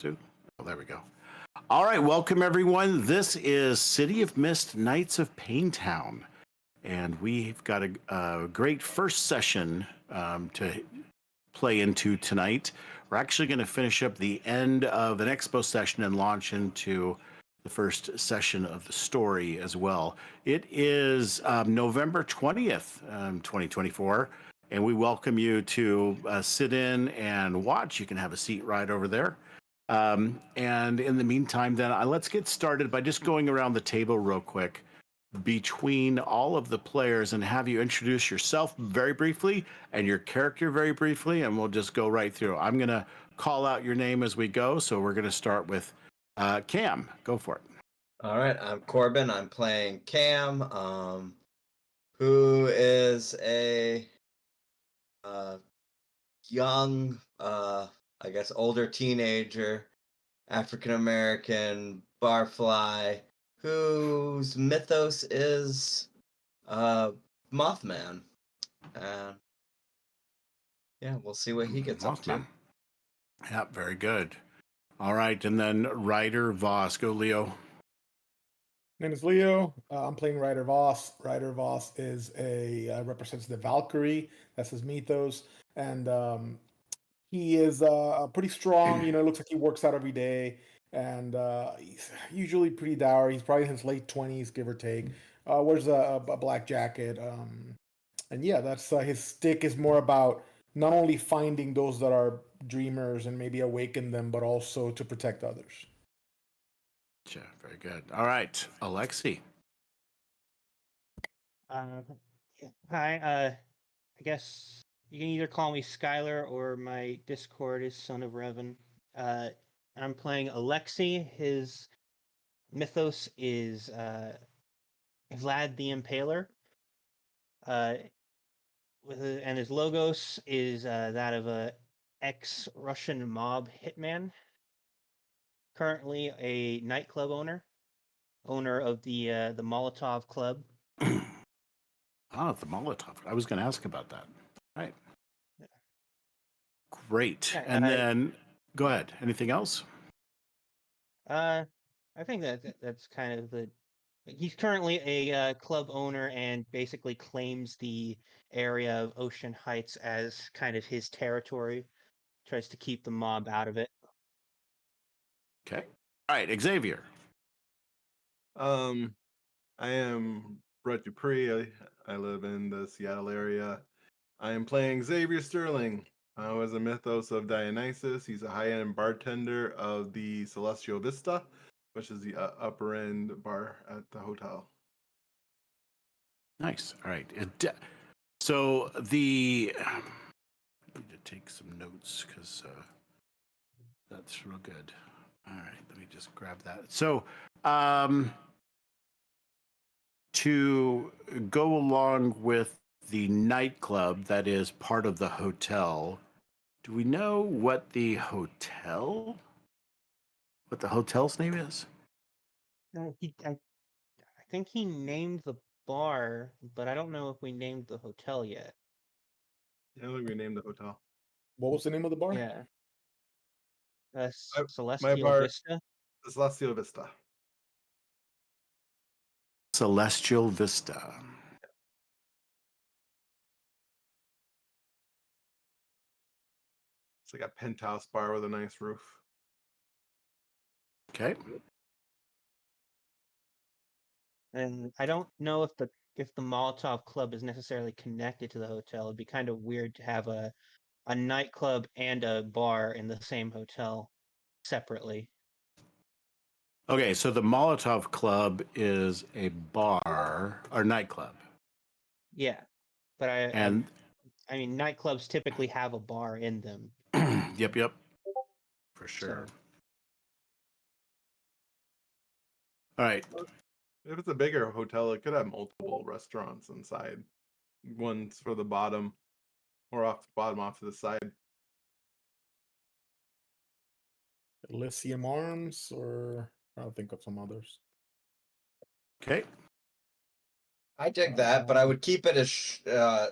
Oh, there we go. All right, welcome everyone. This is City of Mist, Knights of Payne Town, and we've got a great first session to play into tonight. We're actually going to finish up the end of an expo session and launch into the first session of the story as well. It is November 20th, 2024, and we welcome you to sit in and watch. You can have a seat right over there. And in the meantime, then let's get started by just going around the table real quick between all of the players and have you introduce yourself very briefly and your character very briefly, and we'll just go right through. I'm going to call out your name as we go, so we're going to start with Cam. Go for it. All right, I'm Corbin. I'm playing Cam, who is a young, I guess, older teenager, African-American barfly, whose mythos is Mothman. Yeah, we'll see what he gets up to. Yeah, very good. All right, and then Ryder Voss. Go, Leo. My name is Leo. I'm playing Ryder Voss. Ryder Voss is represents the Valkyrie. That's his mythos, and he is pretty strong. You know, it looks like he works out every day, and he's usually pretty dour. He's probably in his late 20s, give or take. Wears a black jacket, and yeah, that's his stick is more about not only finding those that are dreamers and maybe awaken them, but also to protect others. Sure, very good. All right, Alexi. Hi. I guess you can either call me Skylar or my Discord is Son of Revan. I'm playing Alexi. His mythos is Vlad the Impaler. And his logos is that of a ex-Russian mob hitman. Currently a nightclub owner of the Molotov Club. Oh, the Molotov. I was going to ask about that. All right. Great. Yeah, and then, go ahead. Anything else? I think that's kind of the. He's currently a club owner and basically claims the area of Ocean Heights as kind of his territory. Tries to keep the mob out of it. Okay. All right, Xavier. I am Brett Dupree. I live in the Seattle area. I am playing Xavier Sterling, who is a mythos of Dionysus. He's a high-end bartender of the Celestial Vista, which is the upper-end bar at the hotel. Nice. All right. So the I need to take some notes because that's real good. All right, let me just grab that. So to go along with the nightclub that is part of the hotel, do we know what the hotel's name is? I think he named the bar, but I don't know if we named the hotel yet. Yeah, I think we named the hotel. What was the name of the bar? Yeah. My Celestial bar, Vista. the Celestial Vista. Celestial Vista. It's like a penthouse bar with a nice roof. Okay. And I don't know if the Molotov Club is necessarily connected to the hotel. It'd be kind of weird to have a nightclub and a bar in the same hotel separately. Okay, so the Molotov Club is a bar or nightclub. Yeah, but I mean, nightclubs typically have a bar in them. Yep, for sure. So. All right. If it's a bigger hotel, it could have multiple restaurants inside. One's for the bottom, or off to the side. Elysium Arms, or I'll think of some others. Okay. I dig that, but I would keep it as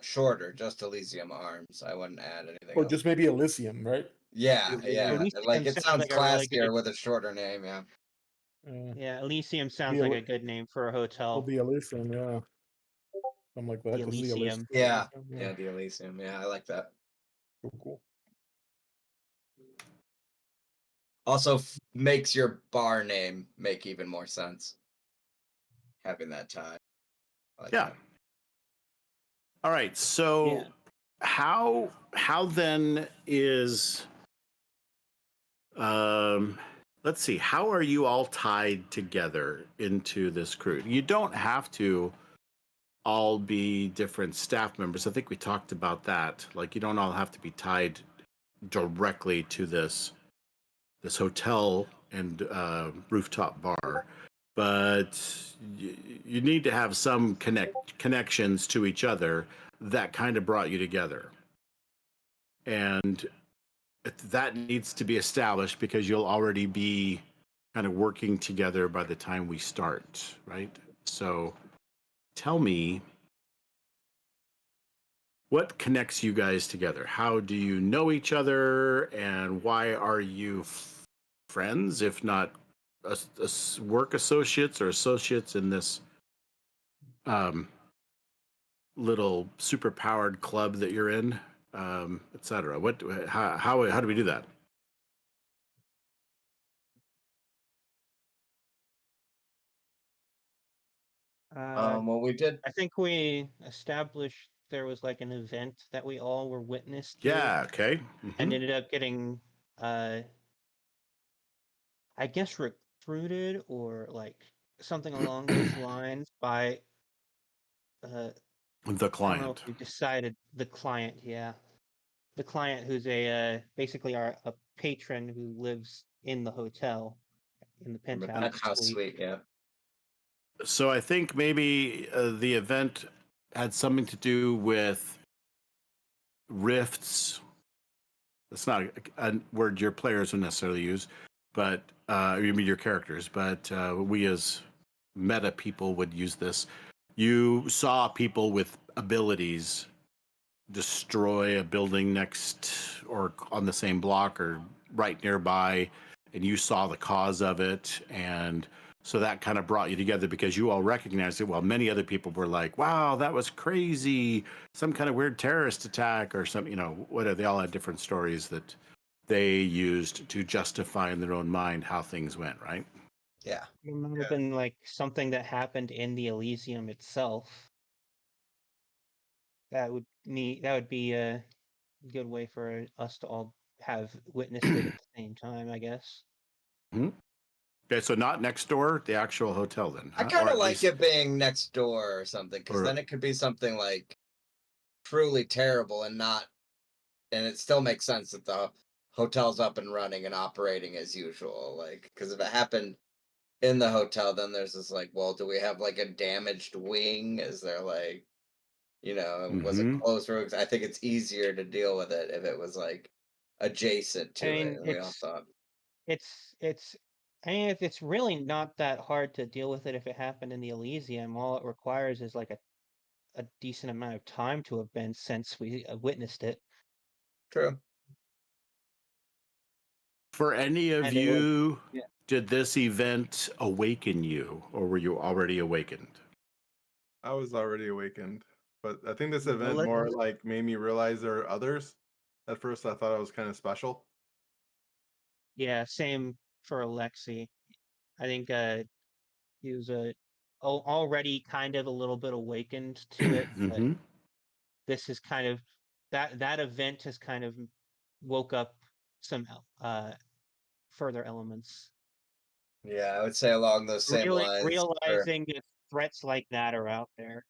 shorter, just Elysium Arms. I wouldn't add anything Or else. just maybe Elysium, right? Yeah, Elysium. yeah. Elysium Like it sounds sounds like a really classier good. with a shorter name. Yeah. Yeah, Elysium sounds The like Ely- a good name for a Well, hotel. the Elysium, yeah. Something like that. The Just the Elysium. Yeah. Yeah. Yeah. The Elysium. Yeah, I like that. Cool. Also makes your bar name make even more sense. Having that tie. I like Yeah. that. All right. So Yeah. how then is let's see, how are you all tied together into this crew? You don't have to all be different staff members. I think we talked about that. Like you don't all have to be tied directly to this hotel and rooftop bar, but you need to have some connections to each other that kind of brought you together, and that needs to be established because you'll already be kind of working together by the time we start, right? So tell me, what connects you guys together? How do you know each other, and why are you friends, if not work associates or associates in this um, little super powered club that you're in, etc. What, how do we do that? Well, we did. I think we established there was like an event that we all were witness to, Yeah. Okay. and ended up getting, I guess, recruited or like something along those lines by, The I don't know client. if we decided the client. Yeah, the client who's a basically a patron who lives in the hotel in the From a penthouse penthouse suite. suite. Yeah. So I think maybe the event had something to do with rifts. That's not a word your players would necessarily use, but you mean your characters, but we as meta people would use this. You saw people with abilities destroy a building next or on the same block or right nearby, and you saw the cause of it, and so that kind of brought you together because you all recognized it, while many other people were like, wow, that was crazy, some kind of weird terrorist attack or something, whatever. They all had different stories that they used to justify in their own mind how things went, right? Yeah. It might have been like something that happened in the Elysium itself. That would be a good way for us to all have witnessed it at the same time, I guess. Okay, so not next door, the actual hotel then, I huh? kind Or of at like least- it being next door or something, because or- then it could be something like truly terrible and it still makes sense that the hotel's up and running and operating as usual. Like, because if it happened in the hotel, then there's this like, well, do we have like a damaged wing? Is there like, was it Mhm. closed room? I think it's easier to deal with it if it was like adjacent I to it. mean, And we all thought, it's I mean, it's really not that hard to deal with it if it happened in the Elysium. All it requires is like a decent amount of time to have been since we witnessed it. true. For any of And it would, you, yeah. did this event awaken you, or were you already awakened? I was already awakened, but I think this Well, event more like made me realize there are others. At first, I thought I was kind of special. Yeah, same for Alexi. I think he was already kind of a little bit awakened to it, but Mm-hmm. this is kind of that event has kind of woke up some further elements. Yeah, I would say along those same lines. Realizing that threats like that are out there.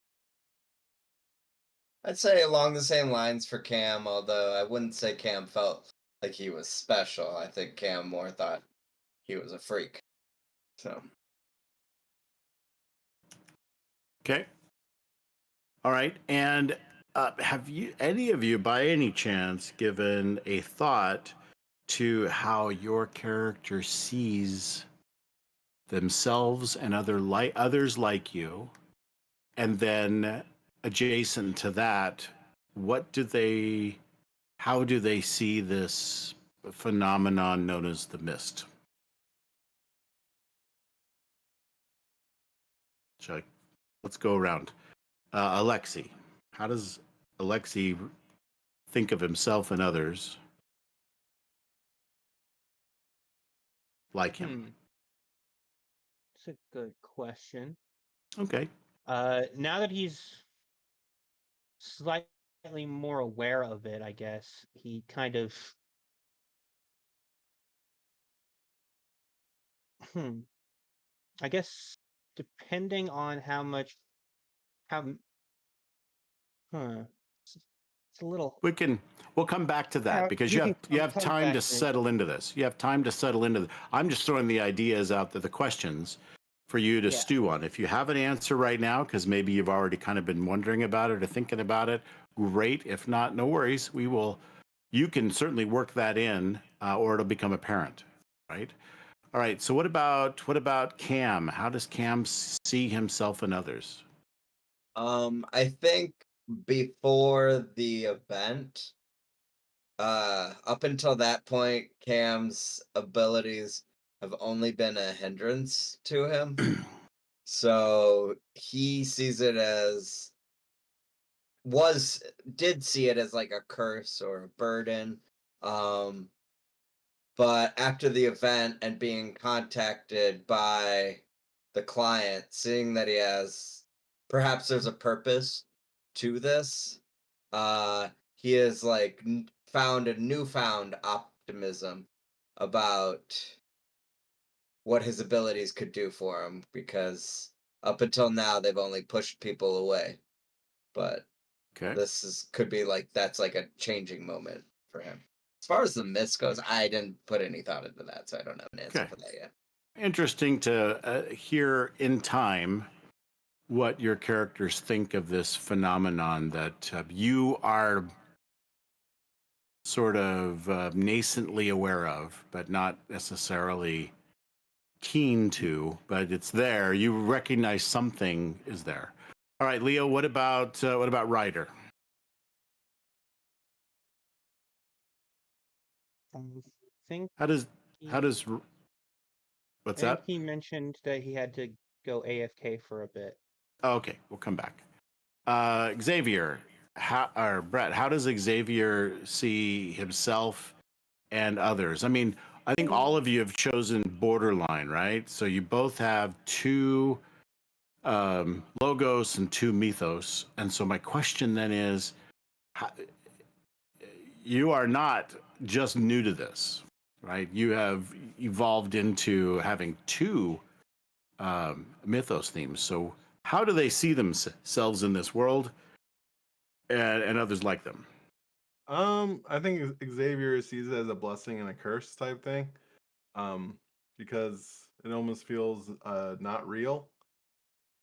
I'd say along the same lines for Cam, although I wouldn't say Cam felt like he was special. I think Cam more thought he was a freak. So Okay. All right. And have you, any of you, by any chance, given a thought to how your character sees themselves and others like you, and then adjacent to that, how do they see this phenomenon known as the mist? Let's go around. Alexi, how does Alexi think of himself and others like him? It's a good question. Okay. Now that he's slightly more aware of it, I guess he kind of I guess depending on how much how huh it's a little We'll come back to that because you have come time back to settle into this. You have time to settle into this. I'm just throwing the ideas out there, the questions for you to Yeah. stew on. If you have an answer right now, because maybe you've already kind of been wondering about it or thinking about it, great. If not, no worries. You can certainly work that in, or it'll become apparent, right? All right. So what about Cam? How does Cam see himself and others? I think before the event, up until that point, Cam's abilities have only been a hindrance to him. So he sees it as did see it as like a curse or a burden. But after the event and being contacted by the client, seeing that he has perhaps there's a purpose to this, he has like found a newfound optimism about what his abilities could do for him, because up until now they've only pushed people away. But Okay. could be like that's like a changing moment for him. As far as the mist goes, I didn't put any thought into that, so I don't have an answer Okay. for that yet. Interesting to hear in time what your characters think of this phenomenon that you are sort of nascently aware of, but not necessarily keen to, but it's there. You recognize something is there. All right, Leo, what about Ryder? I think How does he, how does what's I think that? he mentioned that he had to go AFK for a bit. Oh, okay, we'll come back. Xavier, or Brett, how does Xavier see himself and others? I mean, I think all of you have chosen borderline, right? So you both have two logos and two mythos. And so my question then is, you are not just new to this, right? You have evolved into having two mythos themes. So how do they see themselves in this world and others like them? I think Xavier sees it as a blessing and a curse type thing. Because it almost feels not real.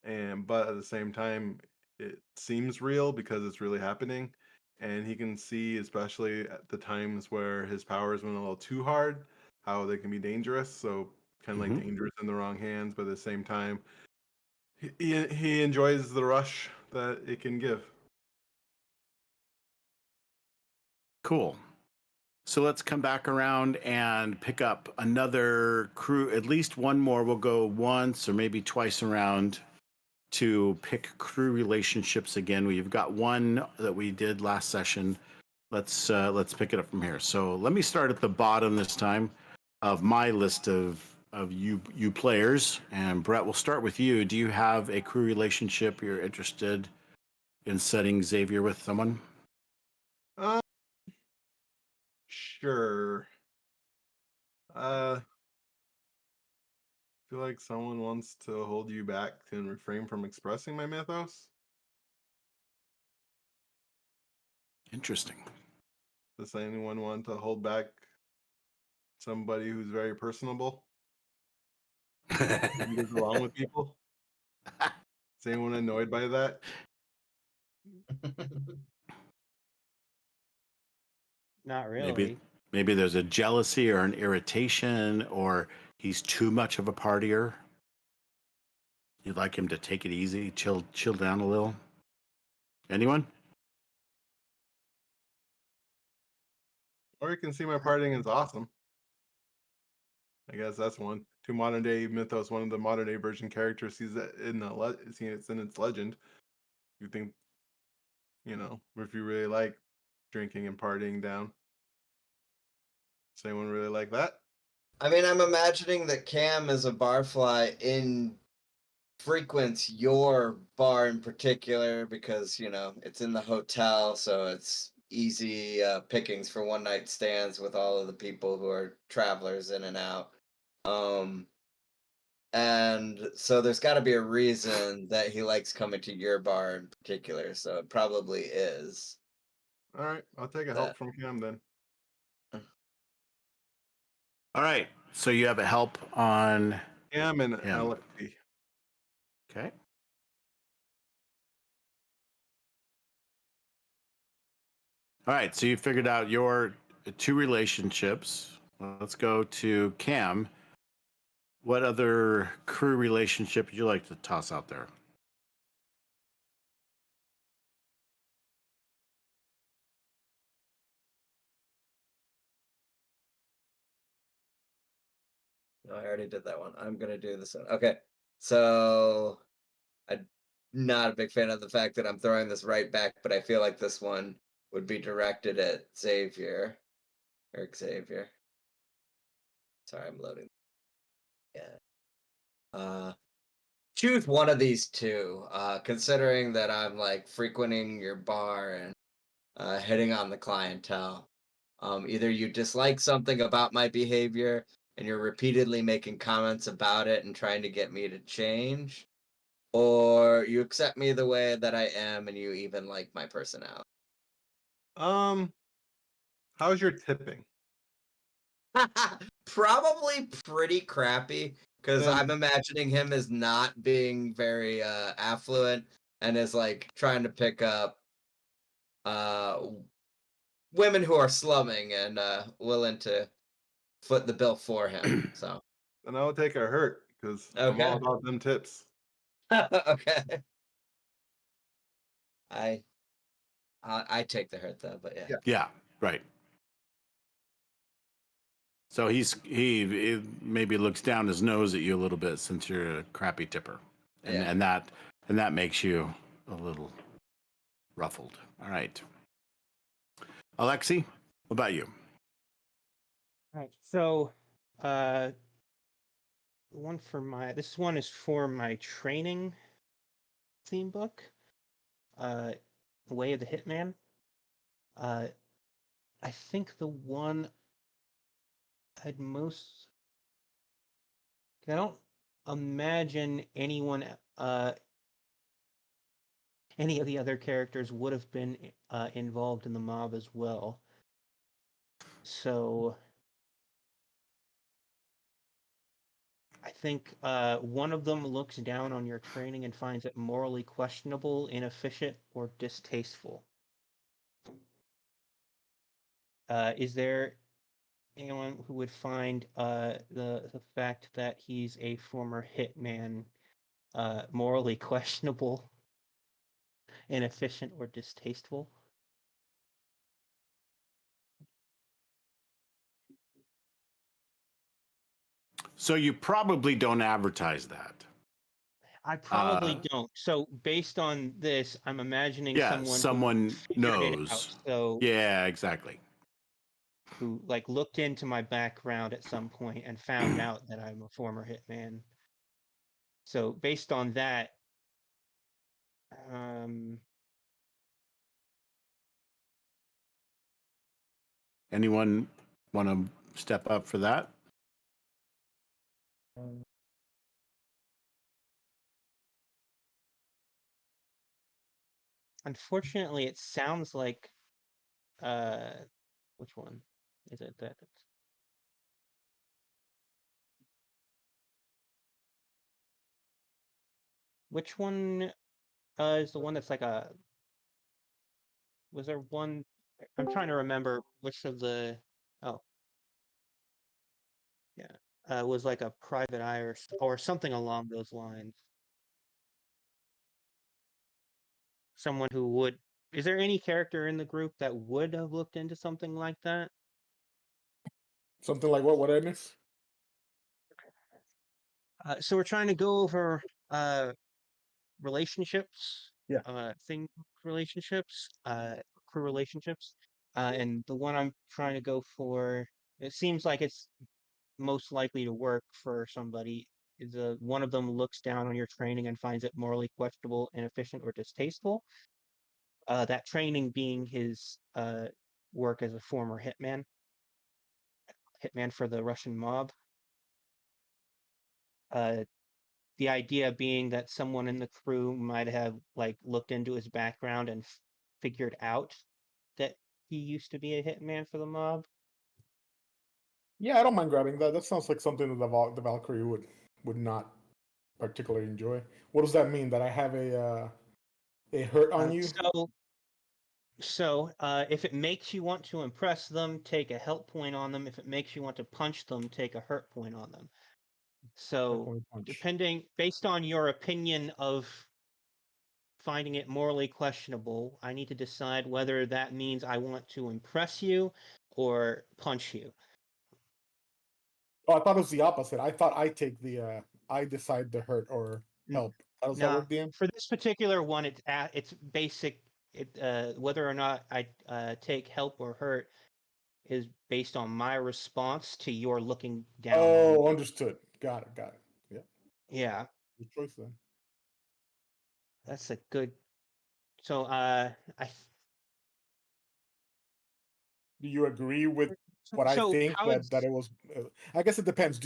But at the same time it seems real because it's really happening. And he can see, especially at the times where his powers went a little too hard, how they can be dangerous. So kind of like dangerous in the wrong hands, but at the same time he enjoys the rush that it can give. Cool. So let's come back around and pick up another crew, at least one more. We'll go once or maybe twice around to pick crew relationships again. We've got one that we did last session. Let's pick it up from here. So let me start at the bottom this time of my list of you players. And Brett, we'll start with you. Do you have a crew relationship you're interested in setting Xavier with someone? Sure. Feel like someone wants to hold you back and refrain from expressing my mythos. Interesting. Does anyone want to hold back somebody who's very personable and gets along with people? Is anyone annoyed by that? Not Maybe really. maybe there's a jealousy or an irritation, or he's too much of a partier. You'd like him to take it easy, chill down a little. Anyone? Or you can see my partying is awesome. I guess that's one. To modern day mythos, one of the modern day version characters sees that it's in its legend. You think, if you really like drinking and partying down. Does anyone really like that? I mean, I'm imagining that Cam is a barfly in frequents your bar in particular because it's in the hotel, so it's easy pickings for one night stands with all of the people who are travelers in and out. And so there's got to be a reason that he likes coming to your bar in particular. So it probably is All right, I'll take a that. help from Cam then. All right. So you have a help on Cam and him. Alexi. Okay. All right. So you figured out your two relationships. Let's go to Cam. What other crew relationship would you like to toss out there? No, I already did that one. I'm gonna do this one. Okay. So I'm not a big fan of the fact that I'm throwing this right back, but I feel like this one would be directed at Xavier. Or Xavier. Sorry, I'm loading. Yeah. Choose one of these two. Considering that I'm like frequenting your bar and hitting on the clientele. Either you dislike something about my behavior and you're repeatedly making comments about it and trying to get me to change, or you accept me the way that I am and you even like my personality. How's your tipping? Probably pretty crappy because Then I'm imagining him as not being very affluent and is like trying to pick up uh women who are slumming and willing to foot the bill for him. So I'll take a hurt because I'm all okay. about them tips. Okay. I I take the hurt though, but yeah. Yeah. Yeah. Right. So he maybe looks down his nose at you a little bit since you're a crappy tipper, and Yeah. and that makes you a little ruffled. All right, Alexi, what about you? All right. So, uh, this one is for my training theme book. Way of the Hitman. I think the one I'd most. I don't imagine any of the other characters would have been involved in the mob as well. So I think one of them looks down on your training and finds it morally questionable, inefficient, or distasteful. Is there anyone who would find the fact that he's a former hitman morally questionable, inefficient, or distasteful? So you probably don't advertise that. I probably don't. So based on this, I'm imagining Yeah, someone who figured it out. knows. So Yeah, exactly. who like looked into my background at some point and found out that I'm a former hitman. So based on that, Anyone want to step up for that? unfortunately, it sounds like which one is it that? Which one is the one that's like a? Was there one? I'm trying to remember which of the. Oh, yeah, was like a private eye or something along those lines. Someone who would. Is there any character in the group that would have looked into something like that? Something like what? What I miss? So we're trying to go over relationships, Yeah. relationships, crew relationships, and the one I'm trying to go for, it seems like it's most likely to work for somebody. Is one of them looks down on your training and finds it morally questionable, inefficient, or distasteful. That training being his work as a former hitman for the Russian mob. The idea being that someone in the crew might have like looked into his background and figured out that he used to be a hitman for the mob. Yeah, I don't mind grabbing that. That sounds like something that the Valkyrie would not particularly enjoy. What does that mean? That I have a hurt on you? So if it makes you want to impress them, take a help point on them. If it makes you want to punch them, take a hurt point on them. So Point punch. based on your opinion of finding it morally questionable, I need to decide whether that means I want to impress you or punch you. Oh, I thought it was the opposite. I thought I decide to hurt or help. How does that Now, work, DM? for this particular one, it's basic. Whether or not I take help or hurt is based on my response to your looking down on Oh, me. understood. Got it. Yeah. Yeah, Good choice then. that's a good. So, Do you agree with what I so think how that it was? I guess it depends.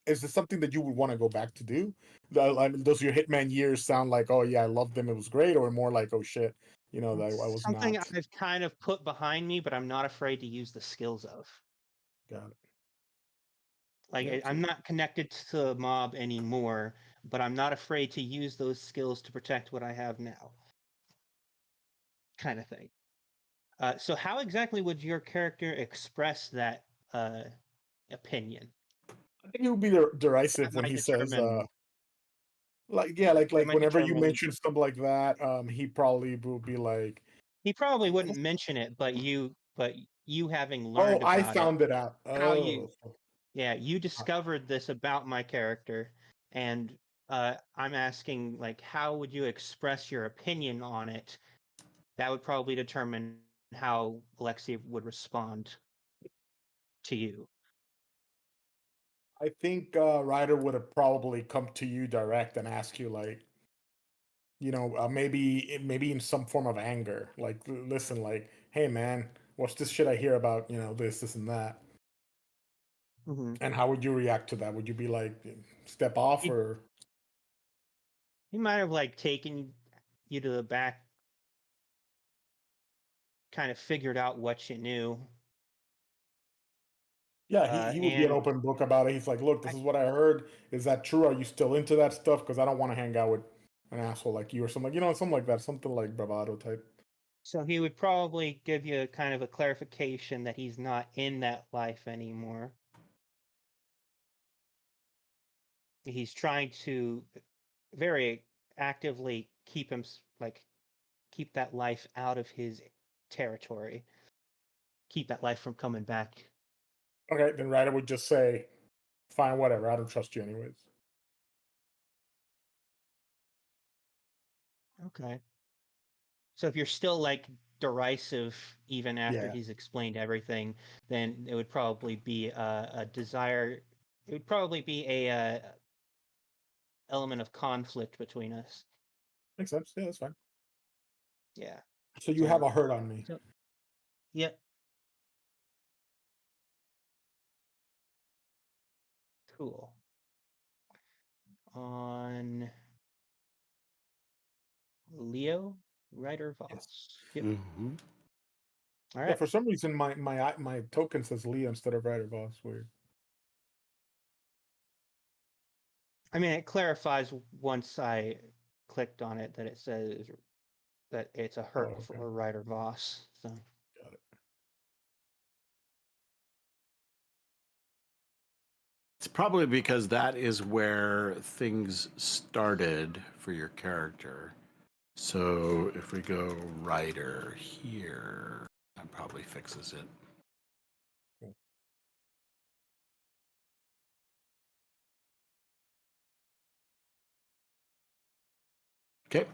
Is this something that you would want to go back to do? Does your Hitman years sound like, oh yeah, I loved them, it was great, or more like, oh shit, that I was something not. I've kind of put behind me, but I'm not afraid to use the skills of. Got it. Like Yeah, I'm not connected to the mob anymore, but I'm not afraid to use those skills to protect what I have now. Kind of thing. So how exactly would your character express that opinion? I think it would be derisive That when might he says, determine. like Might whenever you determine. mention something like that, he probably will be like, He probably wouldn't mention it, but you having oh, learned I about it, found it out. how you, Oh, yeah, you discovered this about my character, and I'm asking, like, how would you express your opinion on it? That would probably determine how Alexei would respond to you. I think Ryder would have probably come to you direct and ask you like, maybe in some form of anger, like, listen, like, hey man, what's this shit I hear about, this and that, Mm-hmm. and how would you react to that? Would you be like, step off, or? He might have like taken you to the back, kind of figured out what you knew. Yeah, he would be an And open book about it. He's like, look, this is what I heard. Is that true? Are you still into that stuff? Because I don't want to hang out with an asshole like you or something, something like that, something like bravado type. so he would probably give you kind of a clarification that he's not in that life anymore. He's trying to very actively keep keep that life out of his territory, keep that life from coming back. Okay, then Ryder would just say, fine, whatever, I don't trust you anyways. Okay. So if you're still like derisive even after Yeah, he's explained everything, then it would probably be a desire. It would probably be a element of conflict between us. makes sense. Yeah, that's fine. Yeah. So you have So, a hurt on me. yep. Cool. On Leo, Ryder Yes. Voss. Yep. Mm-hmm. All Yeah, right. for some reason my token says Leo instead of Ryder Voss. Weird. I mean, it clarifies once I clicked on it that it says that it's a Oh, hurt okay. for Ryder Voss. So. Got it. It's probably because that is where things started for your character. So if we go Ryder here, that probably fixes it. Okay.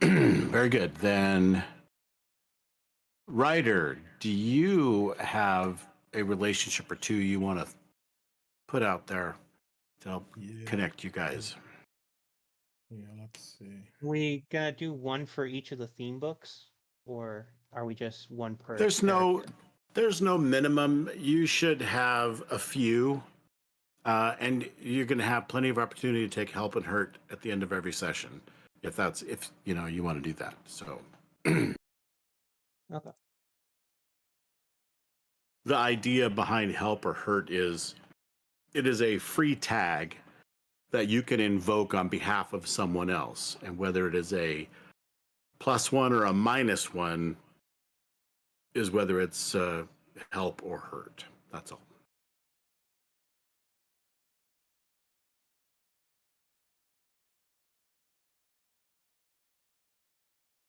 Very good. Then, Ryder, do you have a relationship or two you want to put out there to help Yeah. connect you guys? Yeah, let's see. We gonna do one for each of the theme books, or are we just one per? There's no minimum. You should have a few, and you're going to have plenty of opportunity to take help and hurt at the end of every session, if you want to do that. So Okay. the idea behind help or hurt is it is a free tag that you can invoke on behalf of someone else, and whether it is a +1 or a -1 is whether it's help or hurt. That's all.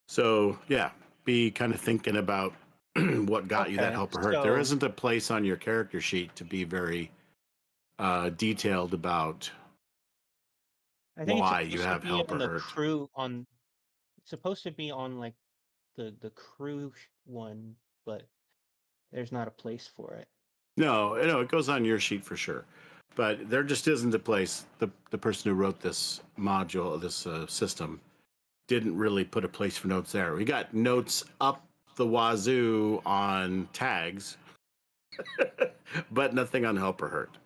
So yeah, be kind of thinking about what got you that Okay, help or hurt. There so- isn't a place on your character sheet to be very detailed about I think why it's you supposed have to be help on or the hurt. crew on. It's supposed to be on like the crew one, but there's not a place for it. No, it goes on your sheet for sure, but there just isn't a place. The person who wrote this module, this system, didn't really put a place for notes there. We got notes up the wazoo on tags, but nothing on help or hurt.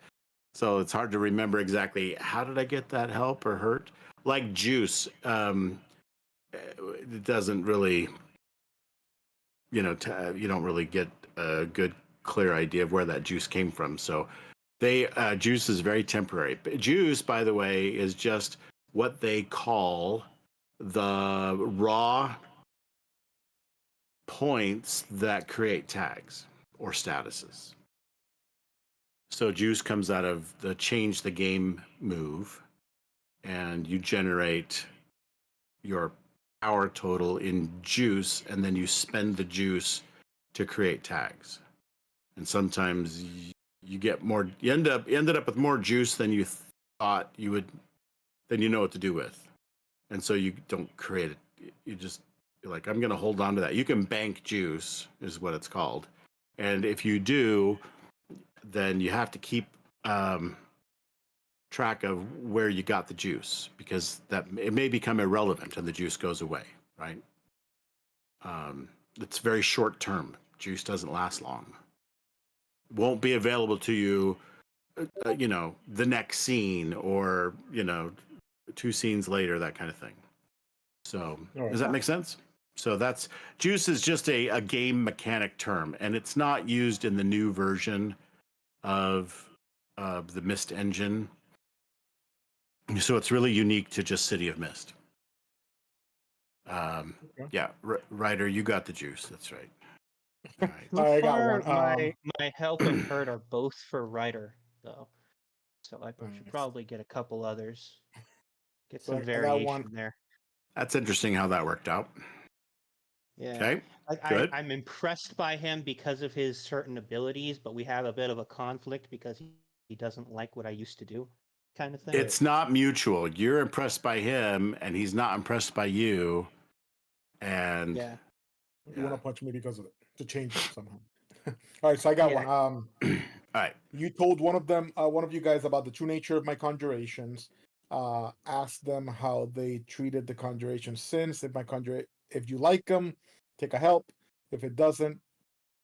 So it's hard to remember exactly how did I get that help or hurt. Like juice, it doesn't really, you don't really get a good, clear idea of where that juice came from. So juice is very temporary. Juice, by the way, is just what they call the raw points that create tags or statuses. So juice comes out of the change the game move, and you generate your power total in juice, and then you spend the juice to create tags. And sometimes you get more. You ended up with more juice than you thought you would, than you know what to do with, and so you don't create it. You're like, I'm going to hold on to that. You can bank juice, is what it's called, and if you do, then you have to keep track of where you got the juice, because that it may become irrelevant and the juice goes away, right? It's very short term. Juice doesn't last long. Won't be available to you, the next scene, or 2 scenes later, that kind of thing. So All right. does that make sense? So that's juice is just a game mechanic term, and it's not used in the new version of the Mist engine. So it's really unique to just City of Mist. Okay. Yeah, Ryder, you got the juice. That's right. All right. So I got far, one. my help and hurt are both for writer, though. So I should Nice. probably get a couple others. Get So some I got variation one. there. That's interesting how that worked out. Yeah. Okay. I, Good. I'm impressed by him because of his certain abilities, but we have a bit of a conflict because he doesn't like what I used to do, kind of thing. It's not mutual. You're impressed by him, and he's not impressed by you. And Yeah. You want to punch me because of it to change it somehow. All right, so I got Yeah. one. all right. You told one of you guys about the true nature of my conjurations. Asked them how they treated the conjuration since. If you like them, take a help. If it doesn't,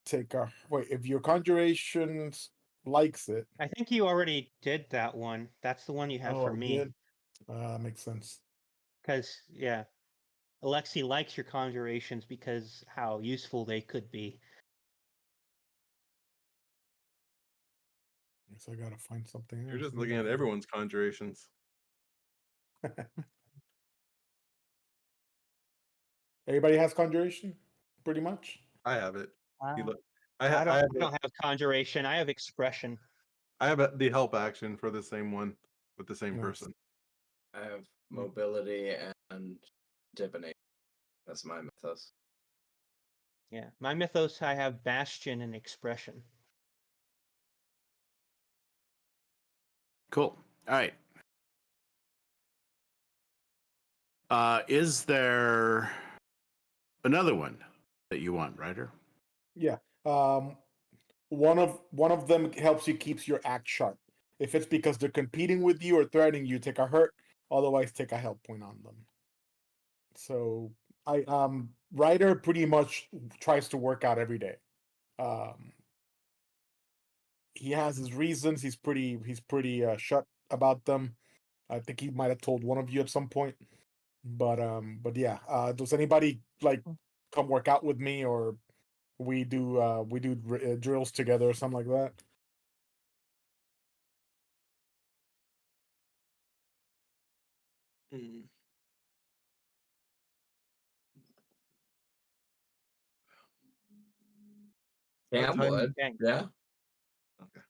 take a wait. If your conjurations likes it, I think you already did that one. That's the one you have for I me. did. Makes sense. Because, yeah, Alexi likes your conjurations because how useful they could be. Guess I gotta find something You're else. just looking at everyone's conjurations. Everybody has conjuration, pretty much. I have it. You Uh, look. I I don't, I have don't have conjuration. I have expression. the help action for the same one with the same Nice. person. I have mobility and divination. That's my mythos. Yeah, my mythos, I have bastion and expression. Cool. All right. Is there another one that you want, Ryder? Yeah. One of them helps you keeps your act sharp. If it's because they're competing with you or threatening you, take a hurt. Otherwise, take a help point on them. So Ryder pretty much tries to work out every day. He has his reasons. He's pretty shut about them. I think he might have told one of you at some point. But yeah. Does anybody like come work out with me, or we do drills together or something like that? Mm. What Cam time? would. Dang. Yeah. Okay.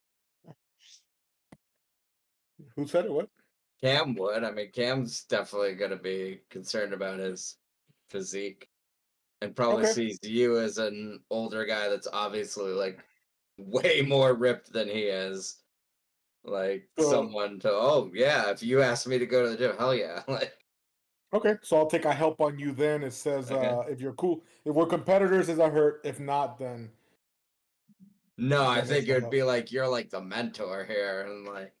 Who said it? What? Cam would. I mean, Cam's definitely going to be concerned about his physique and probably Okay. sees you as an older guy that's obviously like way more ripped than he is. Like So someone to, oh, yeah, if you asked me to go to the gym, hell yeah. Like, okay, so I'll take a help on you then. It says okay. if you're cool, if we're competitors, is a hurt. If not, then No, I it's think it no would help. be like you're like the mentor here. And like,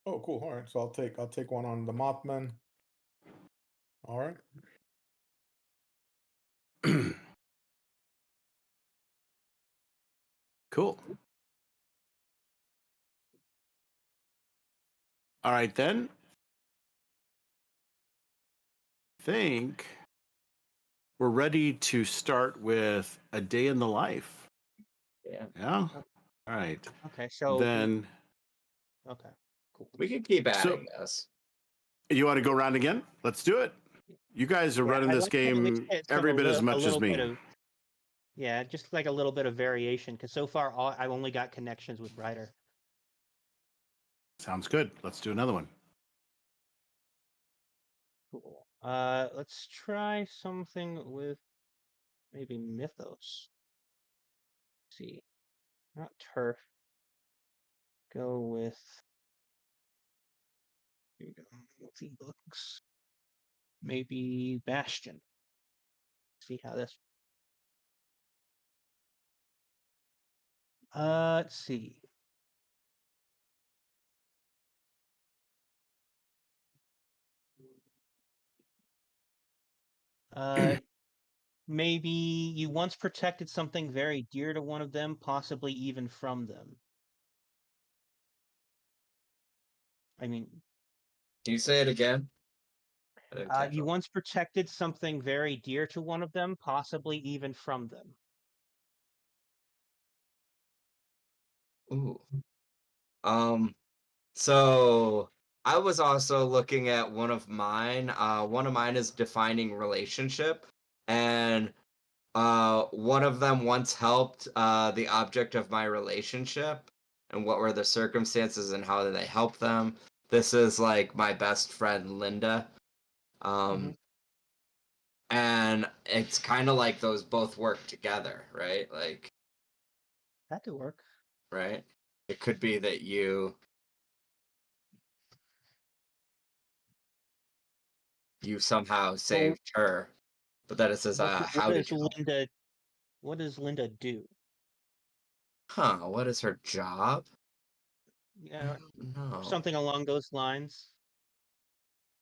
Oh, cool. All right, so I'll take one on the Mothman. All right. Cool. All right, then. I think we're ready to start with a day in the life. yeah, Yeah. All right. Okay, so Then, okay, cool. we can keep so adding this. you want to go around again? Let's do it. You guys are Yeah, running I this like to mix game it every bit as a much as little bit me. of yeah, just like a little bit of variation because so far I've only got connections with Ryder. Sounds good. Let's do another one. Cool. Let's try something with maybe Mythos. Let's see, not turf. Go with here we go. Multi-books. Maybe Bastion. See how this. Let's see. Maybe you once protected something very dear to one of them, possibly even from them. I mean, Can you say it again? I didn't catch you it. once protected something very dear to one of them, possibly even from them. Ooh. So I was also looking at one of mine. One of mine is defining relationship, and one of them once helped the object of my relationship, and what were the circumstances and how did they help them. This is like my best friend Linda, Mhm. and it's kind of like those both work together, right? Like, That could work. right? It could be that you somehow Well, saved her, but then it says, what how did does you help? Linda? What does Linda do? Huh, what is her job? Yeah, No. something along those lines.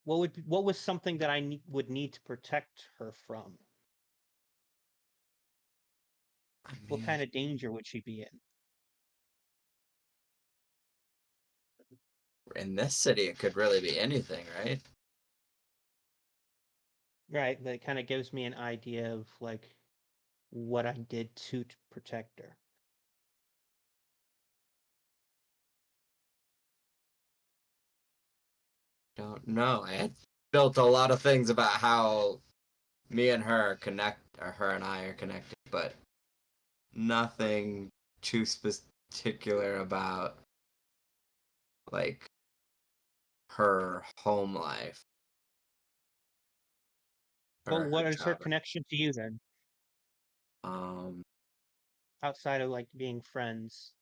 What was something that I would need to protect her from? I What mean, kind of danger would she be in this city, it could really be anything, right? in? Right, that kind of gives me an idea of like what I did to protect her. Don't know. I had built a lot of things about how me and her connect, or her and I are connected, but nothing too particular about like her home life Well, or her what is her job. connection to you then, Um, outside of like being friends?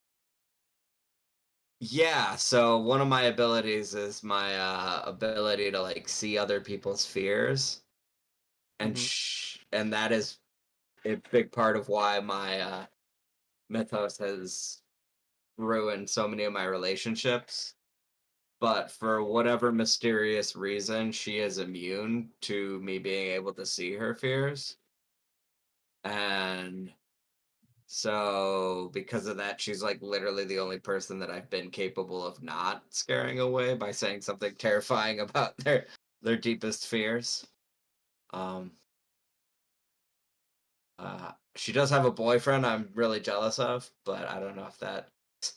yeah, so one of my abilities is my ability to like see other people's fears. and Mhm. and that is a big part of why my mythos has ruined so many of my relationships. But for whatever mysterious reason, she is immune to me being able to see her fears. And so, because of that, she's like literally the only person that I've been capable of not scaring away by saying something terrifying about their deepest fears. Um, she does have a boyfriend I'm really jealous of, but I don't know if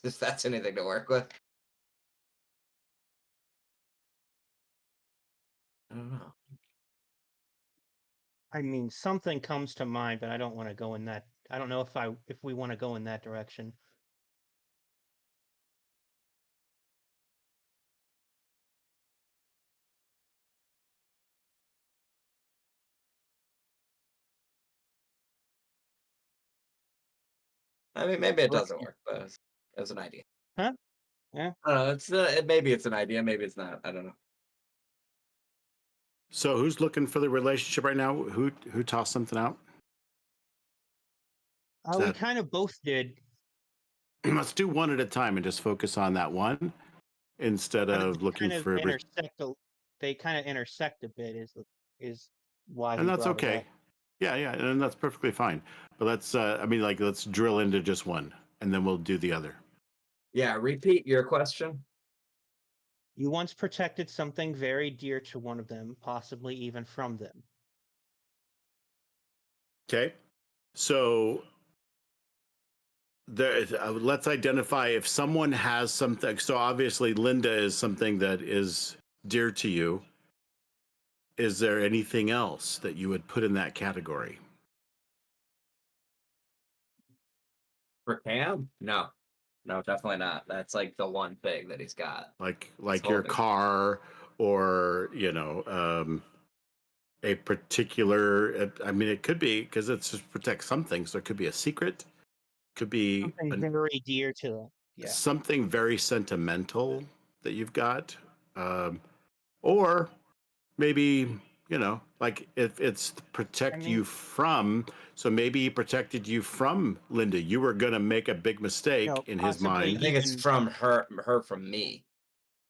if that's anything to work with. I don't know. I mean, something comes to mind, but I don't want to go in that. I don't know if we want to go in that direction. I mean, maybe it doesn't Right. work, but it's an idea. Huh? Yeah. I don't know. Maybe it's an idea, maybe it's not. I don't know. So who's looking for the relationship right now? Who tossed something out? Is We that kind of both did. let's do one at a time and just focus on that one instead But of looking kind of for intersect. They kind of intersect a bit. Is why and he that's brought it okay. up. Yeah, yeah, and that's perfectly fine. But let's I mean like let's drill into just one and then we'll do the other. Yeah, repeat your question. You once protected something very dear to one of them, possibly even from them. Okay. So there let's identify if someone has something. So obviously Linda is something that is dear to you. Is there anything else that you would put in that category? For Cam? No. No, definitely not. That's like the one thing that he's got. Like your holding. car or a particular I mean it could be because it's just protect something, so it could be a secret, could be Something very dear to them. Yeah. something very sentimental that you've got, or maybe like if it's to I protect you mean, from, so maybe he protected you from Linda. You were going to make a big mistake no, in his possibly I mind. think it's even. from her from me.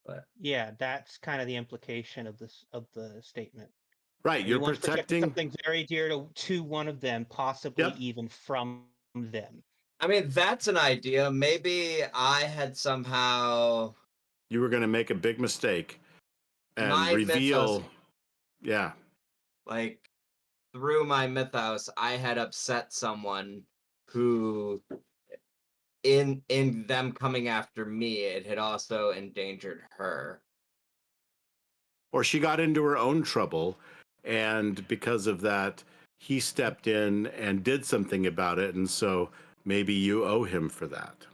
But Yeah, that's kind of the implication of the statement. Right, You you're once protected protecting. something very dear to one of them, possibly Yep, even from them. I mean, that's an idea. Maybe I had somehow you were going to make a big mistake and my mythos, reveal. Yeah. like through my mythos, I had upset someone who in them coming after me, it had also endangered her. Or she got into her own trouble, and because of that he stepped in and did something about it, and so maybe you owe him for that.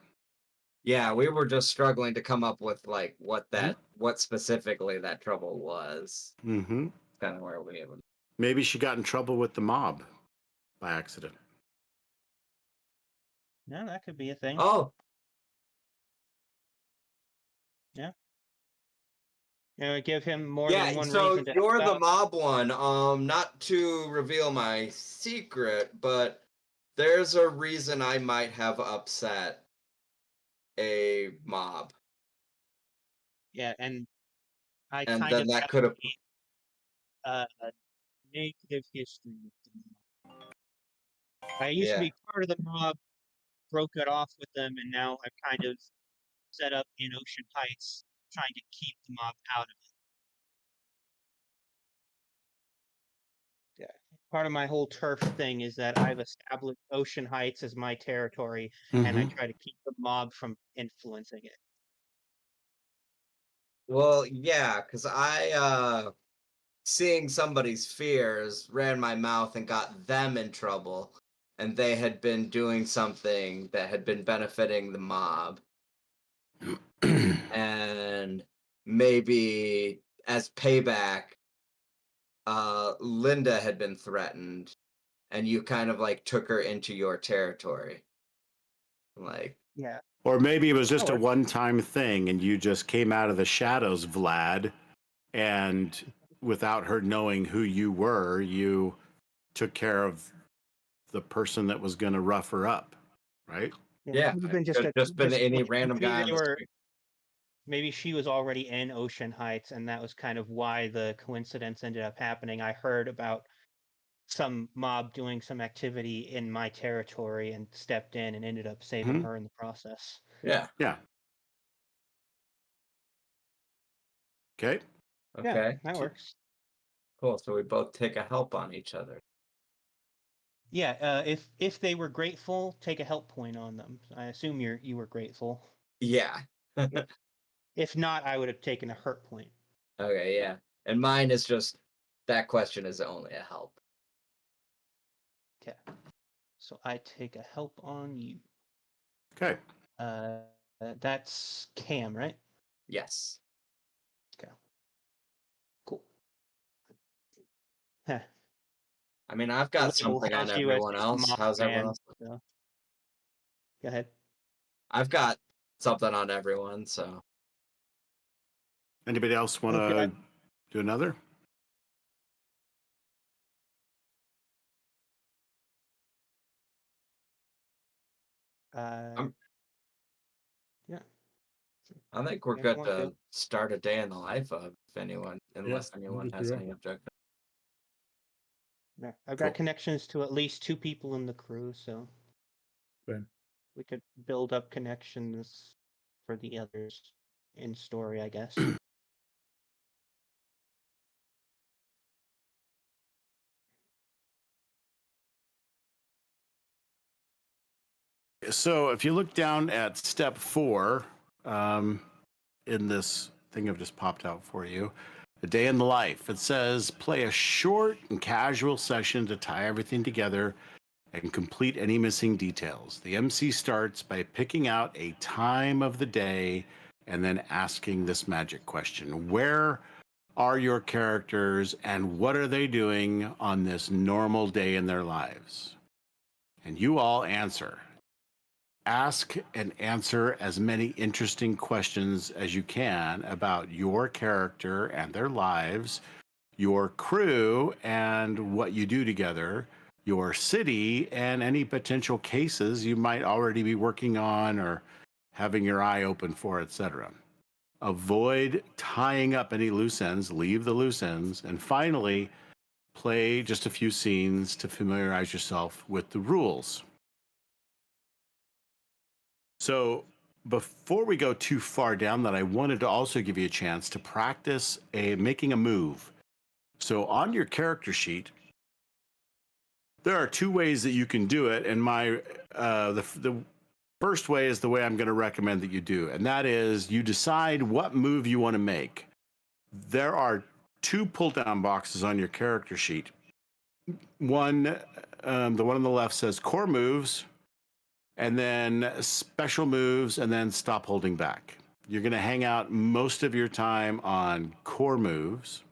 Yeah, we were just struggling to come up with like Mhm. what specifically that trouble was. Mm-hmm. Kind of where we were. Maybe she got in trouble with the mob by accident. Yeah, that could be a thing. Oh, Yeah. Give him more yeah, than one so reason to help you're the out. mob one. Not to reveal my secret, but there's a reason I might have upset a mob. Yeah, and I And kind then of that have could have a negative history with the mob. I used to yeah. be part of the mob, broke it off with them, and now I'm kind of set up in Ocean Heights, trying to keep the mob out of it. Yeah. Part of my whole turf thing is that I've established Ocean Heights as my territory, and I Mm-hmm. try to keep the mob from influencing it. Well, yeah, because I seeing somebody's fears ran my mouth and got them in trouble, and they had been doing something that had been benefiting the mob. And maybe as payback, Linda had been threatened, and you kind of like took her into your territory. Like, Yeah. Or maybe it was just a Or one-time thing and you just came out of the shadows, Vlad, and without her knowing who you were, you took care of the person that was going to rough her up, right? Yeah, it would have been could have just been any like, random maybe guy on they the were street. maybe she was already in Ocean Heights, and that was kind of why the coincidence ended up happening. I heard about some mob doing some activity in my territory and stepped in and ended up saving Mhm. her in the process. Yeah. Yeah. Okay. Yeah, Okay. that works. Cool. So we both take a help on each other. Yeah, if they were grateful, take a help point on them. I assume you were grateful. Yeah. If not, I would have taken a hurt point. Okay, yeah. And mine is just that question is only a help. Okay. So I take a help on you. Okay. That's Cam, right? Yes. Okay. Cool. Huh. I mean, I've The got label something on has you as everyone just else. mob How's everyone man. else? So. Go ahead. I've got something on everyone, so Anybody else want to Okay. do another? Yeah. I think we're If good you want to start a day in the life of anyone, unless anyone has any objection. Yeah, I've Cool. got connections to at least 2 people in the crew, so Same. we could build up connections for the others in story, I guess. So if you look down at step 4 in this thing I've just popped out for you, a day in the life, it says play a short and casual session to tie everything together and complete any missing details. The MC starts by picking out a time of the day and then asking this magic question: where are your characters and what are they doing on this normal day in their lives? And you all answer. Ask and answer as many interesting questions as you can about your character and their lives, your crew and what you do together, your city, and any potential cases you might already be working on or having your eye open for, etc. Avoid tying up any loose ends, leave the loose ends, and finally, play just a few scenes to familiarize yourself with the rules. So before we go too far down that, I wanted to also give you a chance to practice making a move. So on your character sheet, there are 2 ways that you can do it, and the first way is the way I'm going to recommend that you do, and that is you decide what move you want to make. There are 2 pull-down boxes on your character sheet. One, the one on the left says core moves, and then special moves, and then stop holding back. You're going to hang out most of your time on core moves.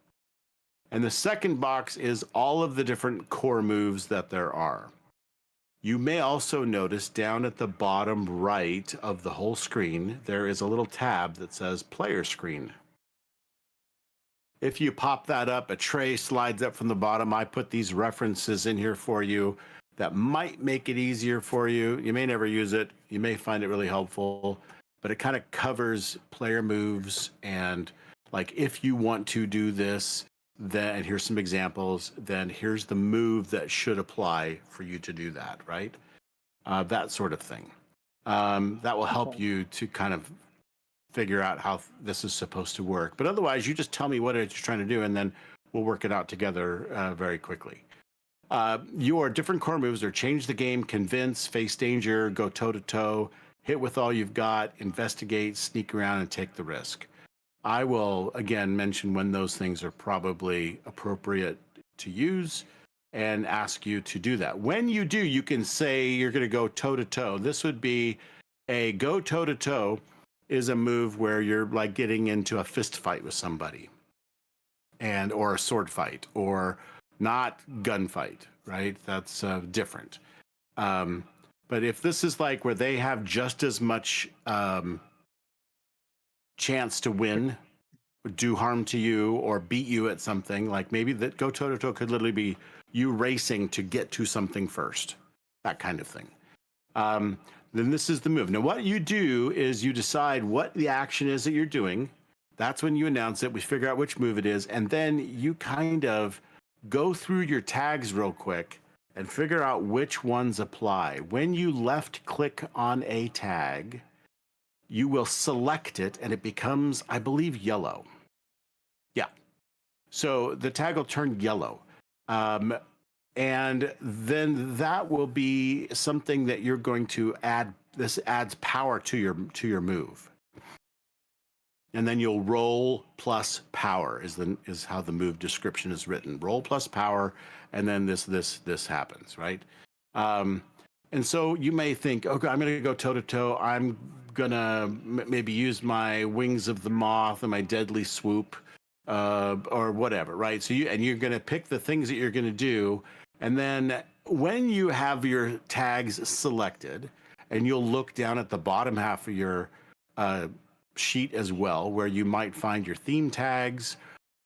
And the second box is all of the different core moves that there are. You may also notice down at the bottom right of the whole screen, there is a little tab that says player screen. If you pop that up, a tray slides up from the bottom. I put these references in here for you that might make it easier for you. You may never use it. You may find it really helpful, but it kind of covers player moves. And like, if you want to do this, then and here's some examples, then here's the move that should apply for you to do that, right? That sort of thing. That will help you to kind of figure out how this is supposed to work. But otherwise, you just tell me what it is you're trying to do, and then we'll work it out together very quickly. Your different core moves are change the game, convince, face danger, go toe-to-toe, hit with all you've got, investigate, sneak around, and take the risk. I will, again, mention when those things are probably appropriate to use and ask you to do that. When you do, you can say you're going to go toe-to-toe. This would be a go toe-to-toe is a move where you're like getting into a fist fight with somebody, and or a sword fight, or not gunfight, right? That's different. But if this is like where they have just as much chance to win, do harm to you, or beat you at something, like maybe that go toe to toe could literally be you racing to get to something first, that kind of thing. Then this is the move. Now, what you do is you decide what the action is that you're doing. That's when you announce it. We figure out which move it is, and then you kind of go through your tags real quick and figure out which ones apply. When you left click on a tag, you will select it and it becomes, I believe, yellow. Yeah. So the tag will turn yellow. And then that will be something that you're going to add. This adds power to your move. And then you'll roll plus power is how the move description is written. Roll plus power, and then this happens, right? And so you may think, okay, I'm going to go toe to toe. I'm gonna maybe use my wings of the moth and my deadly swoop, or whatever, right? So you're going to pick the things that you're going to do, and then when you have your tags selected, and you'll look down at the bottom half of your sheet as well, where you might find your theme tags.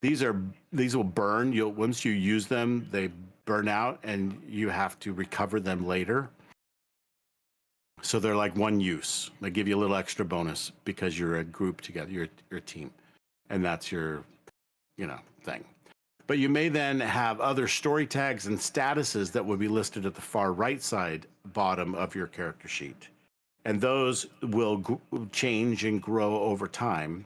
These will burn. Once you use them, they burn out, and you have to recover them later. So they're like one use. They give you a little extra bonus because you're a group together, you're a team, and that's your, thing. But you may then have other story tags and statuses that will be listed at the far right side bottom of your character sheet. And those will change and grow over time,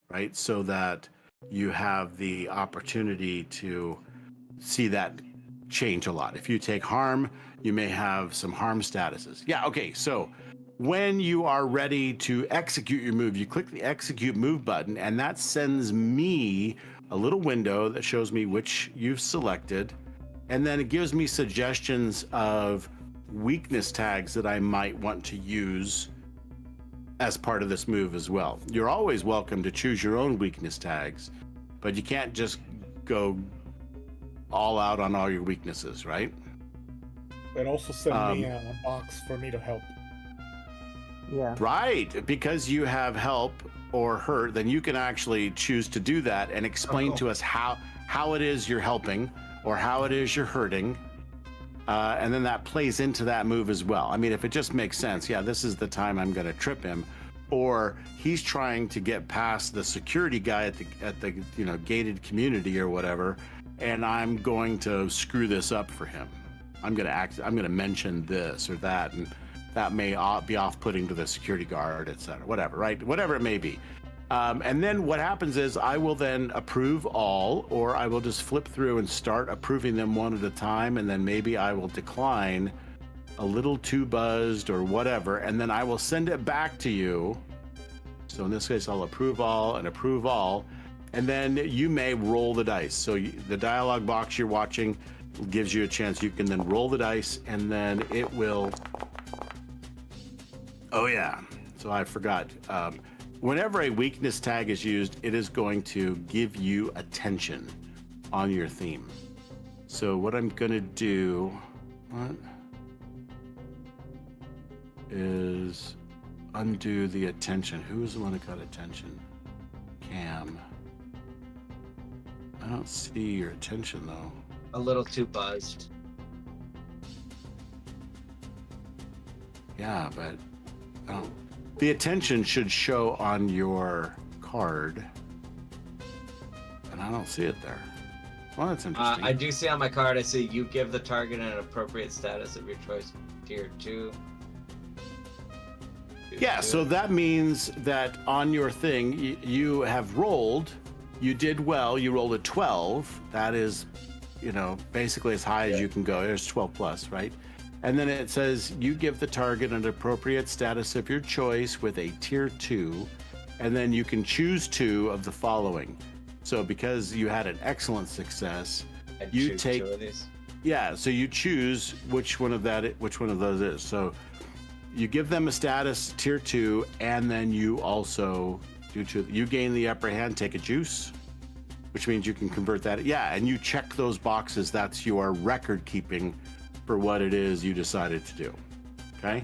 right? So that you have the opportunity to see that change a lot. If you take harm, you may have some harm statuses. Yeah, okay, so when you are ready to execute your move, you click the execute move button, and that sends me a little window that shows me which you've selected, and then it gives me suggestions of weakness tags that I might want to use as part of this move as well. You're always welcome to choose your own weakness tags, but you can't just go all out on all your weaknesses, right? It also sent me a box for me to help. Yeah. Right, because you have help or hurt, then you can actually choose to do that and explain to us how it is you're helping or how it is you're hurting. And then that plays into that move as well. I mean, if it just makes sense, yeah, this is the time I'm going to trip him, or he's trying to get past the security guy at the gated community or whatever, and I'm going to screw this up for him. I'm going to mention this or that, and that may be off-putting to the security guard, etc. Whatever, right? Whatever it may be. And then what happens is I will then approve all, or I will just flip through and start approving them one at a time, and then maybe I will decline a little too buzzed or whatever, and then I will send it back to you. So in this case, I'll approve all and approve all, and then you may roll the dice. So the dialogue box you're watching gives you a chance. You can then roll the dice, and then it will... Oh yeah, so I forgot. Whenever a weakness tag is used, it is going to give you attention on your theme. So what I'm gonna do is undo the attention. Who was the one that got attention? Cam. I don't see your attention though. A little too buzzed. Yeah, but the attention should show on your card, and I don't see it there. Well, that's interesting. I do see on my card, I see you give the target an appropriate status of your choice, tier 2. Yeah, so that means that on your thing, you have rolled, you did well, you rolled a 12. That is, basically as high as you can go. There's 12 plus, right? And then it says you give the target an appropriate status of your choice with a tier 2, and then you can choose 2 of the following. So because you had an excellent success, you take 2 of these. Yeah, so you choose which one of those is. So you give them a status tier 2, and then you also you gain the upper hand, take a juice, which means you can convert that. Yeah, and you check those boxes. That's your record keeping for what it is you decided to do. Okay?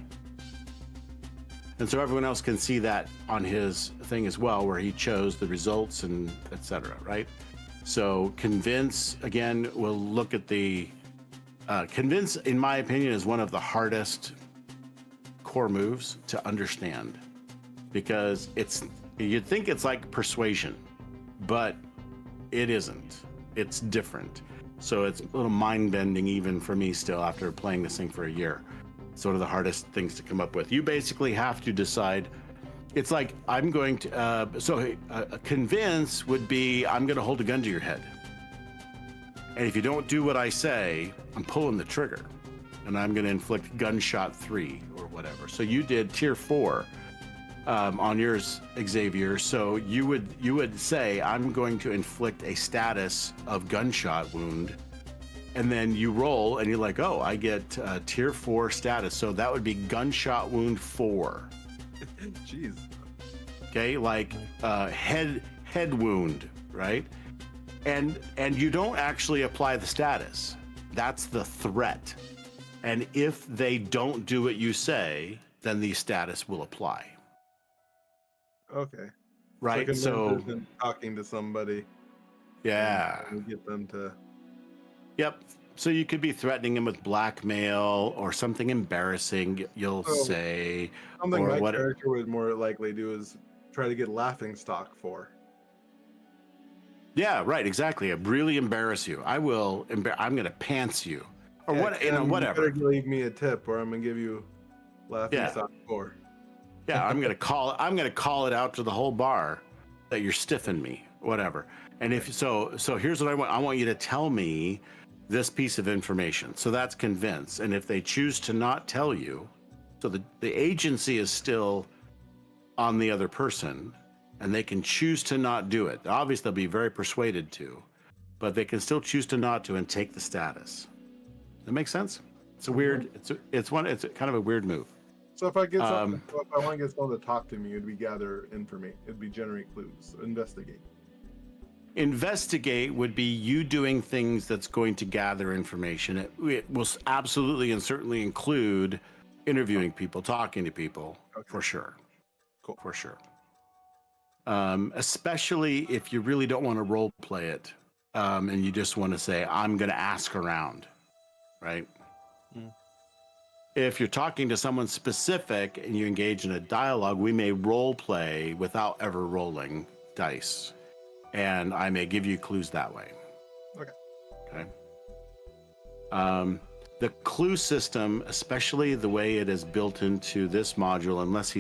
And so everyone else can see that on his thing as well, where he chose the results and etc., right? So convince, again, we'll look at the Convince, in my opinion, is one of the hardest core moves to understand, because you'd think it's like persuasion, but it isn't. It's different. So it's a little mind-bending even for me still after playing this thing for a year. It's one of the hardest things to come up with. You basically have to decide. It's like I'm going to, convince would be I'm going to hold a gun to your head. And if you don't do what I say, I'm pulling the trigger and I'm going to inflict gunshot 3 or whatever. So you did tier 4 on yours, Xavier. So you would say, I'm going to inflict a status of gunshot wound. And then you roll and you're like, oh, I get tier 4 status. So that would be gunshot wound 4. Jeez. Okay, like head wound, right? And you don't actually apply the status. That's the threat. And if they don't do what you say, then the status will apply. Okay. Right? So talking to somebody. yeah. And get them to. Yep. So you could be threatening them with blackmail or something embarrassing you'll say. Something or my what, character would more likely do is try to get laughing stock for. yeah, right, exactly. Really embarrass you. I'm going to pants you. Or Yeah, what, Ken, whatever. You better leave me a tip or I'm gonna give you laughing stock for. Yeah, I'm gonna call it out to the whole bar that you're stiffing me, whatever. And if so here's what I want. I want you to tell me this piece of information. So that's convince. And if they choose to not tell you, so the agency is still on the other person, and they can choose to not do it. Obviously, they'll be very persuaded to, but they can still choose to not to and take the status. That makes sense? It's a weird. It's kind of a weird move. So if I get something, if I want to get someone to talk to me, it'd be gather information. It'd be generate clues, investigate. Investigate would be you doing things that's going to gather information. It will absolutely and certainly include interviewing people, talking to people, for sure. Cool. For sure. Especially if you really don't want to role play it, and you just want to say, I'm going to ask around, right? If you're talking to someone specific and you engage in a dialogue, we may role play without ever rolling dice. And I may give you clues that way. Okay. The clue system, especially the way it is built into this module, unless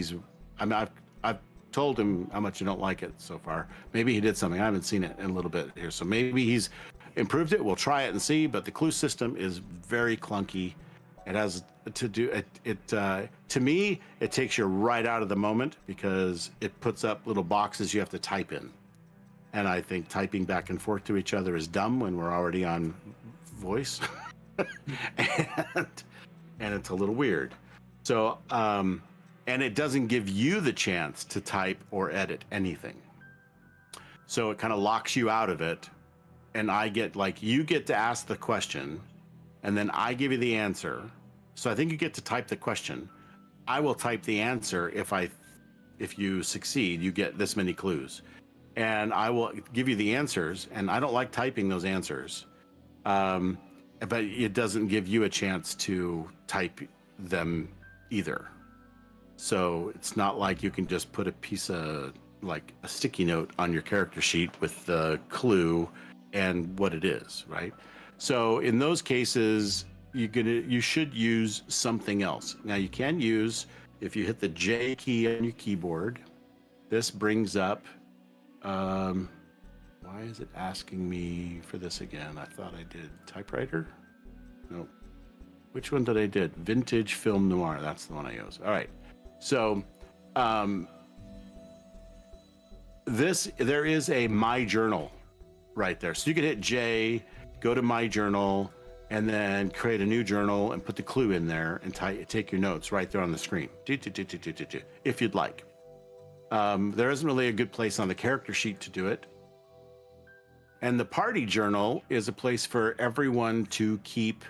I've told him how much I don't like it so far. Maybe he did something. I haven't seen it in a little bit here. So maybe he's improved it. We'll try it and see. But the clue system is very clunky. It has to do it. To me, it takes you right out of the moment because it puts up little boxes you have to type in. And I think typing back and forth to each other is dumb when we're already on voice. and it's a little weird. So, and it doesn't give you the chance to type or edit anything. So it kind of locks you out of it. And you get to ask the question and then I give you the answer. So I think you get to type the question. I will type the answer. If you succeed, you get this many clues. And I will give you the answers, and I don't like typing those answers, but it doesn't give you a chance to type them either. So it's not like you can just put a piece of, like a sticky note on your character sheet with the clue and what it is, right? So in those cases, you should use something else. Now you can use, if you hit the J key on your keyboard, this brings up, why is it asking me for this again? I thought I did typewriter. Nope. Which one did I did? Vintage film noir. That's the one I use. All right. So, there is a My Journal right there. So you can hit J, go to My Journal, and then create a new journal and put the clue in there and take your notes right there on the screen, if you'd like. There isn't really a good place on the character sheet to do it. And the party journal is a place for everyone to keep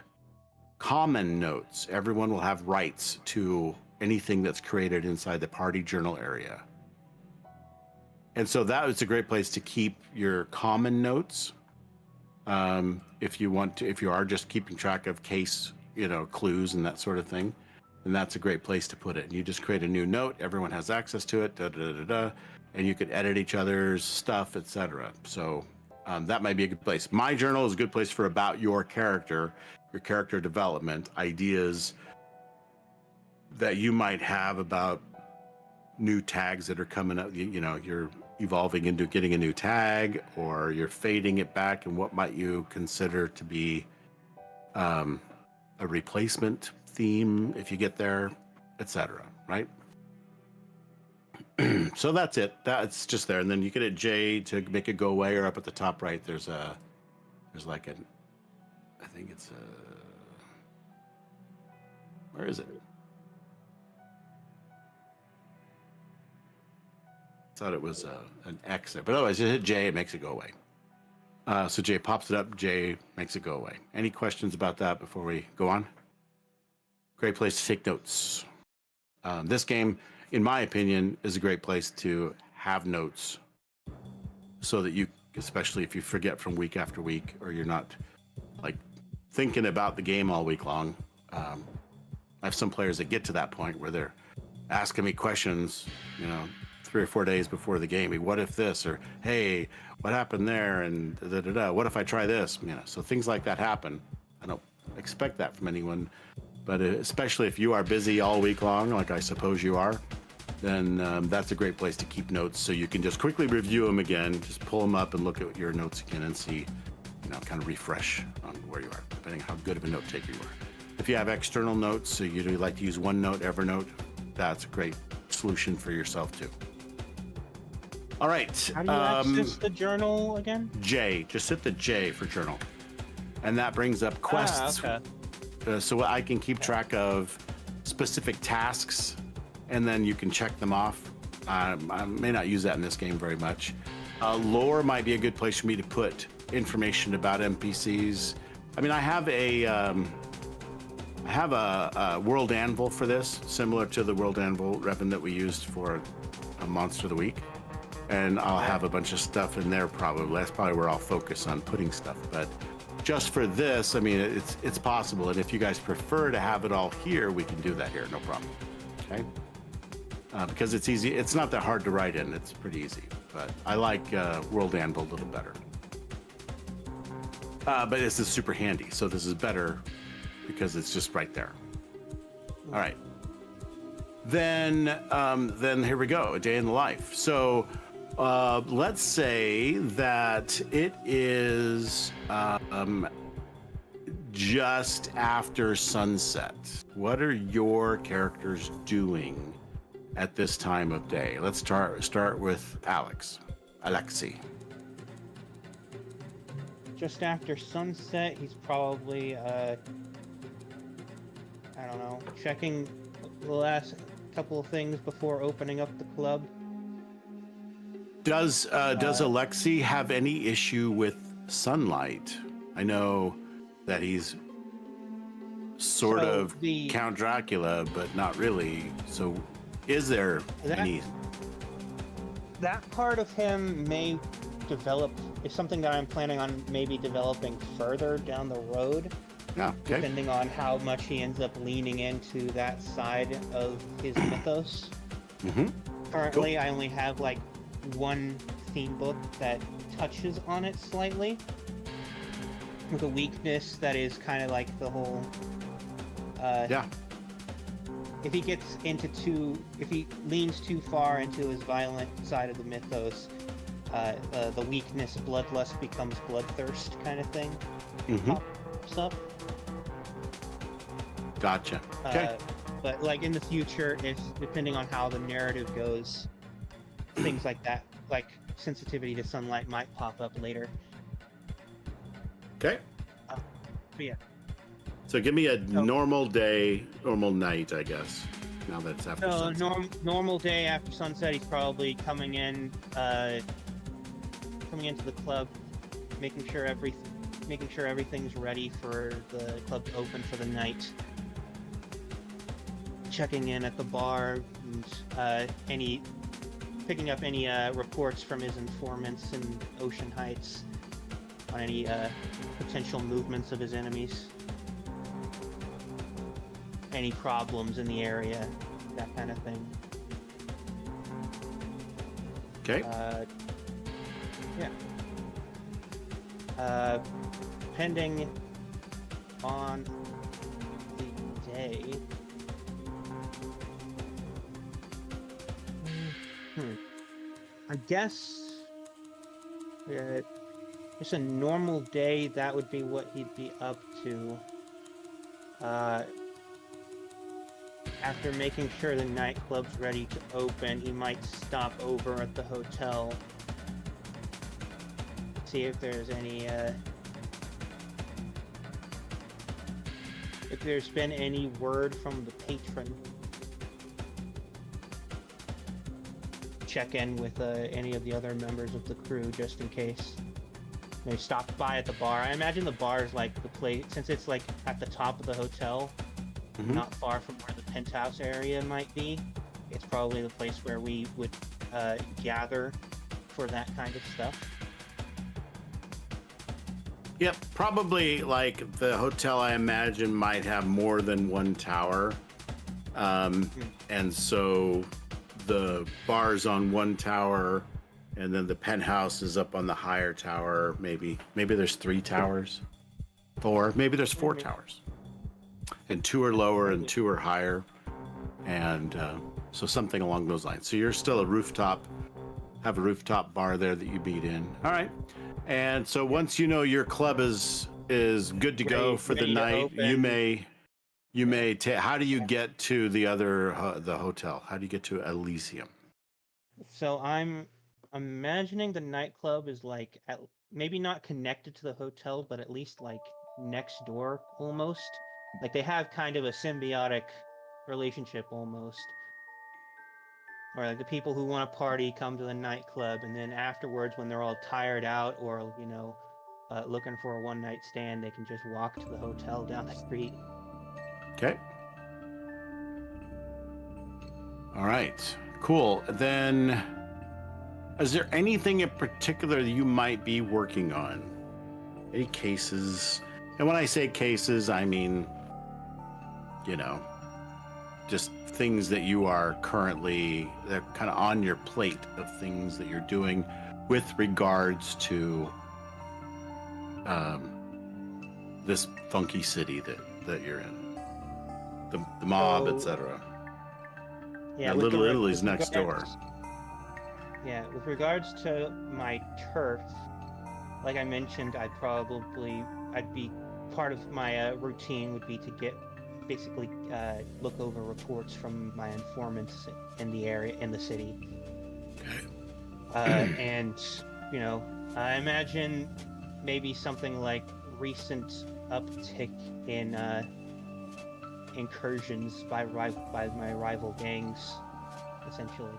common notes. Everyone will have rights to anything that's created inside the party journal area. And so that is a great place to keep your common notes. If you want to, if you are just keeping track of case, clues and that sort of thing, then that's a great place to put it. And you just create a new note. Everyone has access to it, and you could edit each other's stuff, etc. So that might be a good place. My journal is a good place for about your character development, ideas that you might have about new tags that are coming up. You're evolving into getting a new tag, or you're fading it back, and what might you consider to be a replacement theme if you get there, etc. Right? So that's it. That's just there, and then you can hit J to make it go away, or up at the top right, there's like an, I think it's where is it? Thought it was an X there, but otherwise you hit J, it makes it go away. So J pops it up, J makes it go away. Any questions about that before we go on? Great place to take notes. This game, in my opinion, is a great place to have notes, so that you, especially if you forget from week after week, or you're not like thinking about the game all week long. I have some players that get to that point where they're asking me questions, 3 or 4 days before the game. What if this, or hey, what happened there, and what if I try this? So things like that happen. I don't expect that from anyone, but especially if you are busy all week long, like I suppose you are, then that's a great place to keep notes, so you can just quickly review them again, just pull them up and look at your notes again and see, kind of refresh on where you are, depending on how good of a note taker you are. If you have external notes, so you do like to use OneNote, Evernote, that's a great solution for yourself too. All right. How do you access the journal again? J. Just hit the J for journal. And that brings up quests. Okay. So I can keep track of specific tasks, and then you can check them off. I may not use that in this game very much. Lore might be a good place for me to put information about NPCs. I mean, I have a World Anvil for this, similar to the World Anvil weapon that we used for a Monster of the Week. And I'll have a bunch of stuff in there probably. That's probably where I'll focus on putting stuff. But just for this, I mean, it's possible. And if you guys prefer to have it all here, we can do that here, no problem. Okay? Because it's easy. It's not that hard to write in. It's pretty easy. But I like World Anvil a little better. But this is super handy. So this is better because it's just right there. All right. Then here we go, a day in the life. So let's say that it is just after sunset. What are your characters doing at this time of day? Let's start with Alexi. Just after sunset, he's probably I don't know, checking the last couple of things before opening up the club. Does Alexi have any issue with sunlight? I know that he's sort of Count Dracula, but not really. So is there any? That part of him may develop, is something that I'm planning on maybe developing further down the road. Yeah, okay. Depending on how much he ends up leaning into that side of his mythos. Mm-hmm. Currently, Cool. I only have like one theme book that touches on it slightly, with a weakness that is kind of like the whole. Yeah. If he gets if he leans too far into his violent side of the mythos, the weakness bloodlust becomes bloodthirst kind of thing. Mm-hmm. Pops up. Gotcha. Okay. But like in the future, if depending on how the narrative goes, things like that, like sensitivity to sunlight, might pop up later. Okay. But yeah. So give me a normal day, normal night, I guess. Now that it's after So sunset. normal day after sunset, he's probably coming into the club, making sure everything's ready for the club to open for the night. Checking in at the bar, and picking up any reports from his informants in Ocean Heights. on any potential movements of his enemies, any problems in the area, that kind of thing. Okay. Yeah. Depending on the day. I guess just a normal day, that would be what he'd be up to. After making sure the nightclub's ready to open, he might stop over at the hotel, see if there's any if there's been any word from the patron. Check in with any of the other members of the crew just in case they stopped by at the bar. I imagine the bar is like the place, since it's like at the top of the hotel, not far from where the penthouse area might be. It's probably the place where we would gather for that kind of stuff. Yep, probably like the hotel, I imagine, might have more than one tower. And so the bar's on one tower, and then the penthouse is up on the higher tower. Maybe there's 3 towers, 4. Maybe there's 4 towers, and 2 are lower and 2 are higher, and so something along those lines. So you're still a rooftop, have a rooftop bar there that you beat in. All right, and so once you know your club is good to go for the night, you may take. How do you get to the other the hotel? How do you get to Elysium? So I'm imagining the nightclub is like maybe not connected to the hotel, but at least like next door almost. Like they have kind of a symbiotic relationship almost. Or like the people who want to party come to the nightclub, and then afterwards, when they're all tired out or looking for a one-night stand, they can just walk to the hotel down the street. Okay. All right. Cool. Then, is there anything in particular that you might be working on? Any cases? And when I say cases, I mean, just things that you are currently, that kind of on your plate of things that you're doing with regards to this funky city that you're in, the mob, etc. Yeah, now, Little Italy's next door. Yeah, with regards to my turf, like I mentioned, I'd be part of my routine would be to basically look over reports from my informants in the area, in the city. Okay. And I imagine maybe something like recent uptick in incursions by my rival gangs, essentially.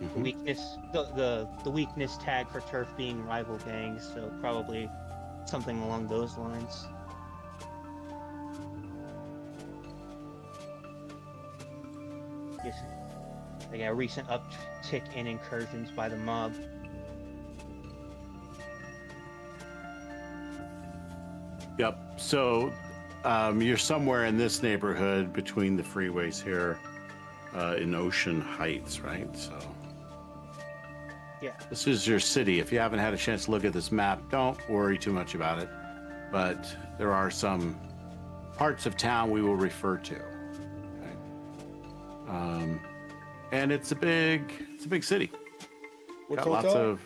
The weakness, the weakness tag for turf being rival gangs, so probably something along those lines. Yes, like a recent uptick in incursions by the mob. Yep. So you're somewhere in this neighborhood between the freeways here in Ocean Heights, right? So yeah, this is your city. If you haven't had a chance to look at this map, don't worry too much about it. But there are some parts of town we will refer to. Okay? And it's a big city. What's Got lots hotel? of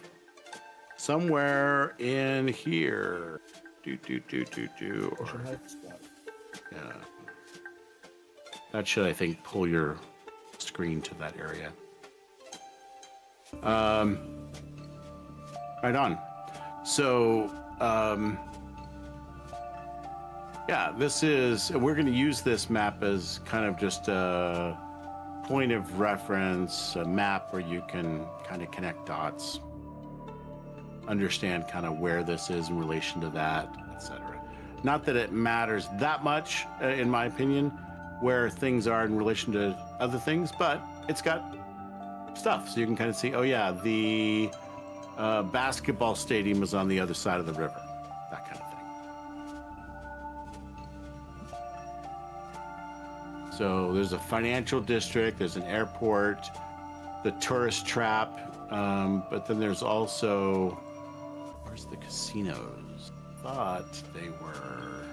somewhere in here. Ocean Heights. Yeah. That should, I think, pull your screen to that area. Right on. So, yeah, we're going to use this map as kind of just a point of reference, a map where you can kind of connect dots, understand kind of where this is in relation to that, etc. Not that it matters that much, in my opinion, where things are in relation to other things, but it's got stuff, so you can kind of see, oh yeah, the basketball stadium is on the other side of the river. that kind of thing. So there's a financial district, there's an airport, the tourist trap, but then there's also, where's the casinos? Thought they were,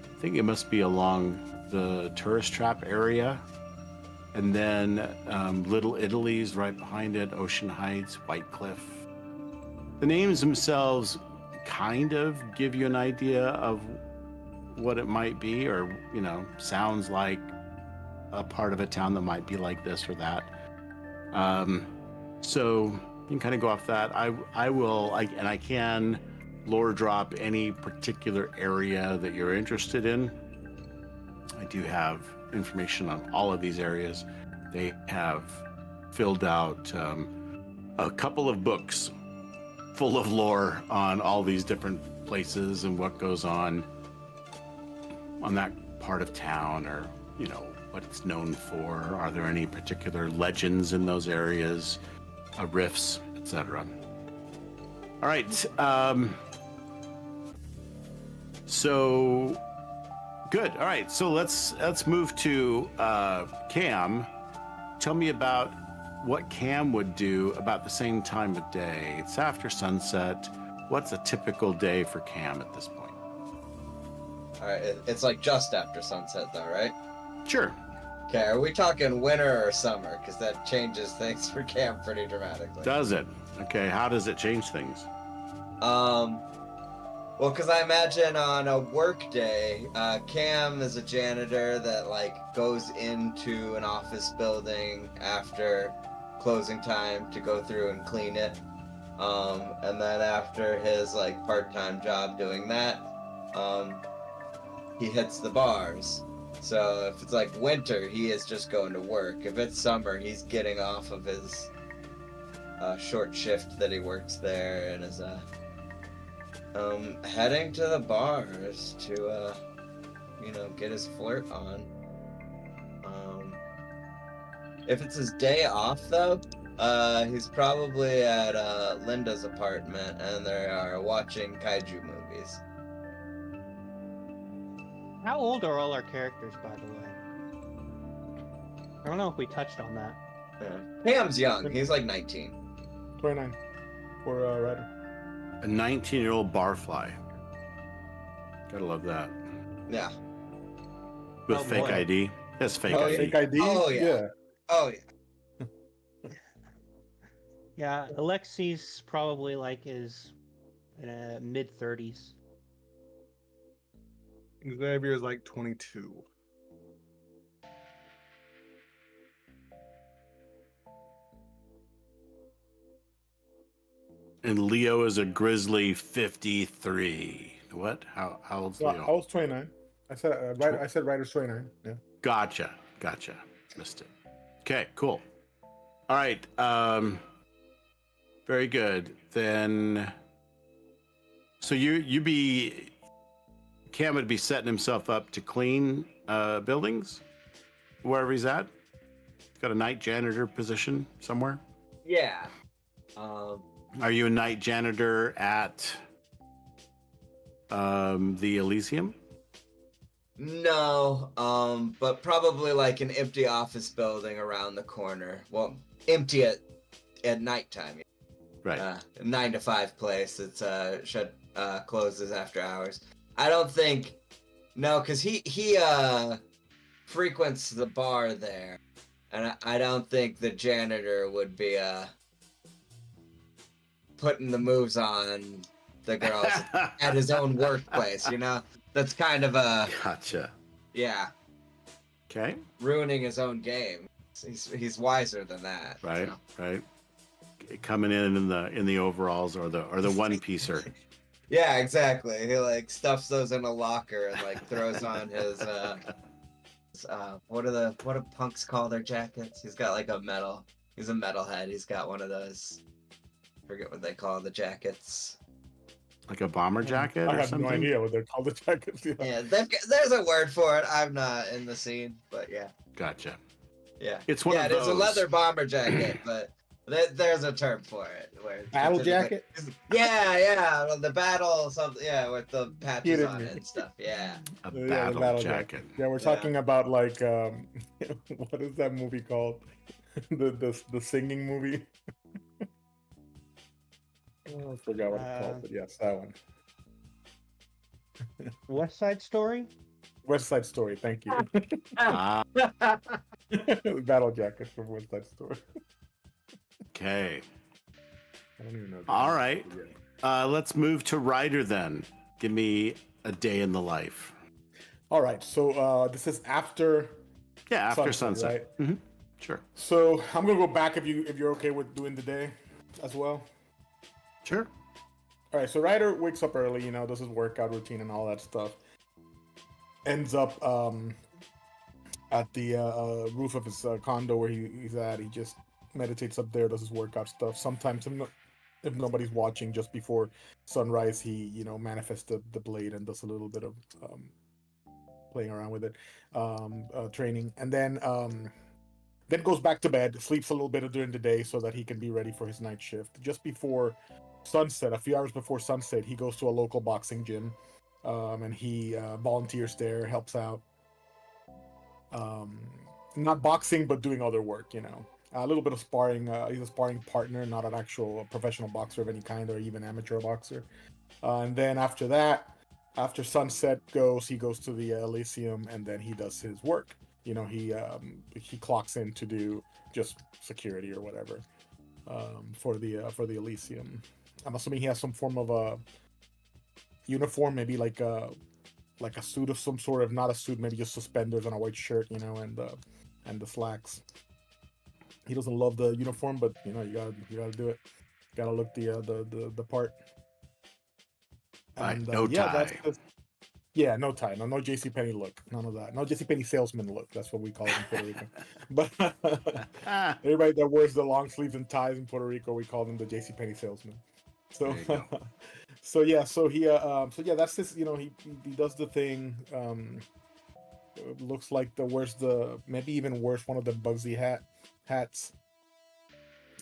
I think it must be along the tourist trap area. And then Little Italy's right behind it, Ocean Heights, White Cliff. The names themselves kind of give you an idea of what it might be, or, you know, sounds like a part of a town that might be like this or that. So you can kind of go off that. I can lore drop any particular area that you're interested in. I do have information on all of these areas. They have filled out a couple of books full of lore on all these different places and what goes on that part of town, or, you know, what it's known for. Are there any particular legends in those areas, rifts, etc. All right. So good. All right. So let's move to Cam. Tell me about what Cam would do about the same time of day. It's after sunset. What's a typical day for Cam at this point? All right, it's like just after sunset, though, right? Sure. Okay, are we talking winter or summer? Because that changes things for Cam pretty dramatically. Does it? Okay. How does it change things? Well, because I imagine on a work day, Cam is a janitor that like goes into an office building after closing time to go through and clean it. And then after his like part-time job doing that, he hits the bars. So if it's like winter, he is just going to work. If it's summer, he's getting off of his short shift that he works there and is heading to the bars to you know, get his flirt on. If it's his day off though, he's probably at Linda's apartment and they are watching kaiju movies. How old are all our characters, by the way? I don't know if we touched on that. Yeah. Cam's young. He's like 19. 29 for Ryder. A 19-year-old barfly. Gotta love that. Yeah. With Oh, fake boy. ID. That's fake Oh, ID. Fake ID? Oh, yeah. Oh, yeah. Yeah, Alexi's probably like is in a mid-30s. Xavier is like 22. And Leo is a grizzly 53. What? How old's Well, Leo? I was 29. I said Ryder's 29. Yeah. Gotcha. Missed it. Okay, cool. All right. Very good. Then, so Cam would be setting himself up to clean buildings wherever he's at. Got a night janitor position somewhere. Yeah. Are you a night janitor at the Elysium? No, but probably like an empty office building around the corner. Well, empty at nighttime. Right. 9 to 5 place. It's closes after hours. I don't think, no, because he frequents the bar there, and I don't think the janitor would be putting the moves on the girls at his own workplace. You know, that's kind of Gotcha. yeah, Okay. ruining his own game. He's wiser than that. Right. so. Right. Coming in the overalls or the one piecer. Yeah, exactly. He like stuffs those in a locker and like throws on his what do punks call their jackets? He's got like he's a metalhead. He's got one of those. Forget what they call the jackets. Like a bomber jacket I or have something? no idea what they're called, the jackets. Yeah. Yeah, there's a word for it. I'm not in the scene, but yeah. Gotcha. Yeah. It's one of it is a those. leather bomber jacket, but There's a term for it. Where Battle jacket? Yeah, well, the battle something. Yeah, with the patches Kidding on me. it and stuff. Yeah. A The battle jacket. Yeah, we're Yeah. talking about like what is that movie called? the singing movie. Oh, I forgot what it's called, but yes, that one. West Side Story. West Side Story. Thank you. Ah, Battle jacket from West Side Story. okay. I don't even know. All right. Let's move to Ryder then. Give me a day in the life. All right. So this is after. Yeah, after sunset. Right? Hmm. Sure. So I'm gonna go back if you're okay with doing the day as well. Sure. All right. So Ryder wakes up early. Does his workout routine and all that stuff. Ends up at the roof of his condo where he's at. He just meditates up there, does his workout stuff. Sometimes if nobody's watching, just before sunrise, he manifests the blade and does a little bit of playing around with it, training, and then goes back to bed, sleeps a little bit during the day so that he can be ready for his night shift. Just before sunset, a few hours before sunset, he goes to a local boxing gym, and he volunteers there, helps out. Not boxing, but doing other work, a little bit of sparring. He's a sparring partner, not an actual professional boxer of any kind or even amateur boxer. And then after that, after sunset he goes to the Elysium, and then he does his work. He clocks in to do just security or whatever for the Elysium. I'm assuming he has some form of a uniform, maybe like a suit of some sort. If not a suit, maybe just suspenders and a white shirt, and the slacks. He doesn't love the uniform, but you gotta do it. Gotta look the part. And no tie. No tie. No JCPenney look. None of that. No JCPenney salesman look. That's what we call it in Puerto Rico. But everybody that wears the long sleeves and ties in Puerto Rico, we call them the JCPenney salesman. So that's this. He does the thing. Looks like maybe even worse, one of the Bugsy hats.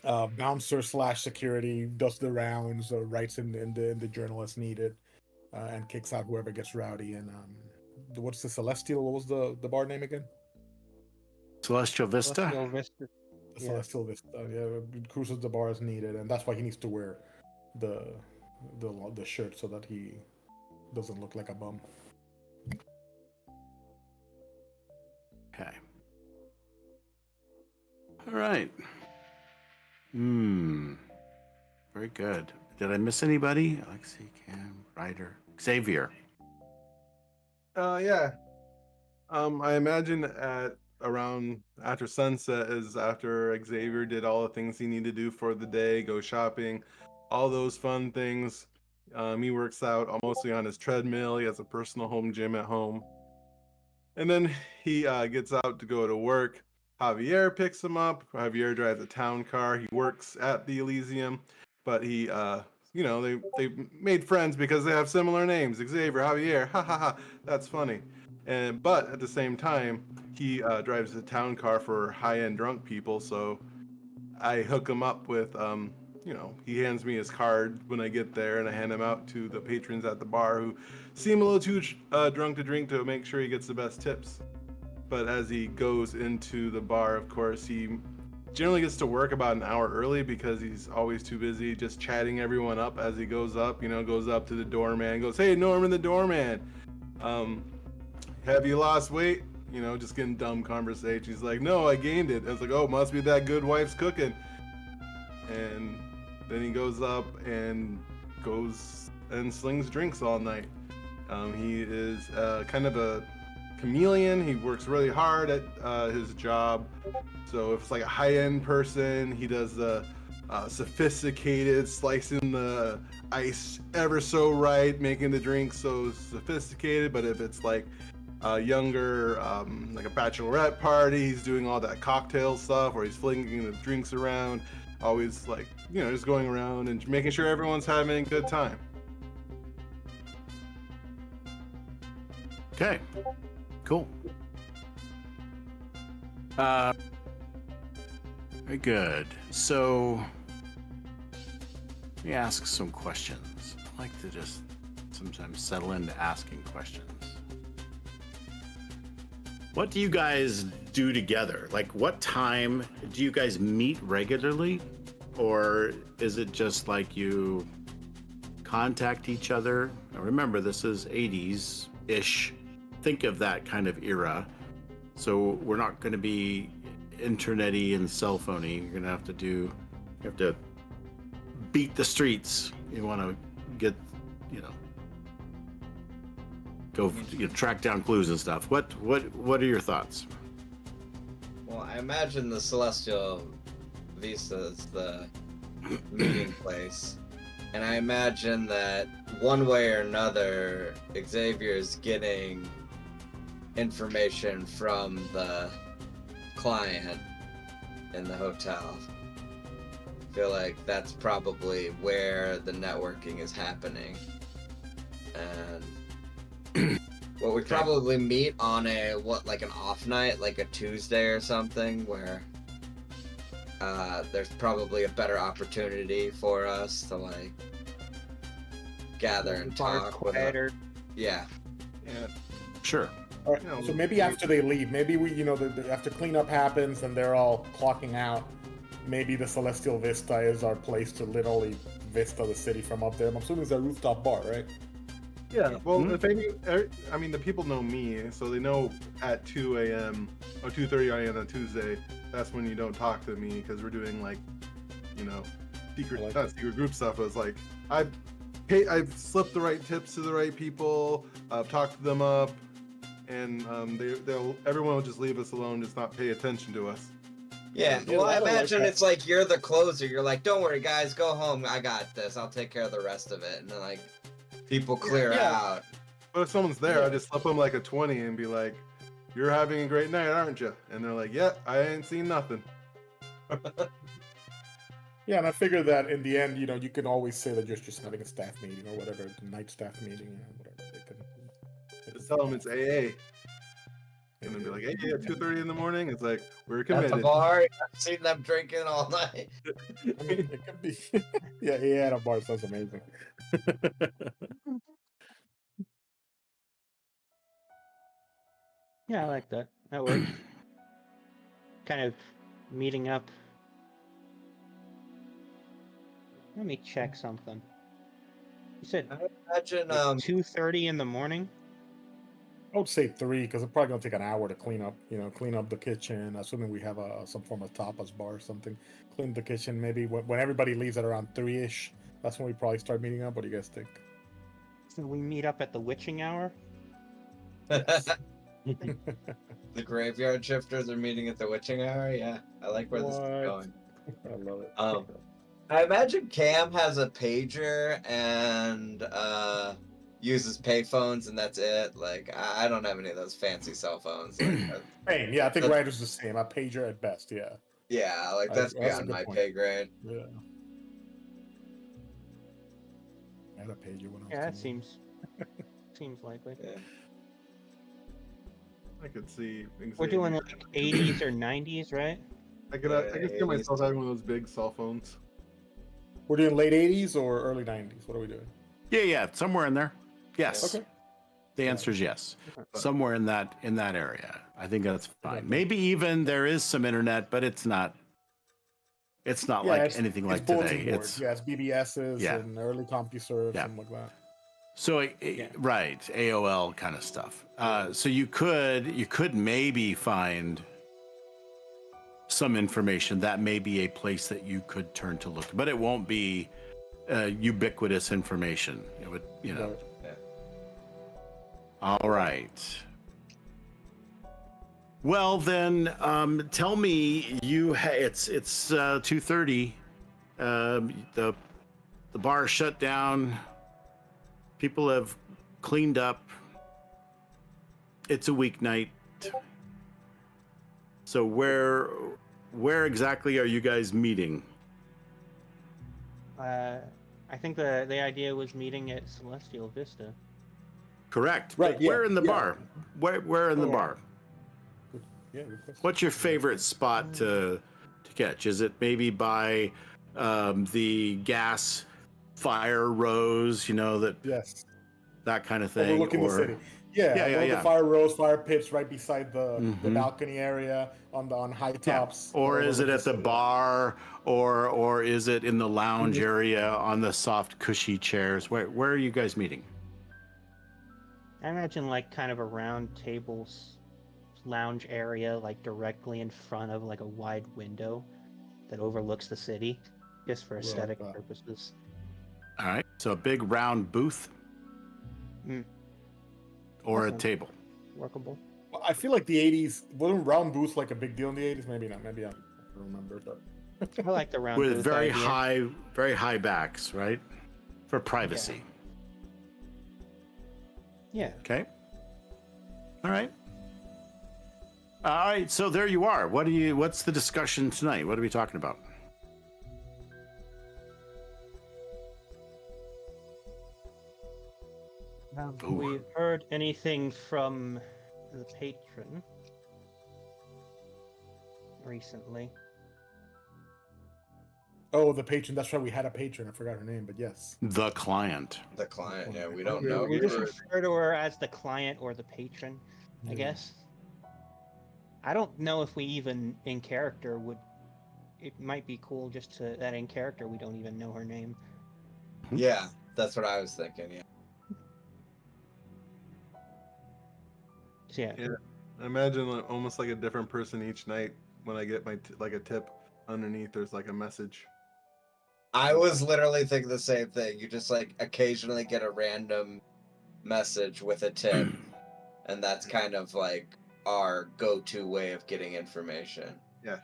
Bouncer / security, does the rounds, writes in the journal as needed, and kicks out whoever gets rowdy. And what's the Celestial? What was the bar name again? Celestial Vista. Celestial Vista. The Celestial Vista. Yeah, cruises the bar as needed, and that's why he needs to wear the shirt so that he doesn't look like a bum. Okay. All right. Very good. Did I miss anybody? Alexi, Cam, Ryder, Xavier. Yeah. I imagine at around after sunset is after Xavier did all the things he needed to do for the day, go shopping, all those fun things. He works out mostly on his treadmill. He has a personal home gym at home. And then he gets out to go to work. Javier picks him up. Javier drives a town car. He works at the Elysium, but he, they made friends because they have similar names. Xavier, Javier, ha ha ha. That's funny. But at the same time, he drives a town car for high-end drunk people. So I hook him up with, he hands me his card when I get there, and I hand him out to the patrons at the bar who seem a little too drunk to drink to make sure he gets the best tips. But as he goes into the bar, of course, he generally gets to work about an hour early because he's always too busy just chatting everyone up as he goes up, goes up to the doorman, goes, "Hey, Norman the doorman, have you lost weight?" Just getting dumb conversation. He's like, "No, I gained it." I was like, "Oh, must be that good wife's cooking." And then he goes up and goes and slings drinks all night. He is kind of a chameleon. He works really hard at his job. So if it's like a high-end person, he does the sophisticated, slicing the ice ever so right, making the drink so sophisticated. But if it's like younger, like a bachelorette party, he's doing all that cocktail stuff where he's flinging the drinks around, always like, just going around and making sure everyone's having a good time. Okay. Cool. Very good. So, let me ask some questions. I like to just sometimes settle into asking questions. What do you guys do together? Like, what time do you guys meet regularly? Or is it just like you contact each other? Now remember, this is 80s-ish. Think of that kind of era. So we're not going to be internet-y and cell phony. You have to beat the streets. You want to get, go track down clues and stuff. What are your thoughts? Well, I imagine the Celestial Vista is the meeting place. And I imagine that one way or another, Xavier's getting information from the client in the hotel. I feel like that's probably where the networking is happening. And well, we probably meet on like an off night, like a Tuesday or something, where there's probably a better opportunity for us to like gather and talk. Quieter. Yeah. Sure. All right, so maybe after they leave, maybe after cleanup happens and they're all clocking out, maybe the Celestial Vista is our place to literally vista the city from up there. I'm assuming it's a rooftop bar, right? Yeah, well, if the people know me, so they know at 2 a.m. or 2:30 a.m. on Tuesday, that's when you don't talk to me because we're doing like, not secret group stuff. It's like I've slipped the right tips to the right people, I've talked them up, and everyone will just leave us alone, just not pay attention to us. Yeah, well, I imagine it's like you're the closer. You're like, don't worry, guys, go home. I got this. I'll take care of the rest of it. And then like people clear out. But if someone's there, I just slip them like a 20 and be like, "You're having a great night, aren't you?" And they're like, "Yeah, I ain't seen nothing." Yeah, and I figure that in the end, you can always say that you're just having a staff meeting or whatever, night staff meeting, whatever. Just tell them it's AA. And then be like, "Hey, at 2:30 in the morning," it's like, "We're committed." At the bar, I've seen them drinking all night. I mean, it could be. Yeah, at a bar sounds amazing. Yeah, I like that. That works. Kind of meeting up. Let me check something. You said I imagine 2:30 in the morning? I would say 3 because it's probably gonna take an hour to clean up. Clean up the kitchen. Assuming we have some form of tapas bar or something. Clean the kitchen. Maybe when everybody leaves at around 3ish. That's when we probably start meeting up. What do you guys think? So we meet up at the witching hour? the graveyard shifters are meeting at the witching hour. Yeah, I like where this is going. I love it. I imagine Cam has a pager and uses payphones, and that's it. Like, I don't have any of those fancy cell phones. Like, Payne, yeah, I think Ryder's the same. A pager at best, yeah. Yeah, like that's beyond my pay grade. Yeah. I had a pager when I was Yeah, that teenage. seems likely. Yeah. I could see. We're doing like 80s or 90s, right? I could see myself having one of those big cell phones. We're doing late 80s or early 90s? What are we doing? Yeah, somewhere in there. Yes. Okay. The answer is yes. Somewhere in that area. I think that's fine. Okay. Maybe even there is some internet, but it's not like anything like bulletin today. boards. It's BBSs Yeah. and early CompuServe, Yeah. something like that. So right, AOL kind of stuff. So you could maybe find some information that may be a place that you could turn to look, but it won't be ubiquitous information. It would, Right. All right. Well then, tell me, it's 2:30. The bar shut down. People have cleaned up. It's a weeknight. So where exactly are you guys meeting? I think the idea was meeting at Celestial Vista. Correct. Right, But yeah, where in the yeah. bar? Where in the bar? Yeah, good question. What's your favorite spot to to catch? Is it maybe by the gas fire rows, Yes. that kind of thing? Overlooking the city. Yeah, Yeah, one of the fire rows, fire pits right beside the Mhm. balcony area on high tops. Or is it at the city. bar, or is it in the lounge Mhm. area on the soft, cushy chairs? Where are you guys meeting? I imagine like kind of a round tables lounge area, like directly in front of like a wide window that overlooks the city, just for aesthetic Right. purposes. All right, so a big round booth or a Awesome. table. Workable. Well, I feel like the 80s, wasn't round booths like a big deal in the 80s? Maybe not. Maybe I don't remember. But I like the round With booth very idea. high backs, right? For privacy. Yeah. Okay. All right. All right. So there you are. What's the discussion tonight? What are we talking about? Have Ooh. we heard anything from the patron recently? oh, the patron. That's right. We had a patron. I forgot her name, but yes. The client. The client, yeah, we don't Okay, know. We We just were, refer to her as the client or the patron, I Yeah. guess. I don't know if we even in character would. It might be cool just to that in character we don't even know her name. yeah, that's what I was thinking. Yeah, So yeah. Yeah. I imagine almost like a different person each night when I get my like a tip underneath. There's like a message. I was literally thinking the same thing. You just like occasionally get a random message with a tip, and that's kind of like our go-to way of getting information. Yeah.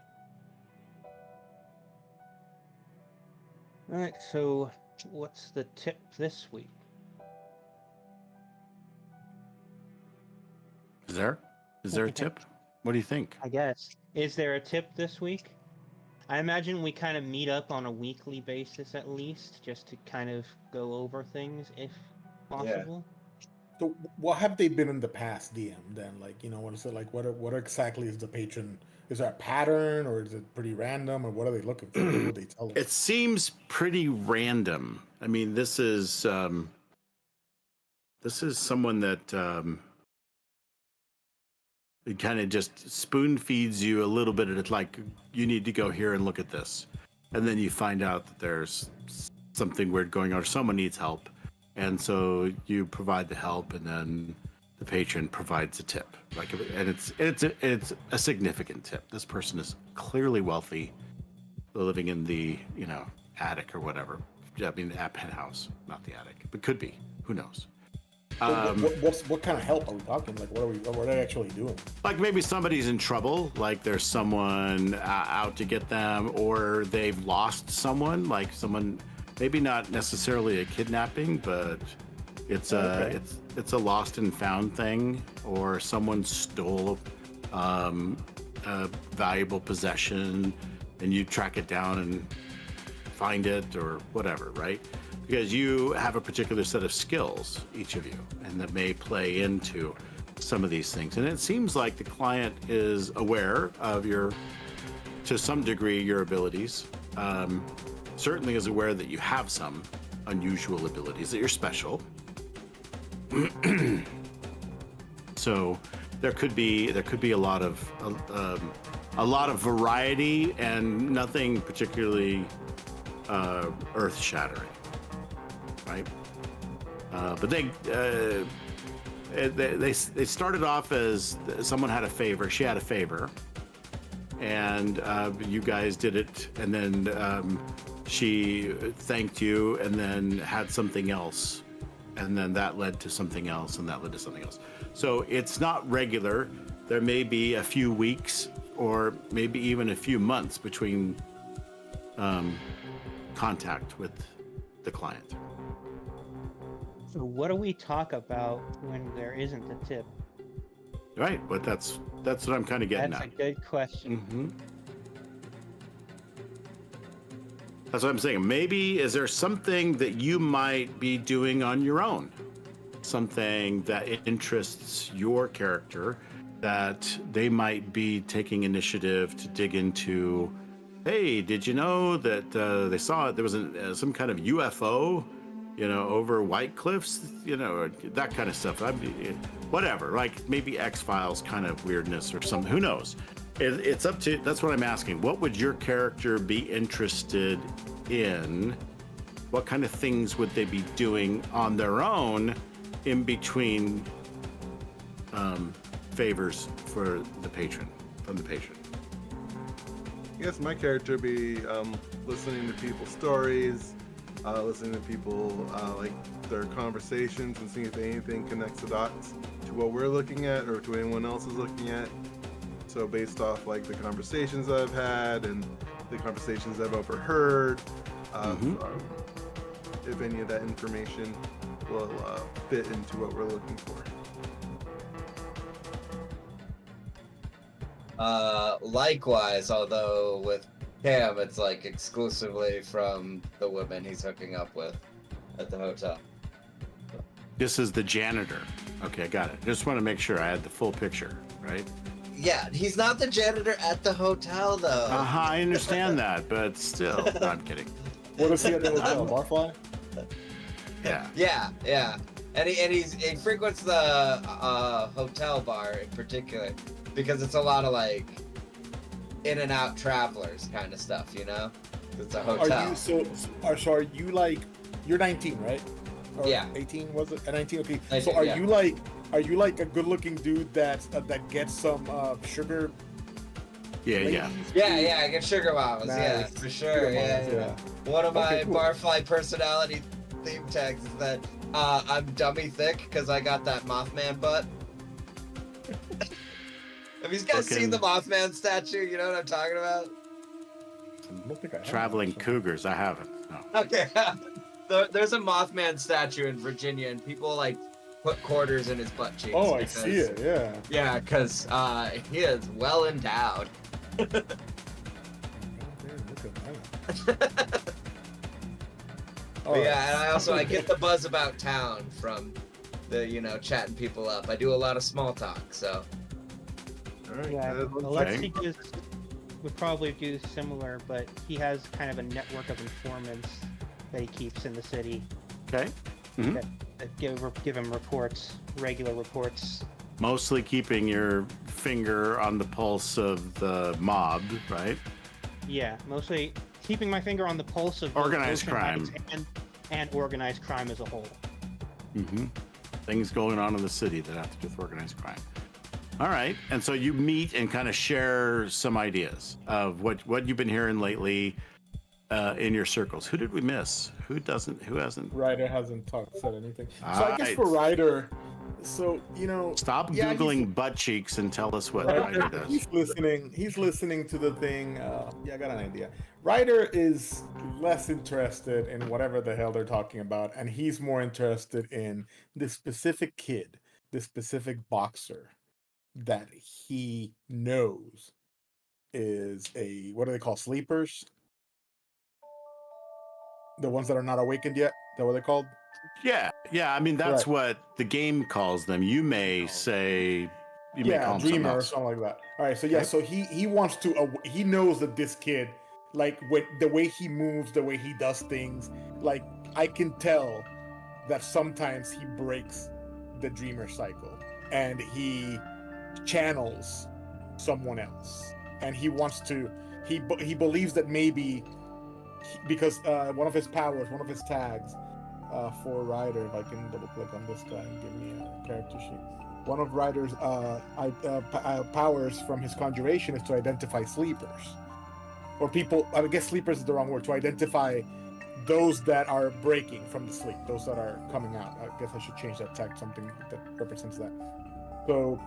All right. So what's the tip this week? Is there a tip? What do you think? I guess. Is there a tip this week? I imagine we kind of meet up on a weekly basis at least, just to kind of go over things if possible. So, what have they been in the past, DM? Then, like, what is it like? What exactly is the patron? Is there a pattern, or is it pretty random, or what are they looking for? What would they tell us? It seems pretty random. I mean, this is someone that it kind of just spoon feeds you a little bit. It's like, you need to go here and look at this, and then you find out that there's something weird going on, or someone needs help, and so you provide the help, and then the patron provides a tip. And it's a significant tip. This person is clearly wealthy, living in the attic or whatever. I mean, at penthouse, not the attic, but could be. Who knows? What kind of help are we talking? Like, what are they actually doing? Like maybe somebody's in trouble, like there's someone out to get them, or they've lost someone, like someone, maybe not necessarily a kidnapping, but it's Okay. it's a lost and found thing, or someone stole a valuable possession, and you track it down and find it, or whatever, right? Because you have a particular set of skills, each of you, and that may play into some of these things. And it seems like the client is aware of to some degree, your abilities. Certainly is aware that you have some unusual abilities, that you're special. So there could be a lot of variety, and nothing particularly earth-shattering. Right, but they started off as someone had a favor. She had a favor, and you guys did it, and then she thanked you, and then had something else, and then that led to something else, and that led to something else. So it's not regular. There may be a few weeks, or maybe even a few months between contact with the client. So what do we talk about when there isn't a tip? Right, but that's what I'm kind of getting That's at. a good question. Mm-hmm. That's what I'm saying. Maybe is there something that you might be doing on your own? Something that interests your character, that they might be taking initiative to dig into hey, did you know that they saw there was some kind of UFO, over White Cliffs, or that kind of stuff. Whatever, like maybe X-Files kind of weirdness or something. Who knows? It's up to. That's what I'm asking. What would your character be interested in? What kind of things would they be doing on their own in between favors for the patron, from the patron? I guess my character be listening to people's stories, listening to people like their conversations and seeing if anything connects the dots to what we're looking at or to anyone else is looking at. So based off like the conversations I've had and the conversations I've overheard, if any of that information will fit into what we're looking for. Likewise, although with Cam, it's like exclusively from the women he's hooking up with at the hotel. This is the janitor. Okay, I got it. Just want to make sure I had the full picture, right? Yeah, he's not the janitor at the hotel, though. I understand that, but still, no, I'm kidding. What is he at the hotel? Barfly? Yeah. Yeah. And he frequents the hotel bar in particular because it's a lot of like in and out travelers kind of stuff, It's a hotel. Are you like, you're 19, right? Or Yeah. 18 was it? 19. Okay. 19, So are yeah. you like a good-looking dude that gets some sugar? Yeah. Yeah, I get sugar mamas. Nice. Yeah, for sure. Yeah. One of my Okay, cool. Barfly personality theme tags is that I'm dummy thick because I got that Mothman butt. Have you guys seen the Mothman statue? You know what I'm talking about? I don't think I have Traveling actually. cougars. I haven't. No. Okay. There's a Mothman statue in Virginia, and people like put quarters in his butt cheeks. Oh, I see it. Yeah. Yeah, because he is well endowed. Look at that. But yeah, and I get the buzz about town from the chatting people up. I do a lot of small talk, so. All right. Yeah, okay. Alexi would probably do similar, but he has kind of a network of informants that he keeps in the city Okay. Mhm. that give him reports, regular reports. Mostly keeping your finger on the pulse of the mob, right? Yeah, mostly keeping my finger on the pulse of both Organized Ocean crime. Heights and organized crime as a whole. Mm-hmm. Things going on in the city that have to do with organized crime. All right, and so you meet and kind of share some ideas of what you've been hearing lately in your circles. Who did we miss? Who hasn't? Ryder hasn't said anything. So I guess Alright. for Ryder, Stop yeah, Googling butt cheeks and tell us what Ryder, Ryder does. he's listening to the thing. I got an idea. Ryder is less interested in whatever the hell they're talking about, and he's more interested in this specific kid, this specific boxer that he knows is what do they call sleepers? The ones that are not awakened yet? Is that what they're called? Yeah. I mean, that's Right. what the game calls them. You may say, you may call them something dreamer or else. something like that. All right, so yeah, Okay. so he wants to. He knows that this kid, like with the way he moves, the way he does things, like I can tell that sometimes he breaks the dreamer cycle and he channels someone else, and he wants to. He believes that maybe because one of his tags for Ryder, if I can double click on this guy and give me a character sheet. One of Ryder's powers from his conjuration is to identify sleepers. Or people, I guess sleepers is the wrong word, to identify those that are breaking from the sleep, those that are coming out. I guess I should change that tag, something that represents that. So,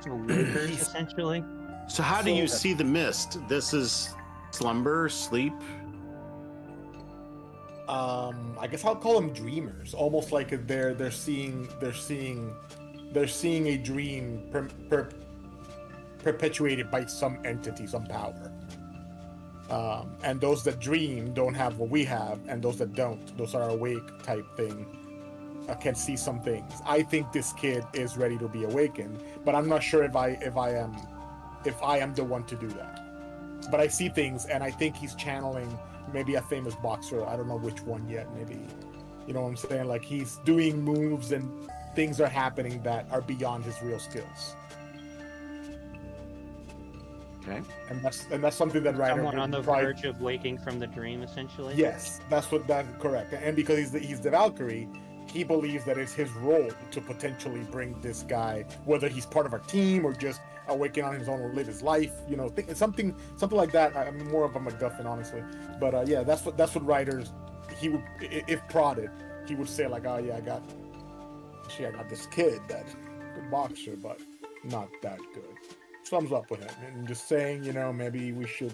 Wakers, essentially. So how do you see the mist? This is slumber, sleep. I guess I'll call them dreamers, almost like they're seeing a dream perpetuated by some entity, some power. And those that dream don't have what we have, and those that don't, those are awake type thing, can see some things. I think this kid is ready to be awakened, but I'm not sure if I am the one to do that. I see things, and I think he's channeling maybe a famous boxer. I don't know which one yet. Maybe, you know what I'm saying? Like he's doing moves and things are happening that are beyond his real skills. Okay. And that's something that Ryder Someone on the tried. verge of waking from the dream, essentially. Yes, that's correct. And because he's the Valkyrie, he believes that it's his role to potentially bring this guy, whether he's part of our team or just awaken on his own or live his life, you know, something like that. I'm more of a MacGuffin, honestly. But yeah, that's what Ryder's. He would, if prodded, he would say like, oh yeah, I got this kid that's a good boxer, but not that good. Thumbs up with him, and just saying, you know, maybe we should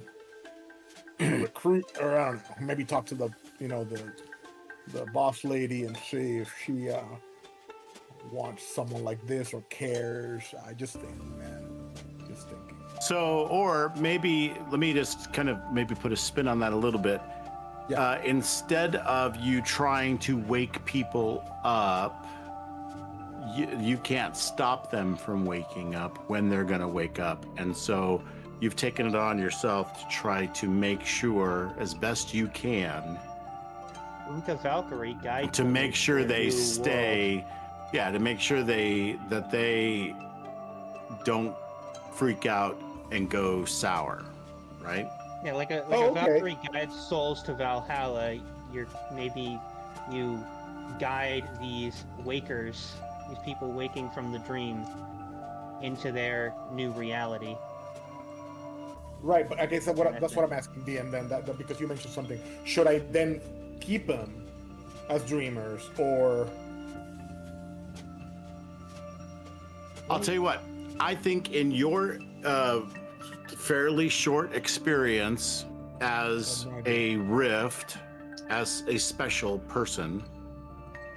recruit, or I don't know, maybe talk to the, you know, the boss lady and see if she wants someone like this or cares. I just think, man, just thinking. So, or maybe let me just kind of maybe put a spin on that a little bit. Yeah. Instead of you trying to wake people up, you can't stop them from waking up when they're going to wake up. And so you've taken it on yourself to try to make sure as best you can The Valkyrie guide to make sure their they new stay, world. to make sure that they don't freak out and go sour, right? Yeah, like a Oh, okay. Valkyrie guides souls to Valhalla. Maybe you guide these wakers, these people waking from the dream, into their new reality. Right, but I guess that's what I'm asking DM then. That because you mentioned something. Should I then keep them as dreamers, or? I'll tell you what, I think in your fairly short experience as a rift, as a special person,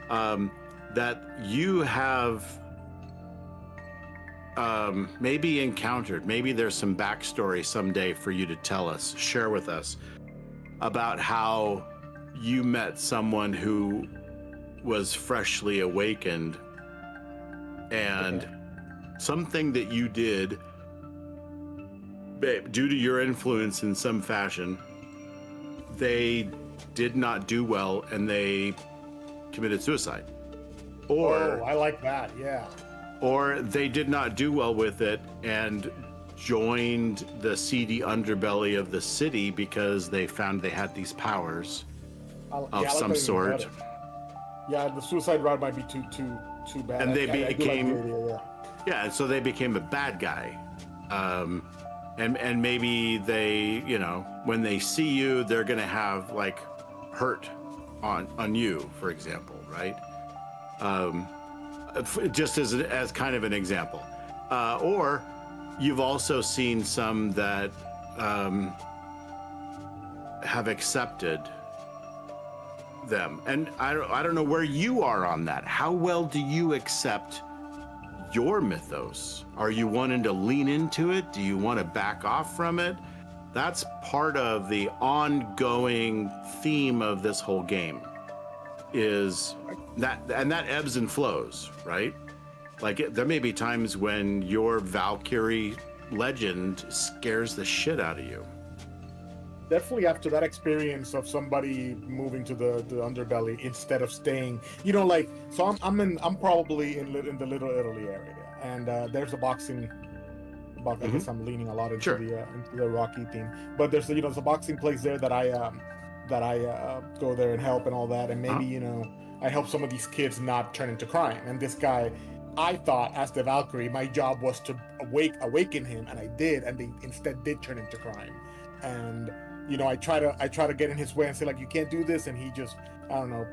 that you have maybe encountered, maybe there's some backstory someday for you to tell us, share with us about how you met someone who was freshly awakened, and something that you did due to your influence in some fashion, they did not do well and they committed suicide. Or I like that. Yeah. Or they did not do well with it and joined the seedy underbelly of the city because they found they had these powers of some sort. Yeah, the suicide route might be too bad. And they became, I do like the idea, yeah, and so they became a bad guy. And maybe they, you know, when they see you, they're gonna have like hurt on you, for example, right? Just as kind of an example. Or you've also seen some that have accepted them. And I don't know where you are on that. How well do you accept your mythos? Are you wanting to lean into it? Do you want to back off from it? That's part of the ongoing theme of this whole game, is that, and that ebbs and flows, right? Like there may be times when your Valkyrie legend scares the shit out of you. Definitely after that experience of somebody moving to the underbelly instead of staying, you know, like, so I'm probably in the Little Italy area, and there's a boxing. I guess I'm leaning a lot into the Rocky theme, but there's there's a boxing place there that I go there and help and all that, and maybe you know, I help some of these kids not turn into crime. And this guy, I thought as the Valkyrie, my job was to awaken him, and I did, and they instead did turn into crime. And you know, I try to get in his way and say like, you can't do this, and he just, I don't know,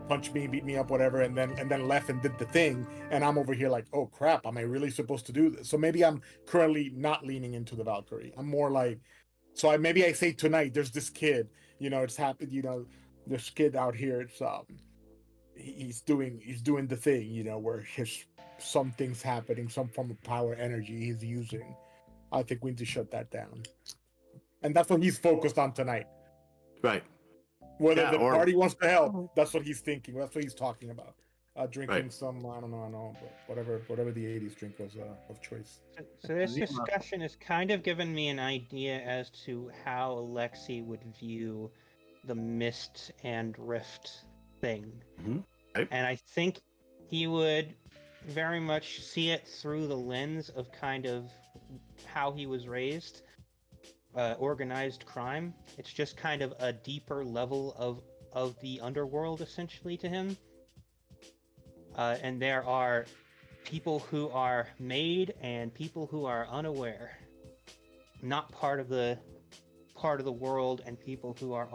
punched me, beat me up, whatever, and then left and did the thing. And I'm over here like, oh crap, am I really supposed to do this? So maybe I'm currently not leaning into the Valkyrie. I'm more like, so maybe I say tonight, there's this kid, you know, it's happened, you know, this kid out here, it's he's doing the thing, you know, where something's happening, some form of power energy he's using. I think we need to shut that down. And that's what he's focused on tonight. Right. Whether the party wants to help, that's what he's thinking. That's what he's talking about. drinking some I don't know, but whatever the '80s drink was of choice. So this Zima. discussion has kind of given me an idea as to how Alexei would view the Mist and Rift thing. Mhm. Okay. And I think he would very much see it through the lens of kind of how he was raised, organized crime. It's just kind of a deeper level of the underworld, essentially, to him. And there are people who are made and people who are unaware, not part of the world, and people who are.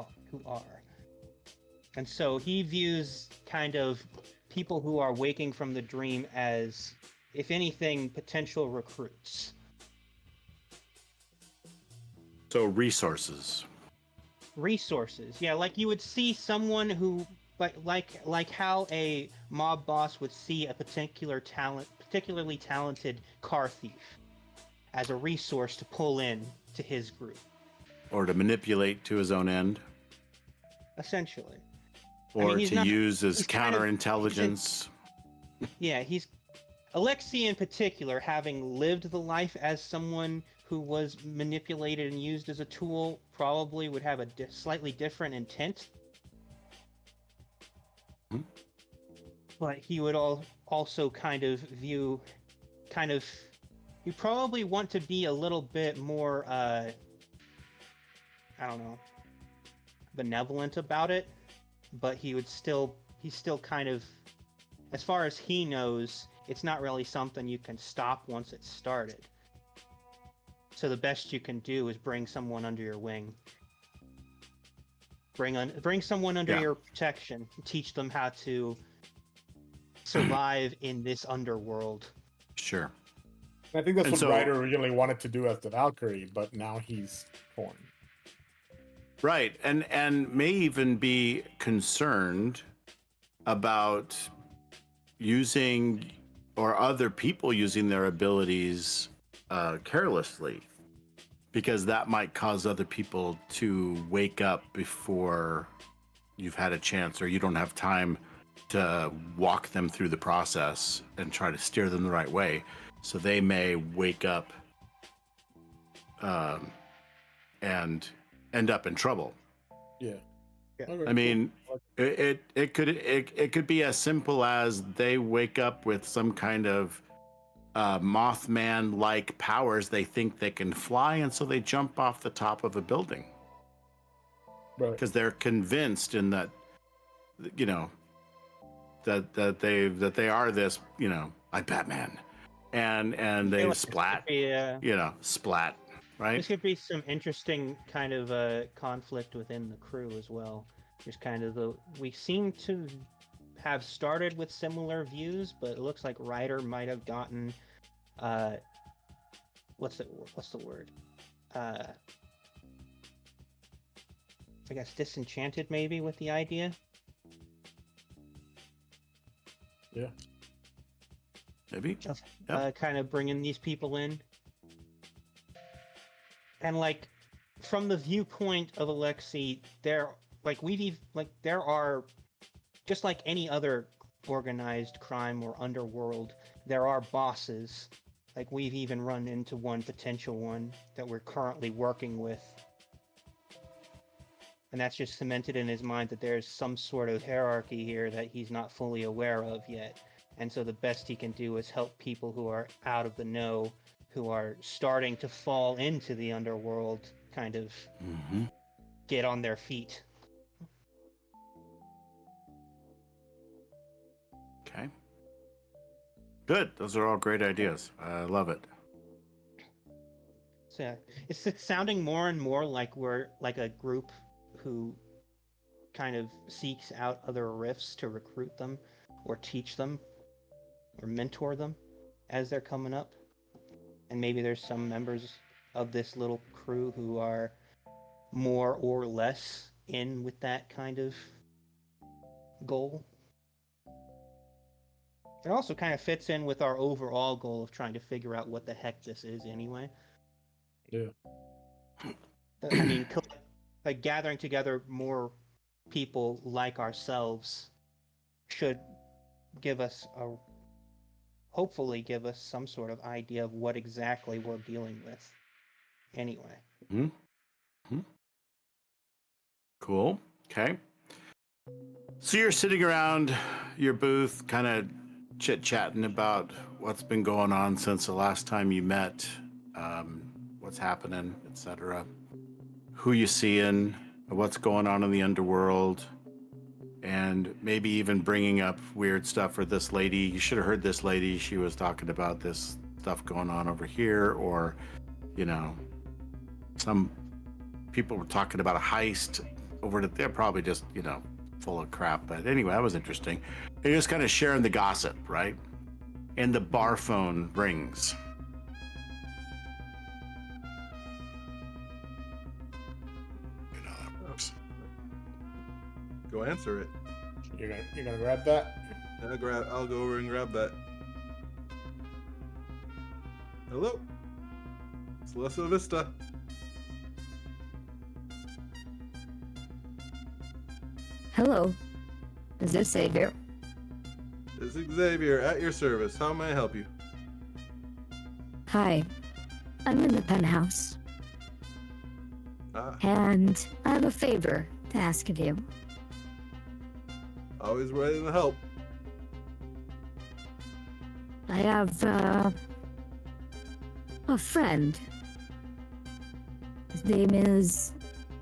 And so he views kind of people who are waking from the dream as, if anything, potential recruits. So resources. Resources, yeah, like you would see someone who, like how a mob boss would see a particularly talented car thief as a resource to pull in to his group, Or to manipulate to his own end. essentially. Or he's to not- use as he's kind of- counterintelligence. Yeah, he's Alexei in particular, having lived the life as someone who was manipulated and used as a tool, probably would have a slightly different intent. Mhm. But he would also kind of view, you probably want to be a little bit more, I don't know, benevolent about it, but he's still kind of, as far as he knows, it's not really something you can stop once it's started. So the best you can do is bring someone under your wing. Bring someone under your protection. Teach them how to survive in this underworld. Sure. I think that's And what so- Ryder originally wanted to do as the Valkyrie, but now he's torn. Right. And may even be concerned about using, or other people using, their abilities carelessly, because that might cause other people to wake up before you've had a chance, or you don't have time to walk them through the process and try to steer them the right way. So they may wake up and end up in trouble. Yeah. Yeah. Okay, I mean, cool. it could be as simple as they wake up with some kind of Mothman-like powers. They think they can fly, and so they jump off the top of a building Right. because they're convinced in that, you know, that they are this, you know, I'm Batman, and they feel like splat, splat, right? This could be some interesting kind of conflict within the crew as well. Just kind of we seem to have started with similar views, but it looks like Ryder might have gotten what's the word? I guess disenchanted maybe with the idea. Yeah. Maybe. Kind of bringing these people in. And like, from the viewpoint of Alexei, there are, just like any other organized crime or underworld, there are bosses. Like, we've even run into one potential one that we're currently working with. And that's just cemented in his mind that there's some sort of hierarchy here that he's not fully aware of yet. And so the best he can do is help people who are out of the know, who are starting to fall into the underworld, kind of get on their feet. Okay. Good. Those are all great ideas. I love it. So yeah, it's sounding more and more like we're like a group who kind of seeks out other rifts to recruit them or teach them or mentor them as they're coming up. And maybe there's some members of this little crew who are more or less in with that kind of goal. It also kind of fits in with our overall goal of trying to figure out what the heck this is anyway. Yeah. I mean, like gathering together more people like ourselves should give us hopefully give us some sort of idea of what exactly we're dealing with. Anyway. Cool. Okay. So you're sitting around your booth, kind of chit-chatting about what's been going on since the last time you met, what's happening, etc. Who you seeing, what's going on in the underworld, and maybe even bringing up weird stuff for this lady. You should have heard this lady. She was talking about this stuff going on over here, or, some people were talking about a heist over to, they're probably just, full of crap. But anyway, that was interesting. They're just kind of sharing the gossip, right? And the bar phone rings. That works. Go answer it. You're gonna grab that? I'll go over and grab that. Hello? Celeste Vista. Hello. Is this Xavier? This is Xavier at your service. How may I help you? Hi. I'm in the penthouse. And I have a favor to ask of you. Always ready to help. I have a friend. His name is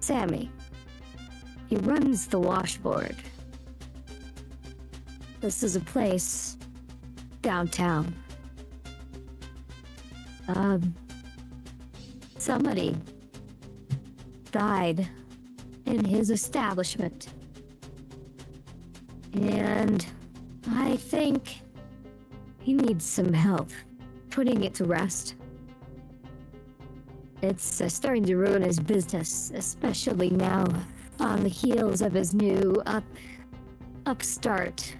Sammy. He runs the washboard. This is a place downtown. Somebody died in his establishment. And I think he needs some help putting it to rest. It's starting to ruin his business, especially now on the heels of his new upstart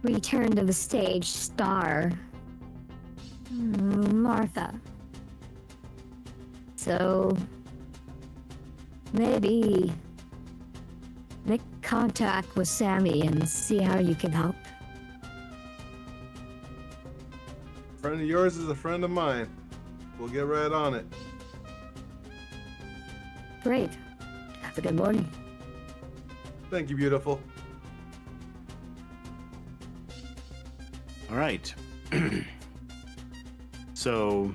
return to the stage star, Martha. So maybe make contact with Sammy and see how you can help. A friend of yours is a friend of mine. We'll get right on it. Great. Have a good morning. Thank you, beautiful. All right. So,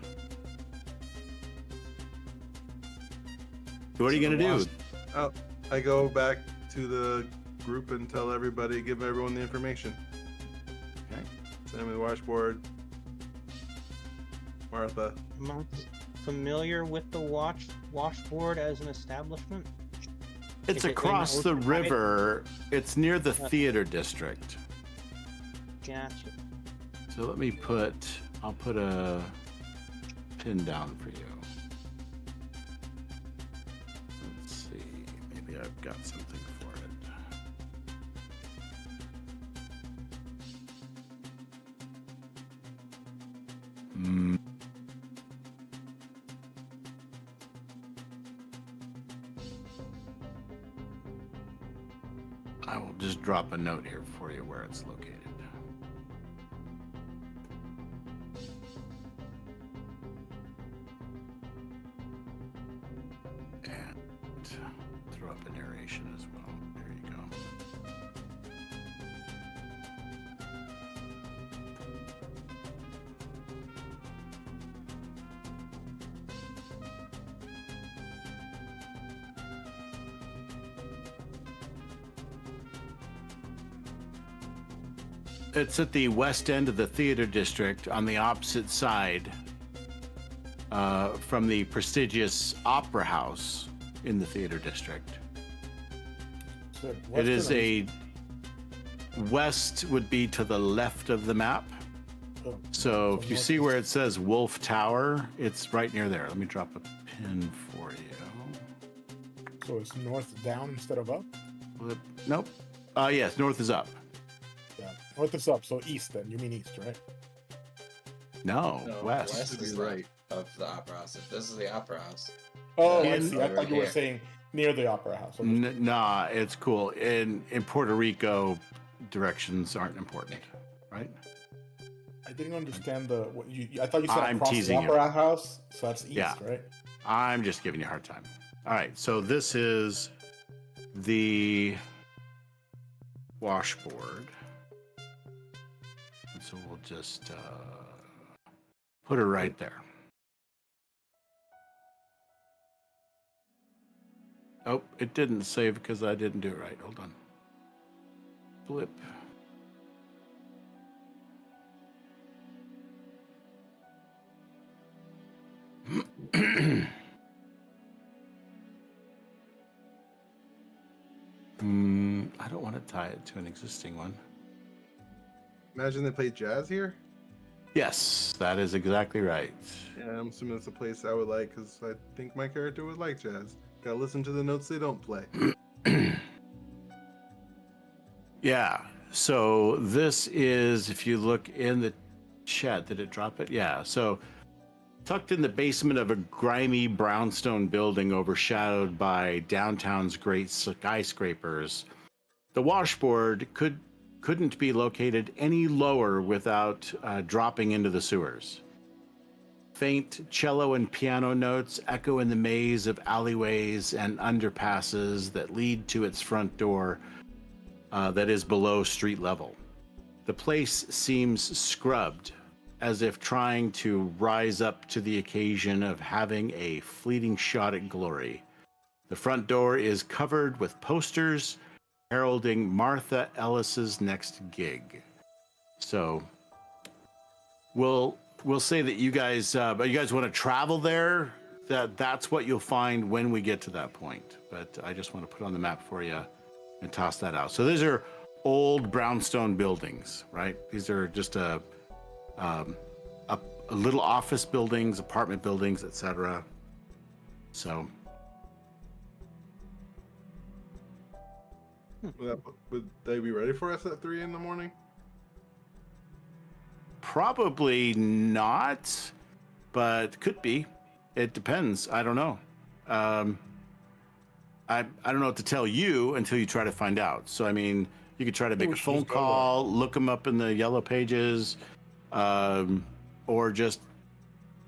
what are you going to do? Oh, I go back to the group and tell everybody, give everyone the information. Okay. Sammy Washboard, Martha. Am I familiar with the washboard as an establishment? It's Is it in across the Ocean Heights? river. It's near the theater district. Gotcha. So I'll put a pin down for you. Let's see, maybe I've got something for it. I will just drop a note here for you where it's located. And throw up a narration as well. There you go. It's at the west end of the theater district on the opposite side from the prestigious opera house in the theater district. So It is a west would be to the left of the map. So if you see where it says Wolf Tower, it's right near there. Let me drop a pin for you. So it's north down instead of up? Nope. Yes, north is up. Yeah. North is up, so east then. You mean east, right? No, No, west. west is Right. right of the opera house. If this is the opera house. Oh, I In- see. I thought you were here. saying near the opera house. Nah, it's cool. In Puerto Rico, directions aren't important. right? I didn't understand what you. I thought you said I'm across the teasing you. opera house, so that's east, Yeah. right? I'm just giving you a hard time. All right, so this is the washboard. And so we'll just put her right there. Oh, it didn't save because I didn't do it right. Hold on. Flip. I don't want to tie it to an existing one. Imagine they play jazz here. Yes, that is exactly right. Yeah, I'm assuming it's a place I would like because I think my character would like jazz. Gotta listen to the notes they don't play. Yeah, so this is, if you look in the chat, did it drop it? Yeah, so tucked in the basement of a grimy brownstone building overshadowed by downtown's great skyscrapers, the washboard couldn't be located any lower without dropping into the sewers. Faint cello and piano notes echo in the maze of alleyways and underpasses that lead to its front door that is below street level. The place seems scrubbed, as if trying to rise up to the occasion of having a fleeting shot at glory. The front door is covered with posters heralding Martha Ellis's next gig. So we'll say that you guys want to travel there. That's what you'll find when we get to that point. But I just want to put on the map for you and toss that out. So these are old brownstone buildings, right? These are just a little office buildings, apartment buildings, etc. So Would they be ready for us at 3 in the morning? probably not, but could be. It depends. I don't know. I don't know what to tell you until you try to find out. So I mean, you could try to make we a should phone just go call, look them up in the yellow pages, or just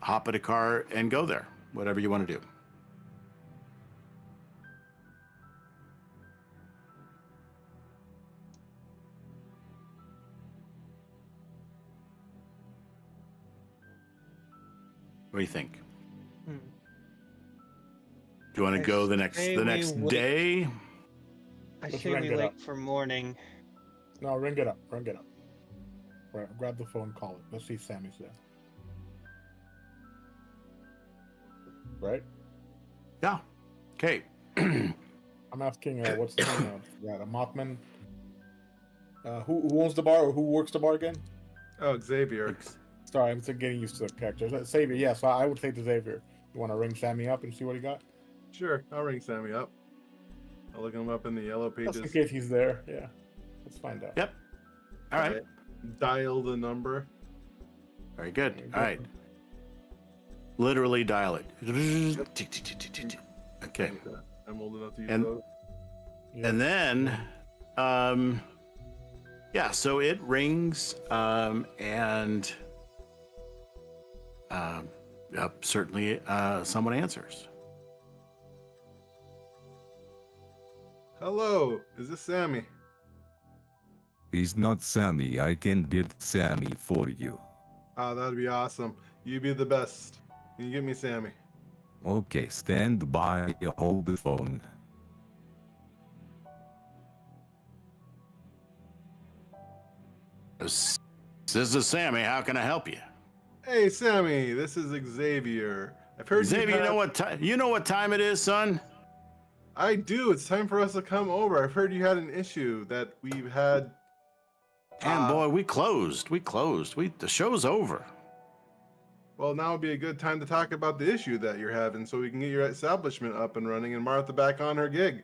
hop in a car and go there. Whatever you want to do. What do you think? Hmm. Do you want to I go the next say we wait. day? I Let's say rank we it wait up. for morning. No, ring it up. Ring it up. Right, grab the phone, call it. Let's see if Sammy's there. Right? Yeah. Okay. I'm asking, what's the name of? Yeah, the Mothman. Who owns the bar or who works the bar again? Oh, Xavier. Sorry, I'm still getting used to the characters. Xavier, yeah, so I would say to Xavier. You want to ring Sammy up and see what he got? Sure, I'll ring Sammy up. I'll look him up in the yellow Just in pages. case he's there, yeah. Let's find out. Yep. All right. Dial the number. Very good. Very All good. right. Literally dial it. Okay. I'm old enough to use And- those. Yeah. And then, yeah, so it rings, and certainly someone answers. Hello, is this Sammy? He's not Sammy. I can get Sammy for you. Ah, that'd be awesome. You be the best. Can you get me Sammy? Okay, stand by. Hold the phone. This is Sammy. How can I help you? Hey, Sammy, this is Xavier. I've heard Xavier, you you know what time it is, son? I do. It's time for us to come over. I've heard you had an issue that we've had. And boy, we closed. The show's over. Well, now would be a good time to talk about the issue that you're having so we can get your establishment up and running and Martha back on her gig.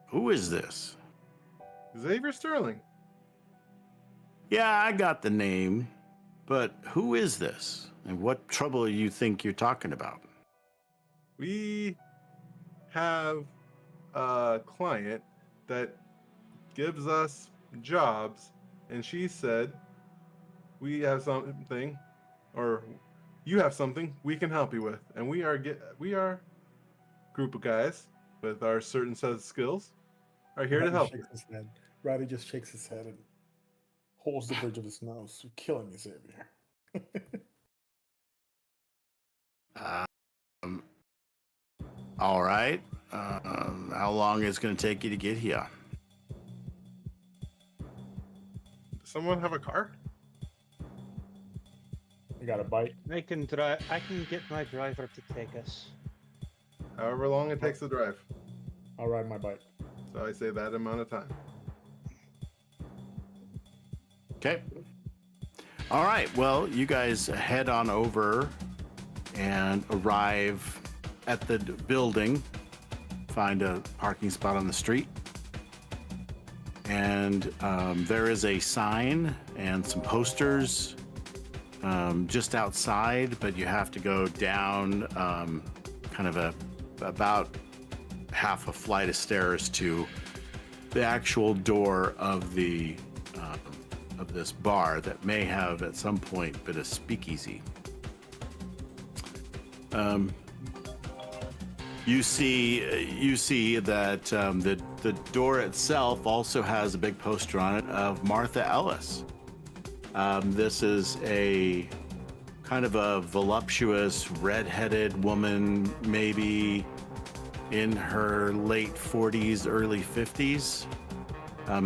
Who is this? Xavier Sterling. Yeah, I got the name, but who is this? And what trouble you think you're talking about? We have a client that gives us jobs, and she said, "We have something, or you have something we can help you with." And we are a group of guys with our certain set of skills are here to Roddy help you. shakes his head. Roddy just shakes his head and holds the bridge of his nose. You're killing me, Xavier. All right. How long is it going to take you to get here? Does someone have a car? You got a bite? I can drive. I can get my driver to take us. However long it takes to drive. I'll ride my bike. So I say that amount of time. Okay. All right. Well, you guys head on over and arrive at the building, find a parking spot on the street, and there is a sign and some posters just outside, but you have to go down kind of about half a flight of stairs to the actual door of the of this bar that may have at some point been a speakeasy. You see that the door itself also has a big poster on it of Martha Ellis. This is a kind of a voluptuous, red-headed woman, maybe in her late 40s, early 50s,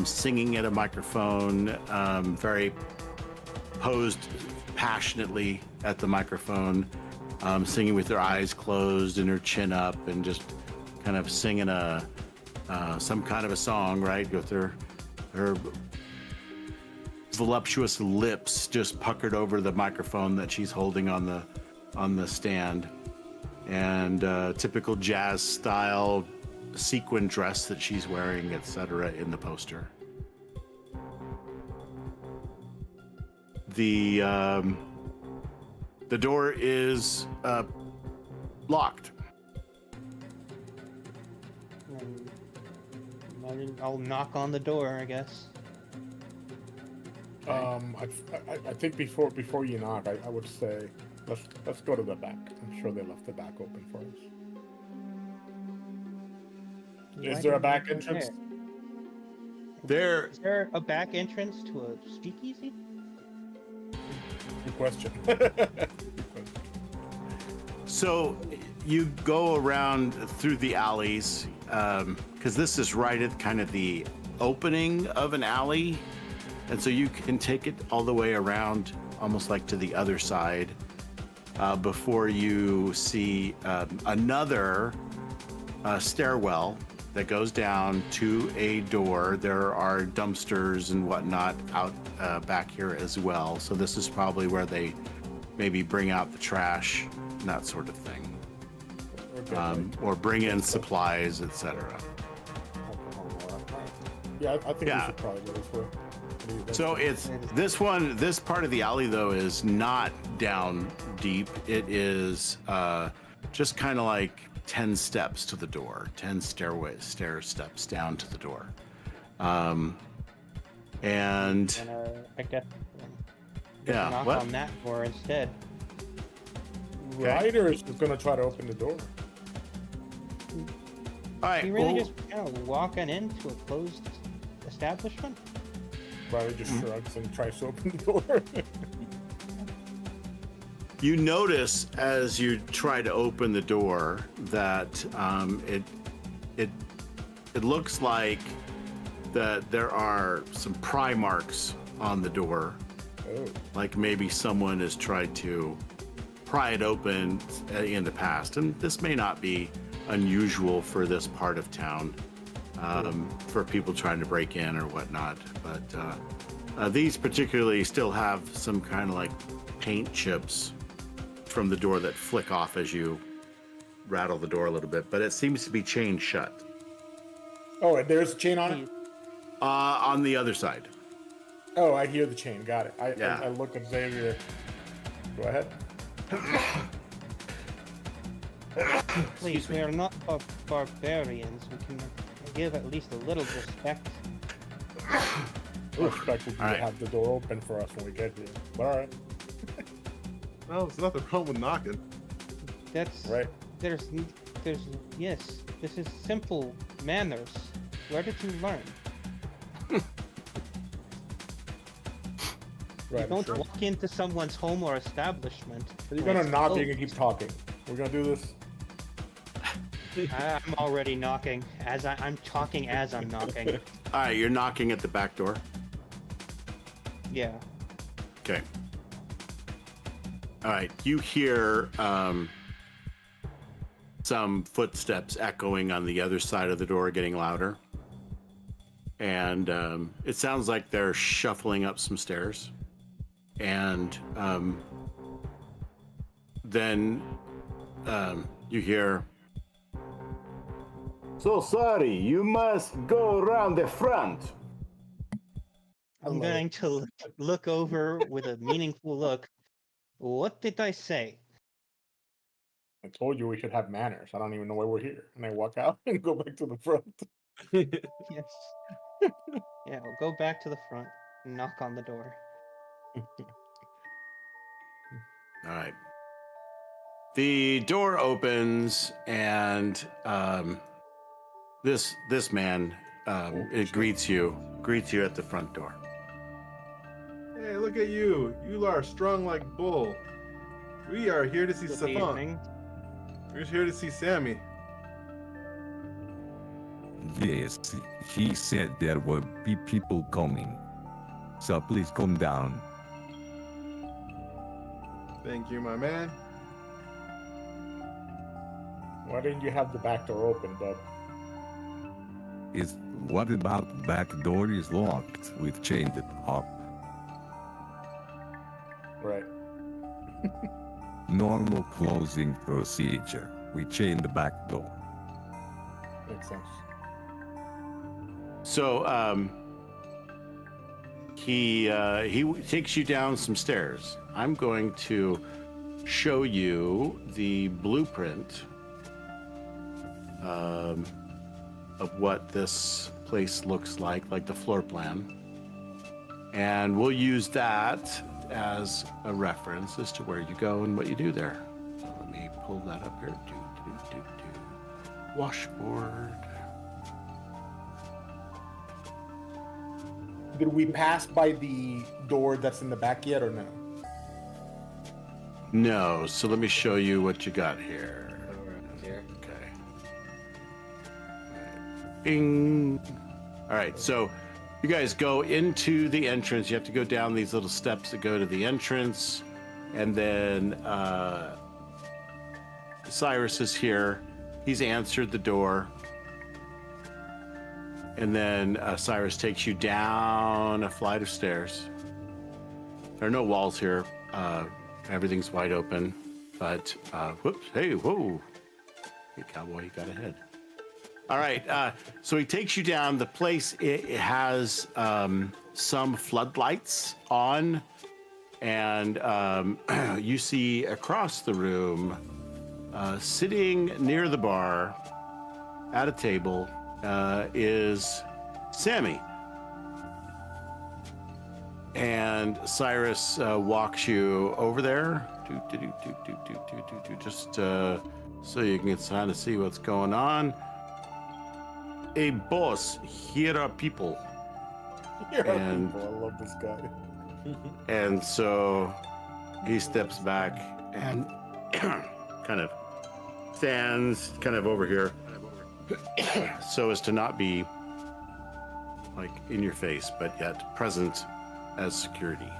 singing at a microphone, very posed passionately at the microphone, singing with her eyes closed and her chin up, and just kind of singing some kind of a song, right? With her voluptuous lips just puckered over the microphone that she's holding on the stand, and typical jazz style sequin dress that she's wearing, etc. in the poster. The door is locked. I'll knock on the door, I guess. I think before you knock, I would say let's go to the back. I'm sure they left the back open for us. Is there a back entrance? There Is there a back entrance to a speakeasy? Good question. So you go around through the alleys, because this is right at kind of the opening of an alley. And so you can take it all the way around, almost like to the other side, before you see another stairwell that goes down to a door. There are dumpsters and whatnot out back here as well. So this is probably where they maybe bring out the trash, and that sort of thing, or bring in supplies, etc. Yeah, I think Yeah. we should probably go this way. So it's this part of the alley though is not down deep. It is just kind of like 10 steps to the door, 10 stair steps down to the door. And I guess yeah, knock what? on that door instead. Ryder is going to try to open the door. All right. You really well, just kind of walking into a closed establishment? Ryder just shrugs and tries to open the door. you notice as you try to open the door that it looks like that there are some pry marks on the door, Oh. like maybe someone has tried to pry it open in the past. And this may not be unusual for this part of town, for people trying to break in or whatnot. But these particularly still have some kind of like paint chips from the door that flick off as you rattle the door a little bit, but it seems to be chained shut. Oh, and there's a chain on it? On the other side. Oh, I hear the chain. Got it. Yeah. I look at Xavier. Go ahead. Please, we are not barbarians. We can give at least a little respect. I expected you All right. to have the door open for us when we get here. But all right, Well, there's nothing wrong with knocking. That's right. There's yes. This is simple manners. Where did you learn? Right. You don't sure. walk into someone's home or establishment. You're when gonna it's knock. You're closed. gonna keep talking. We're gonna do this. I'm already knocking as I'm talking as I'm knocking. All right, you're knocking at the back door. Yeah. Okay. All right, you hear some footsteps echoing on the other side of the door, getting louder. And it sounds like they're shuffling up some stairs. And then you hear, "So sorry, you must go around the front." I I'm love going it. to look over with a meaningful look. What did I say? I told you we should have manners. I don't even know why we're here. And I walk out and go back to the front. Yes. Yeah, we'll go back to the front and knock on the door. All right. The door opens, and this man it greets you at the front door. Hey, look at you. You are strong like bull. We are here to see Good Stefan. evening. We're here to see Sammy. Yes, he said there will be people coming. So please come down. Thank you, my man. Why didn't you have the back door open, bud? What about back door is locked? We've chained it up. Right. Normal closing procedure. We chain the back door. Makes sense. So he takes you down some stairs. I'm going to show you the blueprint of what this place looks like the floor plan, and we'll use that as a reference as to where you go and what you do there. So let me pull that up here. Washboard. Did we pass by the door that's in the back yet, or no? No, so let me show you what you got here. Around here. Okay. Bing. All right, so you guys go into the entrance. You have to go down these little steps that go to the entrance. And then Cyrus is here. He's answered the door. And then Cyrus takes you down a flight of stairs. There are no walls here. Everything's wide open. But, whoops, hey, whoa. Hey, cowboy, you got ahead. All right, so he takes you down. The place, it has some floodlights on. And you see across the room, sitting near the bar at a table, is Sammy. And Cyrus walks you over there, just so you can kind of see what's going on. Hey, boss, here are people. And- I love this guy. And so he steps back and kind of stands kind of over here so as to not be like in your face, but yet present as security.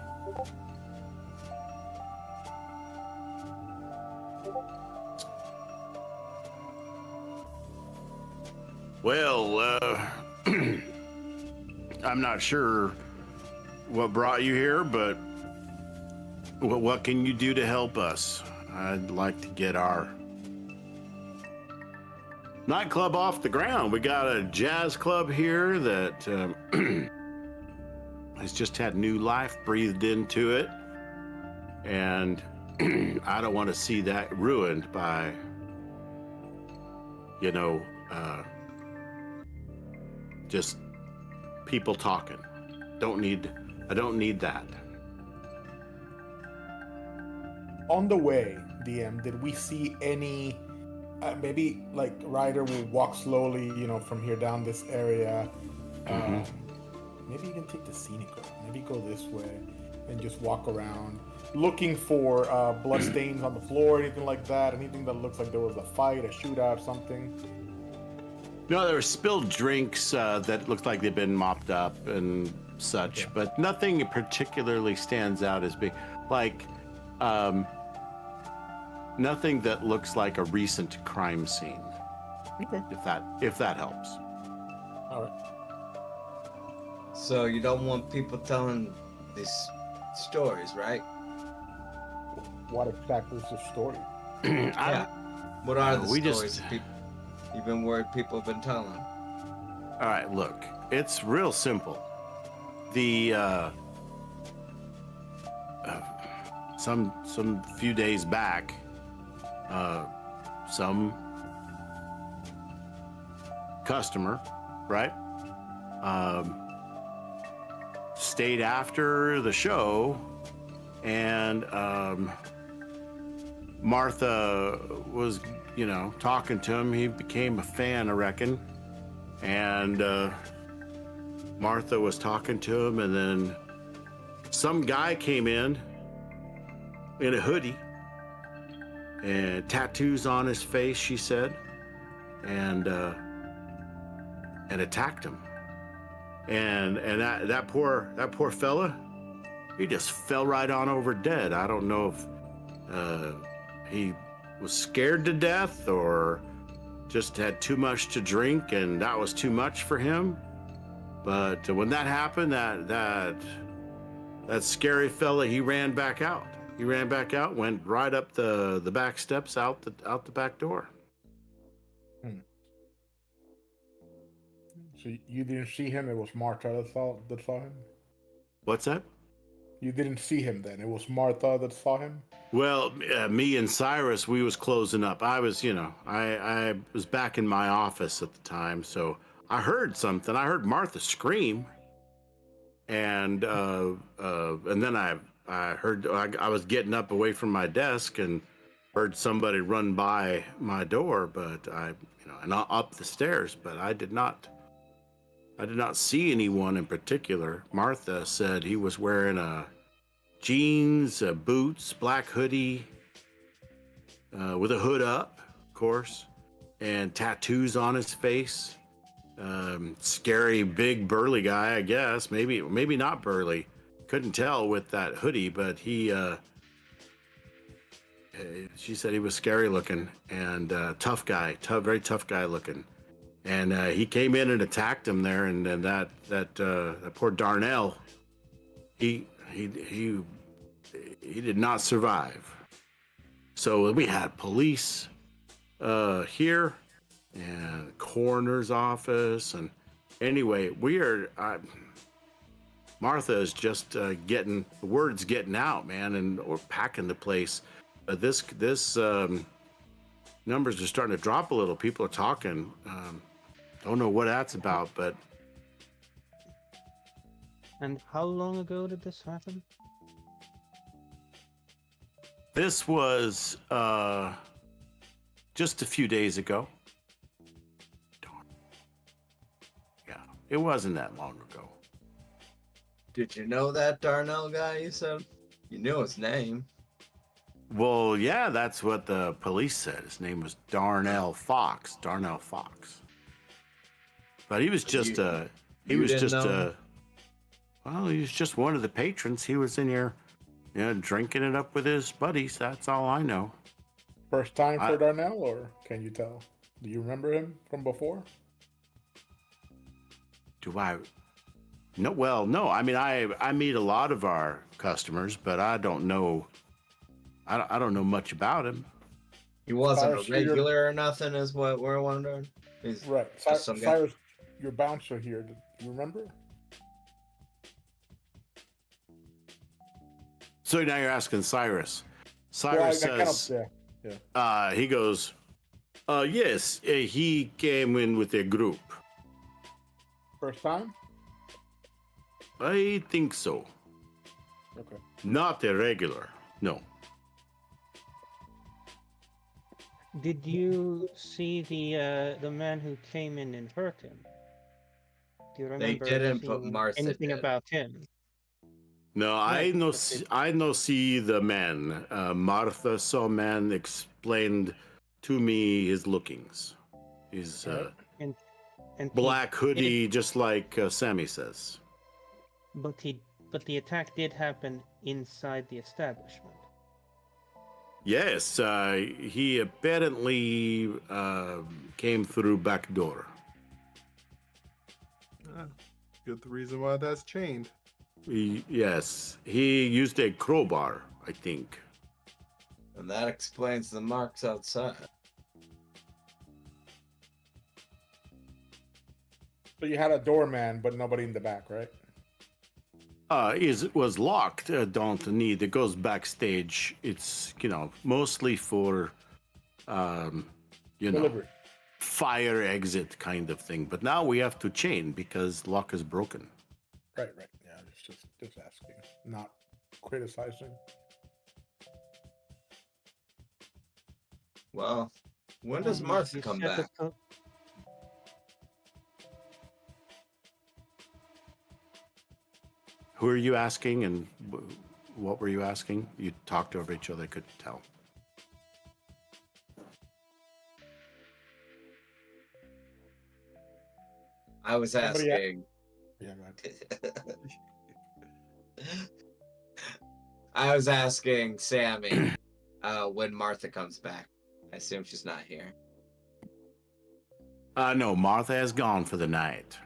Well, I'm not sure what brought you here, but what can you do to help us? I'd like to get our nightclub off the ground. We got a jazz club here that has just had new life breathed into it, and I don't want to see that ruined by, just people talking. I don't need that. On the way, DM, did we see any? Maybe like Ryder will walk slowly, from here down this area. Maybe you can take the scenic road. Maybe go this way and just walk around, looking for blood stains on the floor, anything like that. Anything that looks like there was a fight, a shootout, something. No, there were spilled drinks that looked like they've been mopped up and such, Okay. but nothing particularly stands out as being like nothing that looks like a recent crime scene. Okay. If that helps. All right. So you don't want people telling these stories, right? What exactly is the story? Yeah. What are the we stories just- that you've been worried people have been telling? All right, look, it's real simple. The some few days back, some customer, right, stayed after the show, and Martha was, talking to him. He became a fan, I reckon. And Martha was talking to him, and then some guy came in a hoodie and tattoos on his face, she said, and attacked him. And that poor fella, he just fell right on over dead. I don't know if he was scared to death or just had too much to drink and that was too much for him. But when that happened, that scary fella, he ran back out. Went right up the back steps out the back door. So you didn't see him? It was Martha that saw him? What's that? You didn't see him then? It was Martha that saw him? Well, me and Cyrus, we was closing up. I was, I was back in my office at the time, so I heard something. I heard Martha scream, and then I heard I was getting up away from my desk and heard somebody run by my door, but and up the stairs, but I did not see anyone in particular. Martha said he was wearing jeans, boots, black hoodie, with a hood up, of course, and tattoos on his face. Scary, big, burly guy, I guess. Maybe not burly. Couldn't tell with that hoodie, but she said he was scary looking and tough guy, very tough guy looking. And he came in and attacked him there, and that poor Darnell, he did not survive. So we had police here and coroner's office, and anyway, Martha is just getting the words getting out, man, and we're packing the place. This numbers are starting to drop a little. People are talking. Don't know what that's about, but. And how long ago did this happen? This was just a few days ago. Darn. Yeah, it wasn't that long ago. Did you know that Darnell guy you said? You knew his name. Well, yeah, that's what the police said. His name was Darnell Fox. But he was just you didn't know? Well, he was just one of the patrons. He was in here, drinking it up with his buddies. That's all I know. First time for Darnell, or can you tell? Do you remember him from before? Do I? No. Well, no. I mean, I meet a lot of our customers, but I don't know. I don't know much about him. He wasn't Cyrus, a regular or nothing, is what we're wondering. He's Right. just some guy. Cyrus, your bouncer here. Do you remember? So now you're asking Cyrus. Well, Cyrus I kind says, yeah. he goes, yes, he came in with a group. First time? I think so. Okay. Not irregular. No. Did you see the man who came in and hurt him? Do you They remember didn't, but seeing Martha anything did. about him? No, Right, I know. but did- I know. See the man. Martha saw man. Explained to me his lookings. He's Alright. and and black he hoodie, just like Sammy says. but the attack did happen inside the establishment. Yes, he apparently came through back door. Good the reason why that's chained. Yes, he used a crowbar, I think. And that explains the marks outside. So you had a doorman, but nobody in the back, right? Was locked. Don't need. It goes backstage. It's mostly for, Delivery. fire exit kind of thing. But now we have to chain because lock is broken. Right. Yeah, just asking, not criticizing. Well, when does Martha You come said back? the- Who are you asking, and what were you asking? You talked over each other. I couldn't tell. I was Somebody asking. Yeah, go ahead. I was asking Sammy when Martha comes back. I assume she's not here. No, Martha has gone for the night.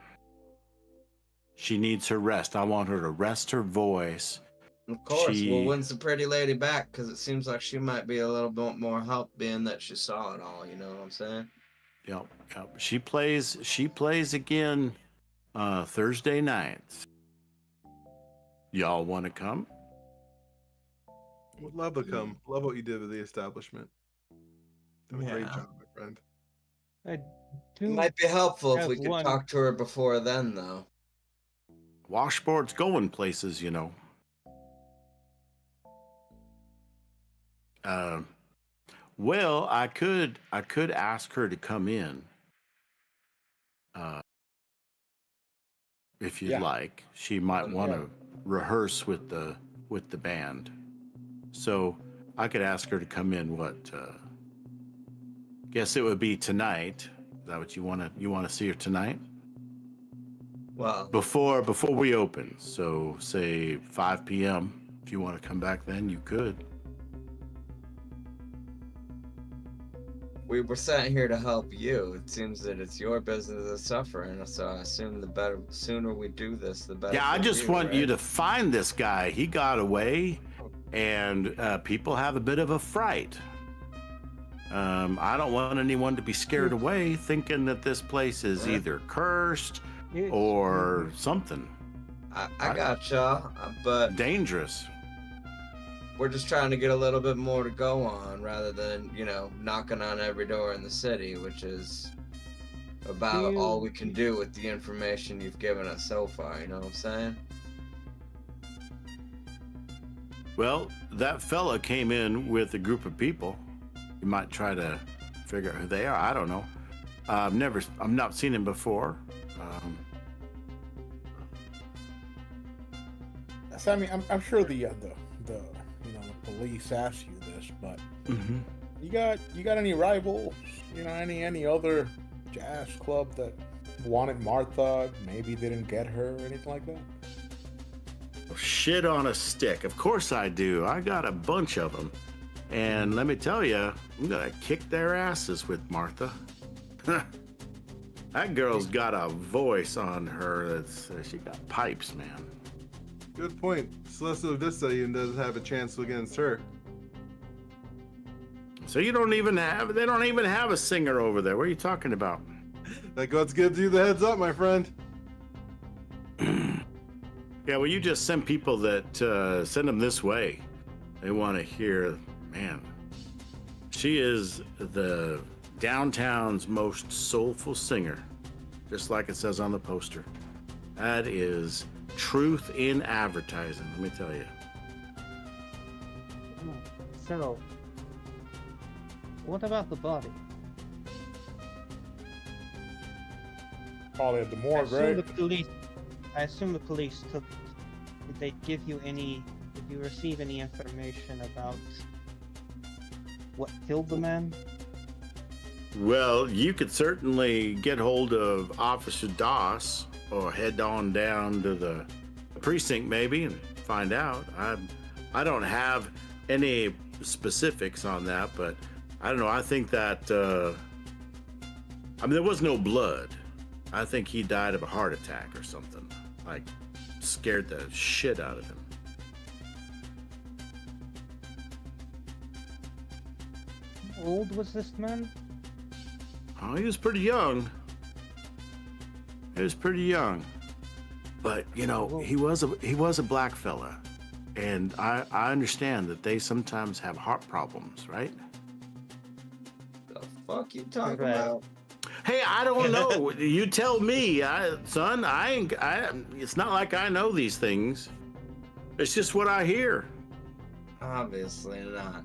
She needs her rest. I want her to rest her voice. Of course, She- we'll win some pretty lady back because it seems like she might be a little bit more help being that she saw it all. You know what I'm saying? Yep. She plays again Thursday nights. Y'all want to come? Would love to come. Love what you did with the establishment. Done a great Yeah. job, my friend. I It do might be helpful if have we could one- talk to her before then, though. Washboard's going places, Well, I could ask her to come in. If you'd Yeah. like. She might Yeah. want to rehearse with the band. So I could ask her to come in. Guess it would be tonight. Is that what you want to see her tonight? Well, Before we open. So say 5 p.m. If you want to come back then, you could. we were sent here to help you. It seems that it's your business that's suffering, so I assume the sooner we do this, the better. Yeah, I for just want you right? to find this guy. He got away, and people have a bit of a fright. I don't want anyone to be scared away thinking that this place is Yeah. either cursed It's- or something I got y'all, but dangerous. we're just trying to get a little bit more to go on rather than, knocking on every door in the city, which is about all we can do with the information you've given us so far, you know what I'm saying? Well, that fella came in with a group of people. You might try to figure out who they are. I don't know. I've not seen him before. Sammy, I'm sure the police asked you this, but you got any rivals? Any other jazz club that wanted Martha, maybe didn't get her, or anything like that? Shit on a stick. Of course I do. I got a bunch of them. And let me tell you, I'm going to kick their asses with Martha. That girl's got a voice on her she got pipes, man. Good point. Celeste Vista even doesn't have a chance against her. So they don't even have a singer over there. What are you talking about? That what gives you the heads up, my friend. Yeah, well, you just send people that send them this way. They want to hear, man. She is the downtown's most soulful singer, just like it says on the poster. That is truth in advertising, let me tell you. So, what about the body? Probably at the morgue, right? I assume the police took it. Did they give you any? Did you receive any information about what killed the man? Well, you could certainly get hold of Officer Doss or head on down to the precinct maybe and find out. I don't have any specifics on that, but I don't know. I think that, I mean, there was no blood. I think he died of a heart attack or something. Like, scared the shit out of him. How old was this man? Oh, he was pretty young. He was pretty young. But, you know, he was a black fella. And I understand that they sometimes have heart problems, right? The fuck you talking Right. about? Hey, I don't know. You tell me, son. It's not like I know these things. It's just what I hear. Obviously not.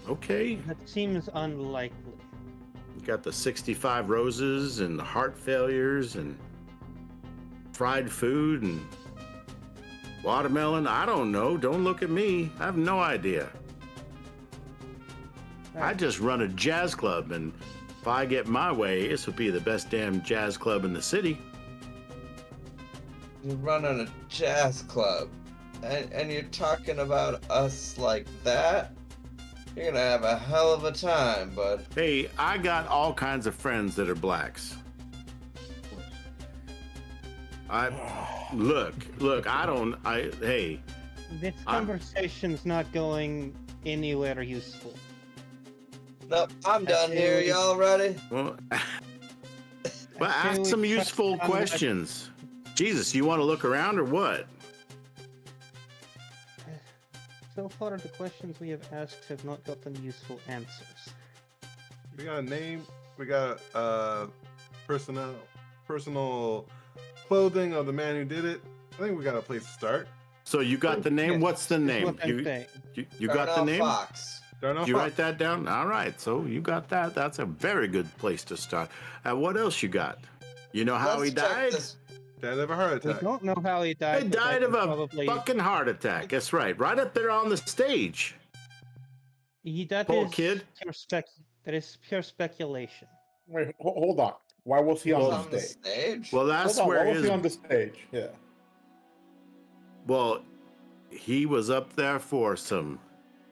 Okay. That seems unlikely. You got the 65 roses and the heart failures and fried food and watermelon. I don't know. Don't look at me. I have no idea. I just run a jazz club, and if I get my way, this would be the best damn jazz club in the city. You're running a jazz club, and you're talking about us like that? You're gonna have a hell of a time, bud. Hey, I got all kinds of friends that are blacks. Look, hey. This conversation's not going anywhere useful. Nope, I'm done here. Y'all ready? Well, ask some useful questions. Jesus, you want to look around or what? So far, the questions we have asked have not gotten useful answers. We got a name. We got personal clothing of the man who did it. I think we got a place to start. So you got the name? Yes, What's the name? what I'm saying. You got the Darnell name? Fox. Darnell You Fox. write that down? All right, so you got that. That's a very good place to start. What else you got? You know how Let's he check died? this- Died of a heart We attack. don't know how he died. He but died that of is a probably... fucking heart attack. That's right. Right up there on the stage. That Poor is kid. That is pure speculation. Wait, hold on. Why was he He's on on the the stage? stage? Well, that's Hold on, where why was his. he on the stage? Yeah. Well, he was up there for some.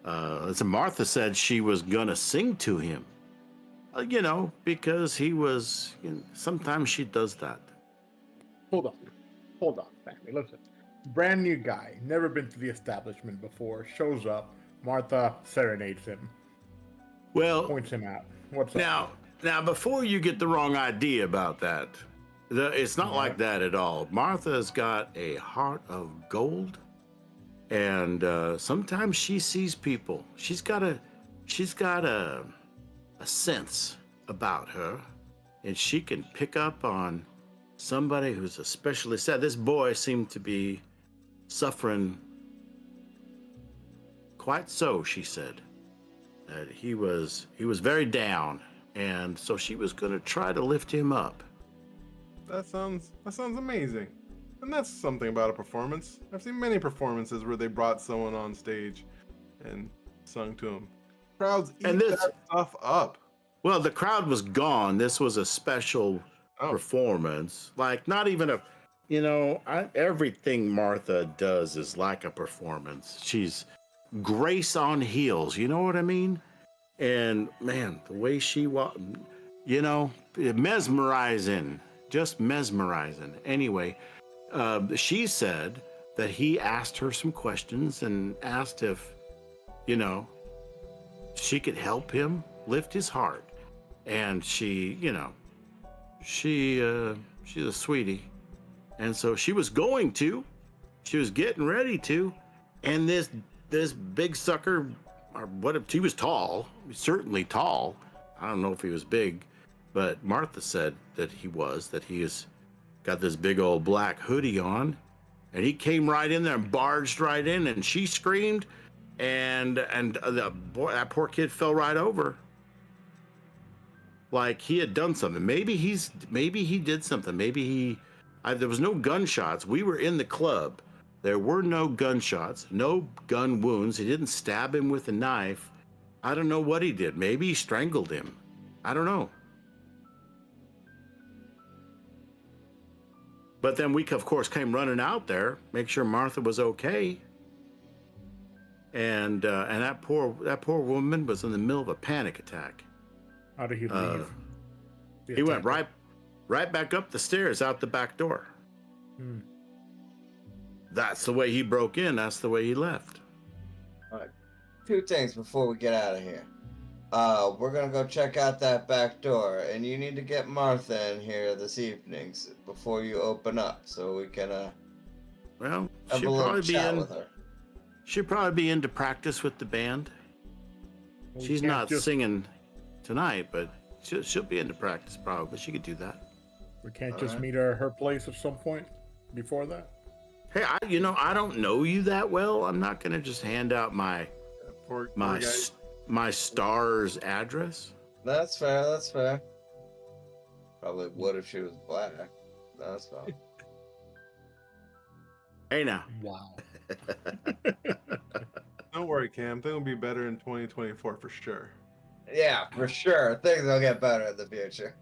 As Martha said, she was gonna sing to him. You know, because he was. Sometimes she does that. Hold on, family. Listen. Brand new guy, never been to the establishment before, shows up. Martha serenades him, Well, points him out. What's up? now, before you get the wrong idea about that, it's not like that at all. Martha's got a heart of gold, and sometimes she sees people. She's got a sense about her, and she can pick up on somebody who's especially sad. This boy seemed to be suffering quite so, she said. That he was very down, and so she was going to try to lift him up. That sounds amazing. And that's something about a performance. I've seen many performances where they brought someone on stage and sung to him. Crowds eat that stuff up. Well, the crowd was gone. This was a special performance. Like, not even a, everything Martha does is like a performance. She's grace on heels. You know what I mean? And man, the way she walked, mesmerizing, just mesmerizing. Anyway, she said that he asked her some questions and asked if, she could help him lift his heart. And she's a sweetie. And so she was getting ready to, and this big sucker, or what if he was tall, certainly tall. I don't know if he was big, but Martha said that he is got this big old black hoodie on, and he came right in there and barged right in, and she screamed, and that poor kid fell right over. Like he had done something. Maybe he did something. There was no gunshots. We were in the club. There were no gunshots, no gun wounds. He didn't stab him with a knife. I don't know what he did. Maybe he strangled him. I don't know. But then we, of course, came running out there, make sure Martha was okay. And that poor woman was in the middle of a panic attack. How did he leave? The He went attacker? right back up the stairs out the back door. Hmm. That's the way he broke in. That's the way he left. All right. 2 things before we get out of here. We're gonna go check out that back door, and you need to get Martha in here this evening before you open up, so we can Well, have a she'll little probably be chat in. with her. She'll probably be into practice with the band. Well, we She's can't not just- singing tonight, but she'll be into practice probably. She could do that. We can't just Alright. meet her at her place at some point before that. Hey, I don't know you that well. I'm not gonna just hand out my Poor my guy. my star's address. That's fair. That's fair. Probably would if she was black. That's fine. Hey now. Wow. Don't worry, Cam. Things will be better in 2024 for sure. Yeah, for sure. Things will get better in the future.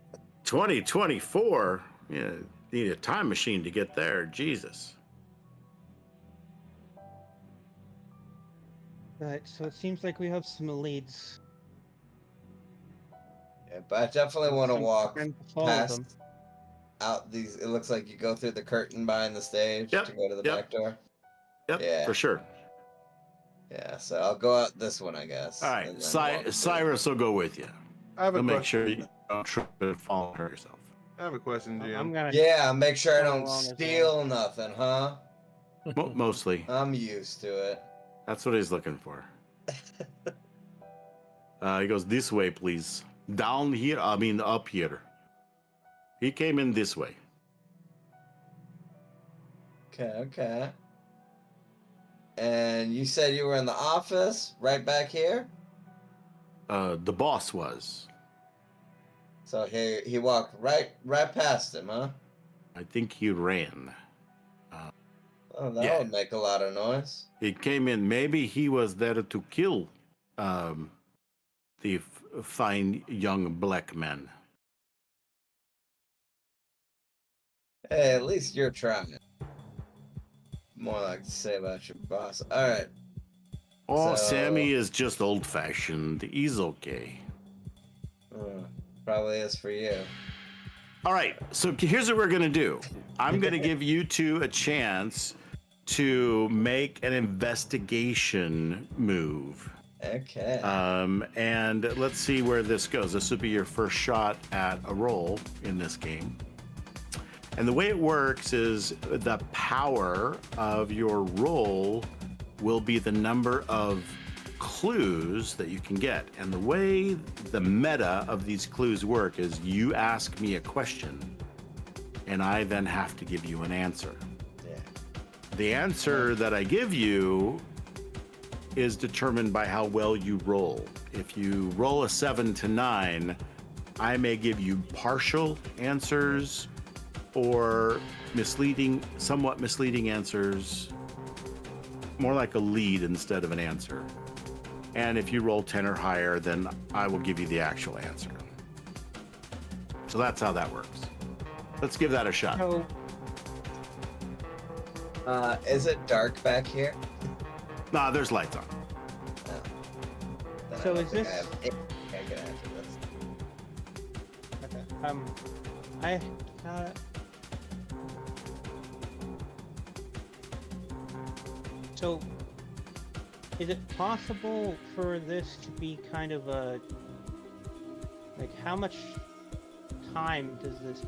2024. Yeah, need a time machine to get there. Jesus. Right, so it seems like we have some leads. Yeah, but I definitely want to Some walk time to follow past them. out these. It looks like you go through the curtain behind the stage Yep, to go to the yep. back door. Yep, Yeah. for sure. Yeah, so I'll go out this one, I guess. All right, and then walk through. Cyrus will go with you. I have a He'll make question. sure you don't trip and fall and hurt yourself. I have a question, I'm GM. gonna. Yeah, make sure I Follow don't along as well. steal nothing, huh? Mostly. I'm used to it. That's what he's looking for. He goes, this way, please. Down here, I mean up here. He came in this way. Okay. And you said you were in the office, right back here? The boss was. So he walked right past him, huh? I think he ran. Oh, that Yeah. would make a lot of noise. He came in. Maybe he was there to kill the fine young black man. Hey, at least you're trying. More like to say about your boss. All right. Oh, So- Sammy is just old-fashioned. He's okay. Probably is for you. All right, so here's what we're gonna do. I'm gonna give you two a chance to make an investigation move. Okay. And let's see where this goes. This will be your first shot at a roll in this game. And the way it works is the power of your roll will be the number of clues that you can get. And the way the meta of these clues work is you ask me a question and I then have to give you an answer. Yeah. The answer that I give you is determined by how well you roll. If you roll a 7 to 9, I may give you partial answers or somewhat misleading answers, more like a lead instead of an answer. And if you roll 10 or higher, then I will give you the actual answer. So that's how that works. Let's give that a shot. So, Is it dark back here? Nah, there's lights on. No. Then I So don't is think this- I have I can answer this. okay. So, is it possible for this to be kind of a, like, how much time does this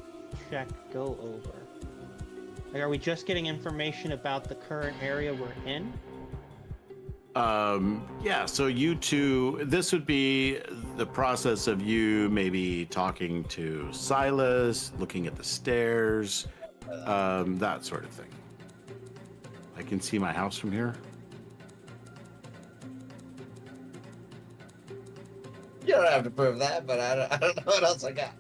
check go over? Like, are we just getting information about the current area we're in? Yeah, so you two, this would be the process of you maybe talking to Silas, looking at the stairs, that sort of thing. I can see my house from here. You don't have to prove that, but I don't know what else I got.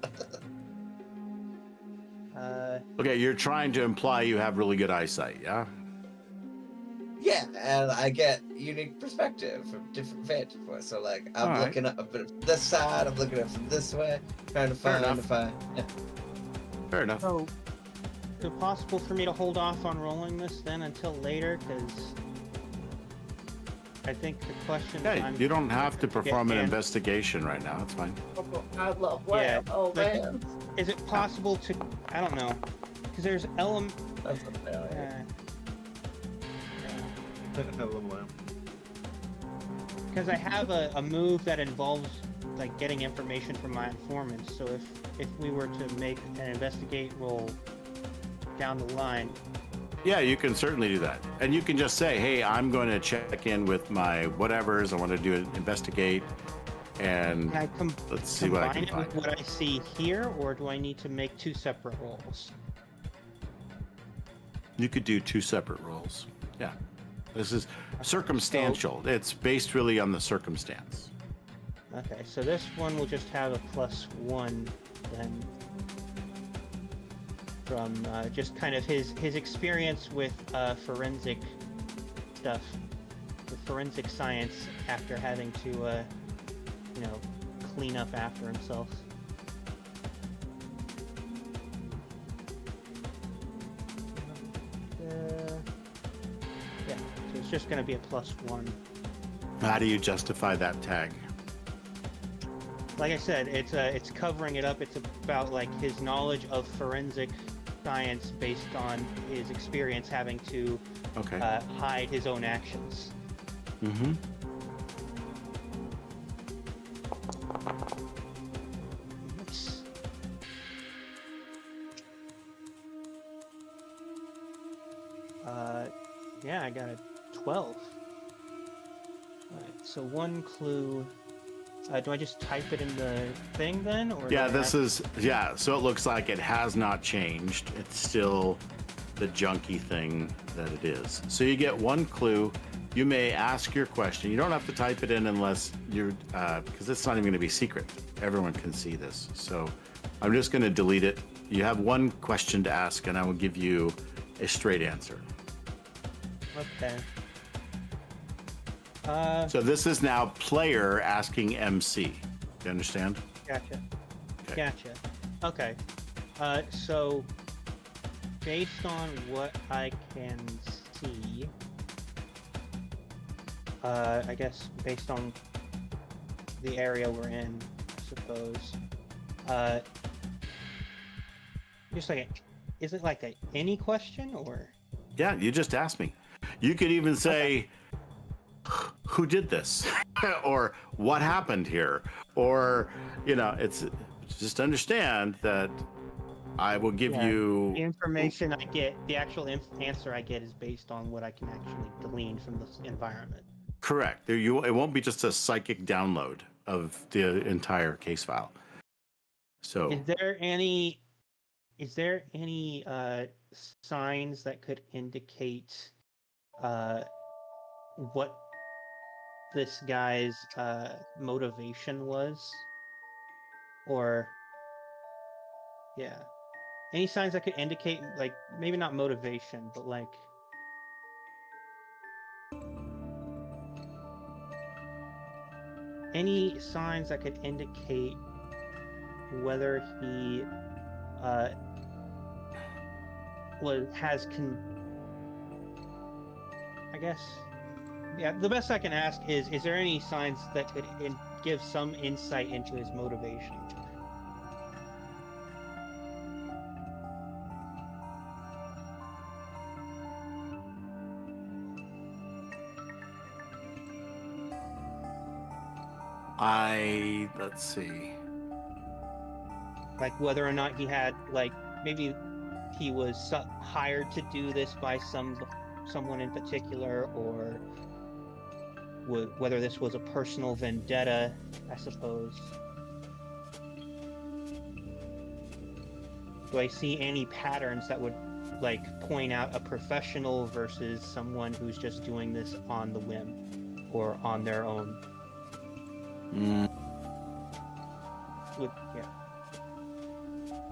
Okay, you're trying to imply you have really good eyesight, yeah? Yeah, and I get unique perspective from different vantage points. So like, I'm All right. looking up from this side, I'm looking up from this way, trying to Fair find enough. if I. Fair enough. So, is it possible for me to hold off on rolling this then until later? Because I think the question. Yeah, you don't have to perform an and- investigation right now. It's fine. I love Yeah, lamb. Oh like- man, Is it possible to? I don't know. Because there's element. That's a failure. I love lamb. Because I have a move that involves like getting information from my informants. So if we were to make an investigate roll down the line, Yeah, you can certainly do that. And you can just say, hey, I'm going to check in with my whatevers. I want to do an investigate. And can I let's see what I combine can it with find. what I see here, or do I need to make two separate rolls? You could do two separate rolls. Yeah. This is circumstantial. It's based really on the circumstance. Okay, so this one will just have a +1 then from just kind of his experience with forensic stuff, with forensic science after having to clean up after himself. Yeah, so it's just going to be a +1. How do you justify that tag? Like I said, it's covering it up. It's about like his knowledge of forensic science based on his experience having to Okay. hide his own actions. Mm-hmm. Nice. Yeah, I got a 12. Alright, so one clue. Do I just type it in the thing then, or? Yeah, do I this have- is, yeah, so it looks like it has not changed. It's still the junky thing that it is. So you get one clue. You may ask your question. You don't have to type it in unless you're, because it's not even going to be secret. Everyone can see this. So I'm just going to delete it. You have one question to ask, and I will give you a straight answer. Okay. So this is now player asking MC. You understand? Gotcha. Okay. Gotcha. Okay. So based on what I can see, I guess based on the area we're in, I suppose. Just like, is it like any question or? Yeah, you just asked me. You could even say, who did this? Or what happened here? Or, it's just understand that I will give Yeah, you. The information I get, the actual answer I get is based on what I can actually glean from this environment. Correct. It won't be just a psychic download of the entire case file. So, Is there any signs that could indicate what this guy's motivation was? Or yeah. Any signs that could indicate, like, maybe not motivation, but like any signs that could indicate whether he I guess, yeah, the best I can ask is there any signs that could give some insight into his motivation? let's see. Like whether or not he had, like, maybe he was hired to do this by someone in particular, or whether this was a personal vendetta, I suppose. Do I see any patterns that would like point out a professional versus someone who's just doing this on the whim or on their own. Yeah.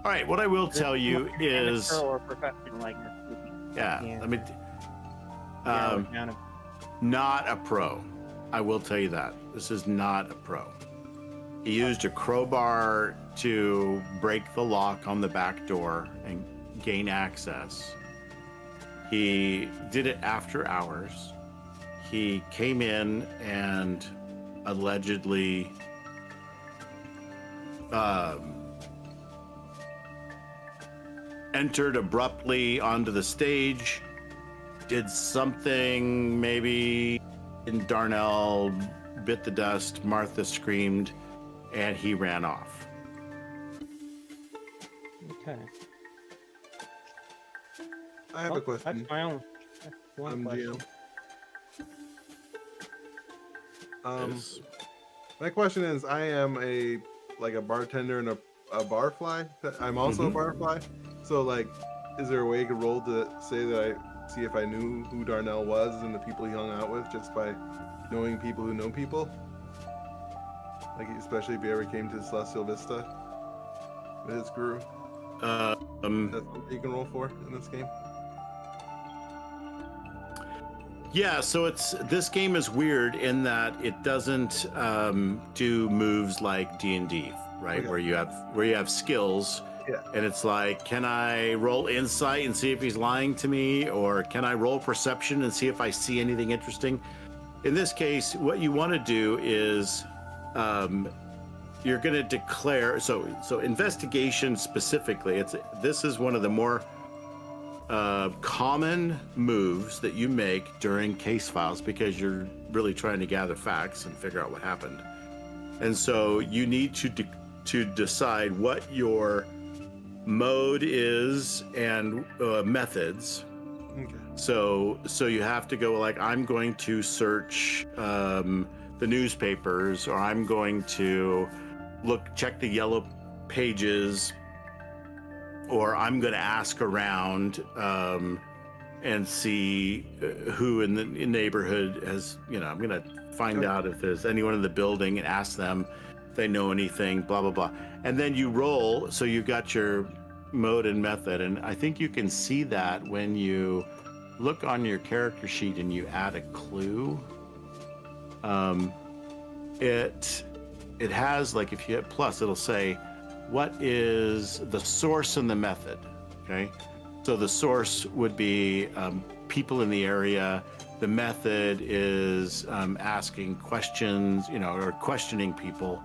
All right, what I will tell you is, amateur or professional like this would be yeah, Yeah. let me. narrow it down Not a pro. I will tell you that. This is not a pro. He used a crowbar to break the lock on the back door and gain access. He did it after hours. He came in and allegedly entered abruptly onto the stage, did something maybe in Darnell, bit the dust, Martha screamed, and he ran off. Okay. I have a question. That's my own. That's one I'm question. GM. Yes. My question is, I am a bartender and a barfly. I'm also a barfly. So like, is there a way you could roll to say that I see if I knew who Darnell was and the people he hung out with just by knowing people who know people? Like, especially if he ever came to Celestial Vista with his crew. That's something you can roll for in this game. Yeah, so this game is weird in that it doesn't do moves like D&D, right? Okay. Where you have skills. Yeah. And it's like, can I roll insight and see if he's lying to me, or can I roll perception and see if I see anything interesting? In this case, what you want to do is you're going to declare. So investigation specifically. This is one of the more common moves that you make during case files because you're really trying to gather facts and figure out what happened. And so you need to decide what your mode is and methods. Okay. So you have to go like, I'm going to search the newspapers, or I'm going to check the yellow pages, or I'm going to ask around and see who in the neighborhood has, I'm going to find out if there's anyone in the building and ask them if they know anything, blah, blah, blah. And then you roll, so you've got your mode and method. And I think you can see that when you look on your character sheet and you add a clue. It has, like, if you hit plus, it'll say, what is the source and the method, okay? So the source would be people in the area. The method is asking questions, or questioning people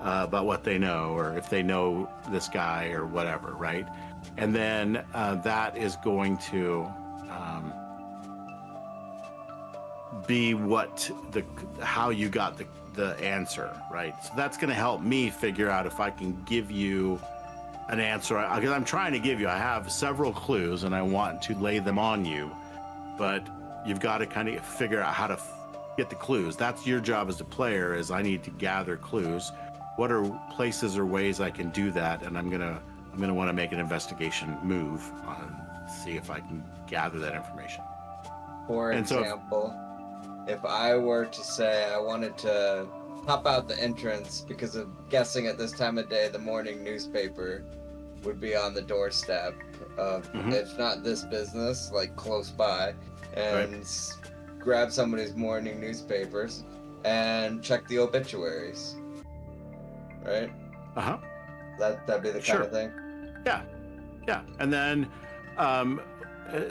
about what they know, or if they know this guy or whatever, right? And then that is going to be how you got the answer, right? So that's going to help me figure out if I can give you an answer, because I'm trying to give you, I have several clues and I want to lay them on you, but you've got to kind of figure out how to get the clues. That's your job as a player, is I need to gather clues. What are places or ways I can do that? And I'm gonna want to make an investigation move on, see if I can gather that information. For example, if I were to say I wanted to pop out the entrance because of guessing at this time of day the morning newspaper would be on the doorstep of, if not this business, like close by, and grab somebody's morning newspapers and check the obituaries. Right? Uh-huh. That'd be the kind of thing? Yeah. And then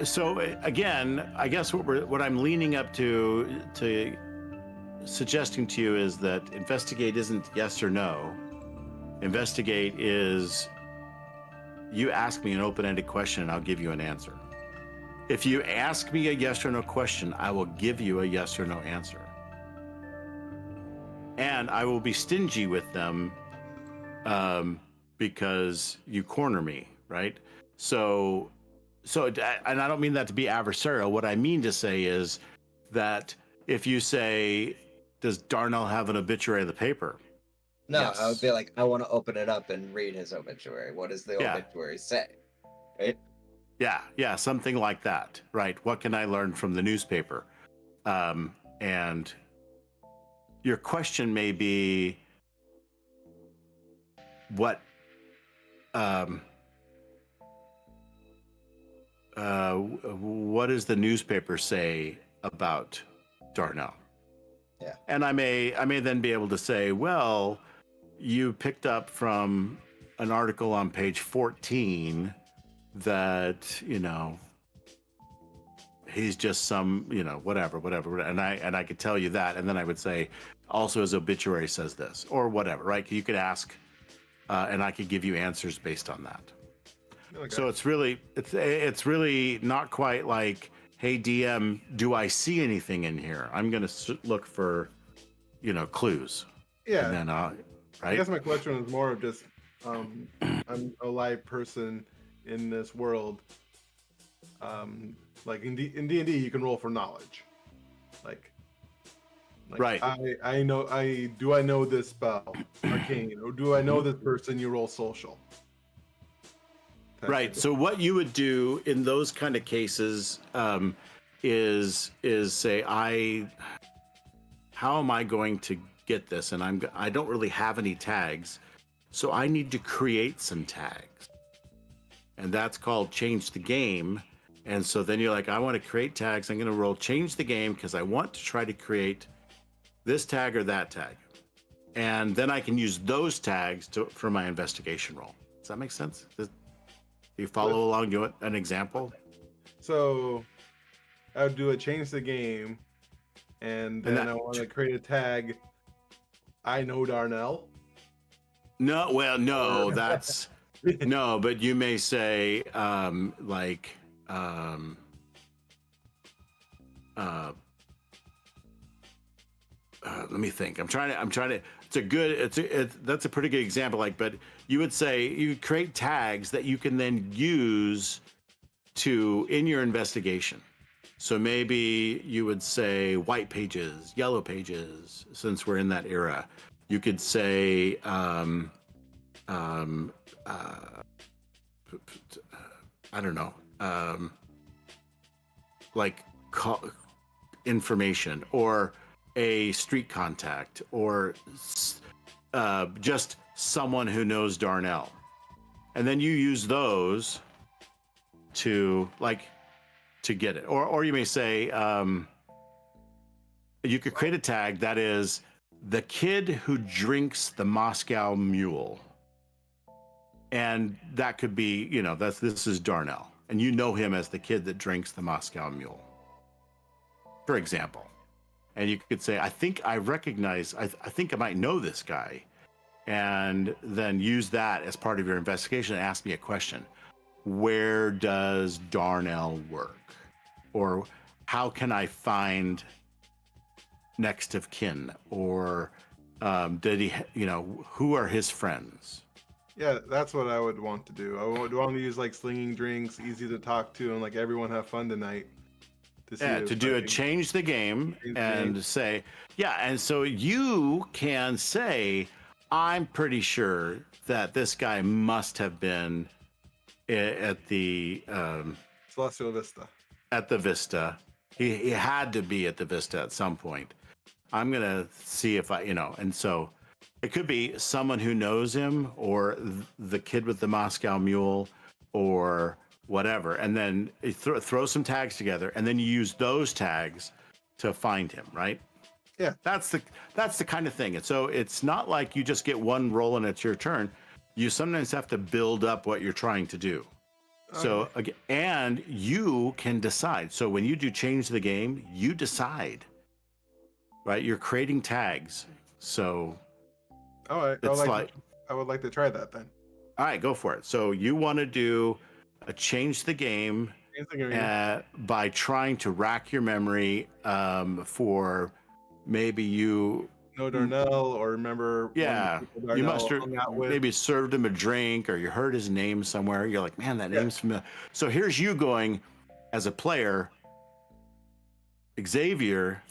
so again, I guess what I'm leaning up to suggesting to you is that investigate isn't yes or no. Investigate is, you ask me an open-ended question and I'll give you an answer. If you ask me a yes or no question, I will give you a yes or no answer. And I will be stingy with them because you corner me, right? So, and I don't mean that to be adversarial. What I mean to say is that if you say, does Darnell have an obituary in the paper? No, Yes. I would be like, I want to open it up and read his obituary. What does the obituary say? Right? Yeah, something like that, right? What can I learn from the newspaper? And your question may be, what what does the newspaper say about Darnell? Yeah. And I may then be able to say, well, you picked up from an article on page 14 that, he's just some, whatever. And I could tell you that. And then I would say, also his obituary says this, or whatever, right? You could ask, and I could give you answers based on that. Okay. So it's really not quite like, hey, DM, do I see anything in here? I'm going to look for, clues. Yeah. And then, I right? guess my question was more of just, I'm a live person in this world. Like in D&D, you can roll for knowledge. Like Right. I know this spell, arcane, or do I know this person? You roll social. Right. So what you would do in those kind of cases is say, how am I going to get this? And I don't really have any tags, so I need to create some tags, and that's called change the game. And so then you're like, I want to create tags. I'm going to roll change the game because I want to try to create this tag or that tag, and then I can use those tags for my investigation roll. Does that make sense? Do you follow along? Do you want an example? So I would do a change the game, and then I want to create a tag. I know Darnell. No, well, no, that's no, but you may say let me think. I'm trying to. That's a pretty good example. But you would say you create tags that you can then use in your investigation. So maybe you would say white pages, yellow pages, since we're in that era. You could say I don't know, information, or a street contact, or just someone who knows Darnell. And then you use those to get it. Or you may say, you could create a tag that is the kid who drinks the Moscow Mule. And that could be, this is Darnell. And you know him as the kid that drinks the Moscow Mule, for example. And you could say, I think I might know this guy. And then use that as part of your investigation and ask me a question. Where does Darnell work? Or how can I find next of kin? Or did he, who are his friends? Yeah, that's what I would want to do. I would want to use slinging drinks, easy to talk to, and everyone have fun tonight. To do a change the game and say, and so you can say, I'm pretty sure that this guy must have been at the Celestial Vista. At the Vista. He had to be at the Vista at some point. I'm going to see if and so it could be someone who knows him, or the kid with the Moscow Mule, or whatever. And then you throw some tags together, and then you use those tags to find him, right? Yeah. That's the kind of thing. And so it's not like you just get one roll and it's your turn. You sometimes have to build up what you're trying to do. So again, and you can decide. So when you do change the game, you decide, right? You're creating tags. So all right, I would like to try that then. All right, go for it. So you want to do a change the game by trying to rack your memory for maybe you know Darnell, or remember. Yeah, you must have maybe served him a drink, or you heard his name somewhere. You're like, man, that name's familiar. So here's you going as a player, Xavier.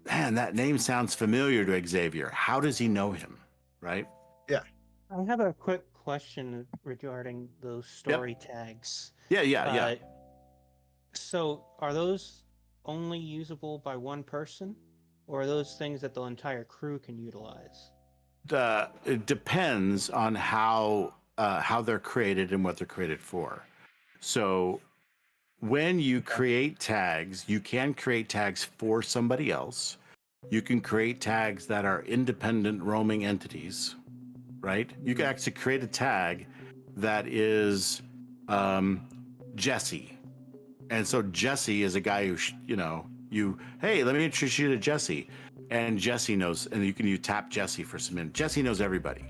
Man, that name sounds familiar to Xavier. How does he know him? Right? Yeah. I have a quick question regarding those story tags. Yeah. So are those only usable by one person, or are those things that the entire crew can utilize? It depends on how they're created and what they're created for. So when you create tags, you can create tags for somebody else. You can create tags that are independent roaming entities, right? You can actually create a tag that is Jesse. And so Jesse is a guy who, hey, let me introduce you to Jesse. And Jesse knows, and you tap Jesse for some minutes. Jesse knows everybody.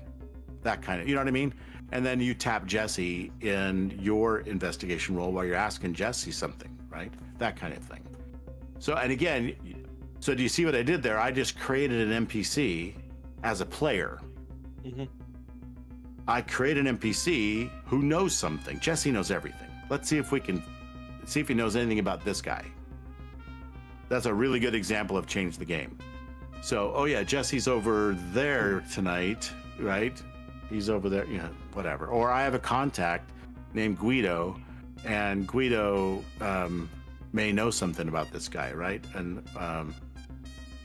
That kind of, you know what I mean? And then you tap Jesse in your investigation role while you're asking Jesse something, right? That kind of thing. So, and again, so do you see what I did there? I just created an NPC as a player. Mm-hmm. I create an NPC who knows something. Jesse knows everything. Let's see if he knows anything about this guy. That's a really good example of change the game. So, oh yeah, Jesse's over there tonight, right? He's over there, whatever. Or I have a contact named Guido, and Guido may know something about this guy, right? And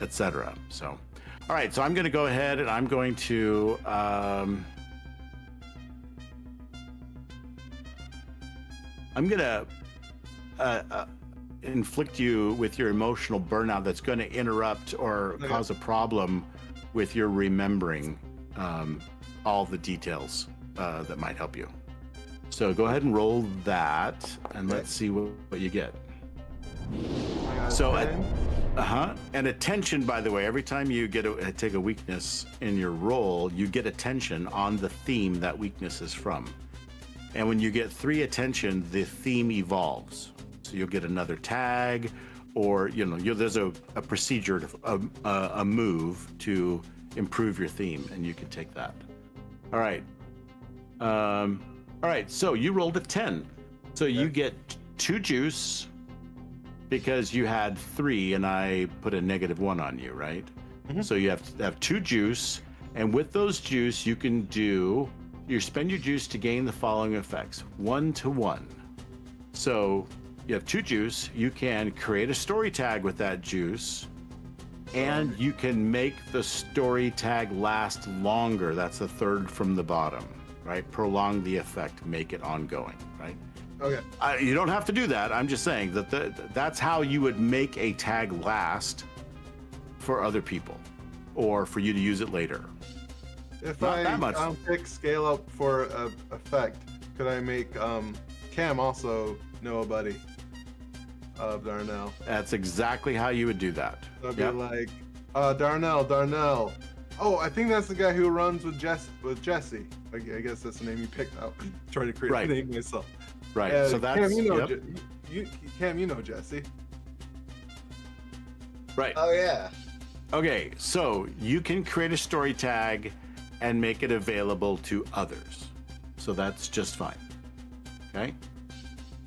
etc. So, all right. So I'm going to go ahead and I'm going to inflict you with your emotional burnout that's going to interrupt or cause a problem with your remembering all the details that might help you. So go ahead and roll that, and let's see what you get. So, and attention, by the way, every time you take a weakness in your roll, you get attention on the theme that weakness is from. And when you get 3 attention, the theme evolves. So you'll get another tag, or there's a procedure, a move to improve your theme, and you can take that. All right. All right. So you rolled a 10. So you get 2 juice because you had 3, and I put a -1 on you, right? Mm-hmm. So you have 2 juice, and with those juice, you spend your juice to gain the following effects: 1-1. So you have 2 juice. You can create a story tag with that juice, and you can make the story tag last longer. That's the third from the bottom, right? Prolong the effect, make it ongoing, right? Okay. You don't have to do that. I'm just saying that that's how you would make a tag last for other people, or for you to use it later. If Not that I much. pick scale up for effect, could I make Cam also know a buddy of Darnell? That's exactly how you would do that. So I'd Yep. be like, Darnell. Oh, I think that's the guy who runs with Jesse. I guess that's the name you picked out. Trying to create Right. a name myself. Right. So that's Cam, yep. Cam, you know Jesse. Right. Oh yeah. Okay, so you can create a story tag and make it available to others. So that's just fine. Okay?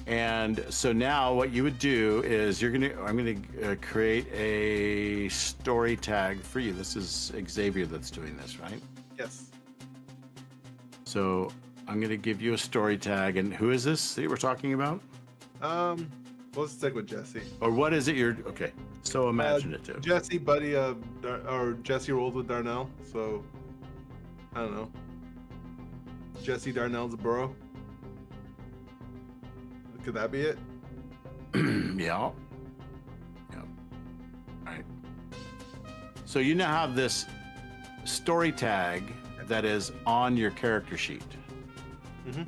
And so now what you would do is I'm going to create a story tag for you. This is Xavier that's doing this, right? Yes. So I'm going to give you a story tag. And who is this that we're talking about? Let's stick with Jesse. Or what is it okay. So imaginative. Jesse, buddy of or Jesse rolled with Darnell, so I don't know. Jesse Darnell's bro. Could that be it? Yeah. All right. So you now have this story tag that is on your character sheet. Mm-hmm.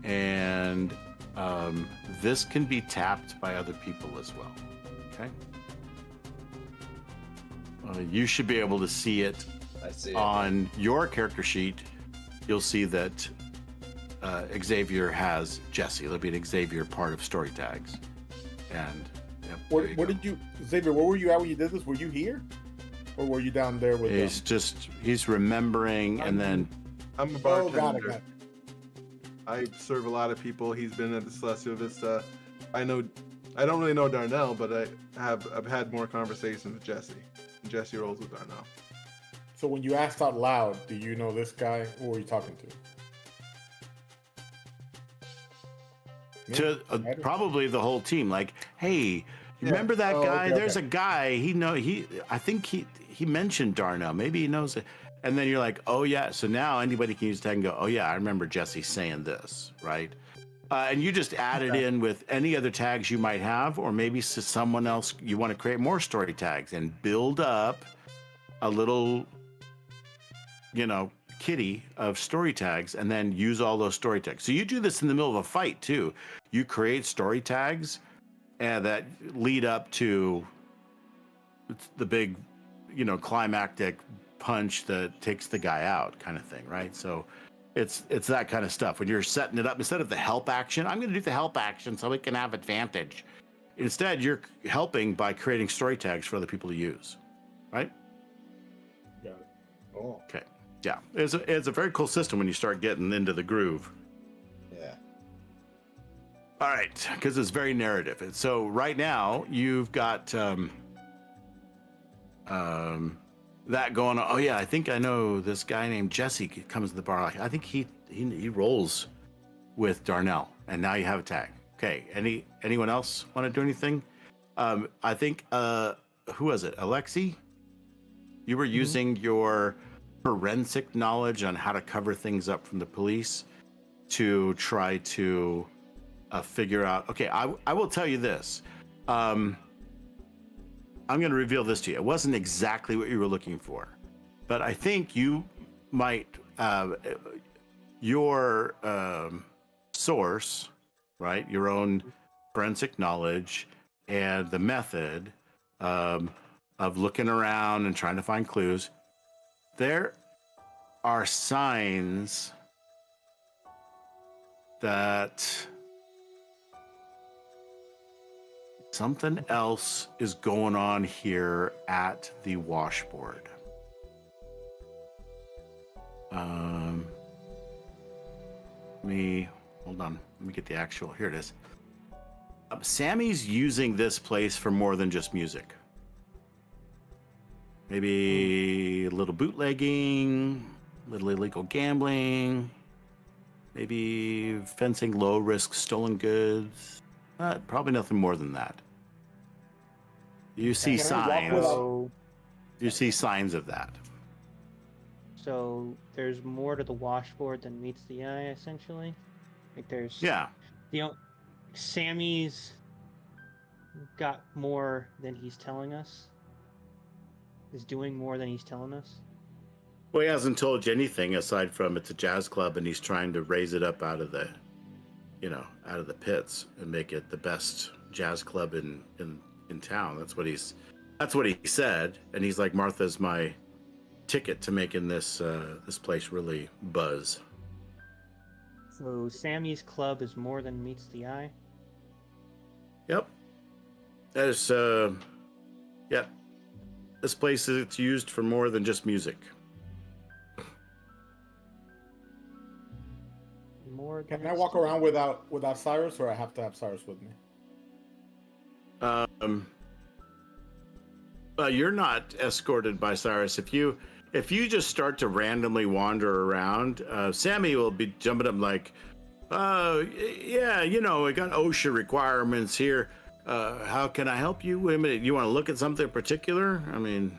And this can be tapped by other people as well. Okay. You should be able to see it I see. on your character sheet. You'll see that Xavier has Jesse. There'll be an Xavier part of story tags. And yep, Where did you, Xavier? Where were you at when you did this? Were you here, or were you down there with he's remembering, and then I'm a Oh, bartender. got it. I serve a lot of people. He's been at the Celestial Vista. I don't really know Darnell, but I've had more conversations with Jesse. Jesse rolls with Darnell. So when you asked out loud, do you know this guy? Who were you talking to? to Writer? probably the whole team. Like, hey, you Yeah. remember that Oh, guy? okay, There's okay. a guy. I think he mentioned Darnell. Maybe he knows it. And then you're like, oh yeah. So now anybody can use the tag and go, oh yeah, I remember Jesse saying this, right? And you just add it in with any other tags you might have, or maybe someone else you want to create more story tags and build up a little, kitty of story tags, and then use all those story tags. So you do this in the middle of a fight too. You create story tags and that lead up to the big, climactic punch that takes the guy out, kind of thing, right? So it's that kind of stuff. When you're setting it up, instead of the help action, I'm going to do the help action so we can have advantage. Instead, you're helping by creating story tags for other people to use, right? Got it. Oh. Okay. Yeah, it's a very cool system when you start getting into the groove. Yeah. All right, because it's very narrative. And so right now you've got that going on. Oh yeah, I think I know this guy named Jesse comes to the bar. I think he rolls with Darnell, and now you have a tag. Okay. Anyone else want to do anything? I think who was it? Alexi? You were using your forensic knowledge on how to cover things up from the police to try to figure out. Okay, I will tell you this. I'm going to reveal this to you. It wasn't exactly what you were looking for, but I think you might, your source, right? Your own forensic knowledge and the method of looking around and trying to find clues. There are signs that something else is going on here at the washboard. Hold on. Let me get the actual. Here it is. Sammy's using this place for more than just music. Maybe a little bootlegging, a little illegal gambling, maybe fencing low-risk stolen goods. Probably nothing more than that. You see Can I walk signs. without- So, You see signs of that. so there's more to the washboard than meets the eye, essentially. Like there's Yeah. Sammy's got more than he's telling us. Is doing more than he's telling us. Well, he hasn't told you anything aside from it's a jazz club and he's trying to raise it up out of the, out of the pits and make it the best jazz club in town. That's what he said. And he's like, Martha's my ticket to making this place really buzz. So Sammy's club is more than meets the eye. Yep. There's yep. This place is used for more than just music. More. Can than I walk around without Cyrus, or I have to have Cyrus with me? You're not escorted by Cyrus. If you just start to randomly wander around, Sammy will be jumping up like, yeah, we got OSHA requirements here. How can I help you? Wait a minute, you want to look at something in particular? I mean,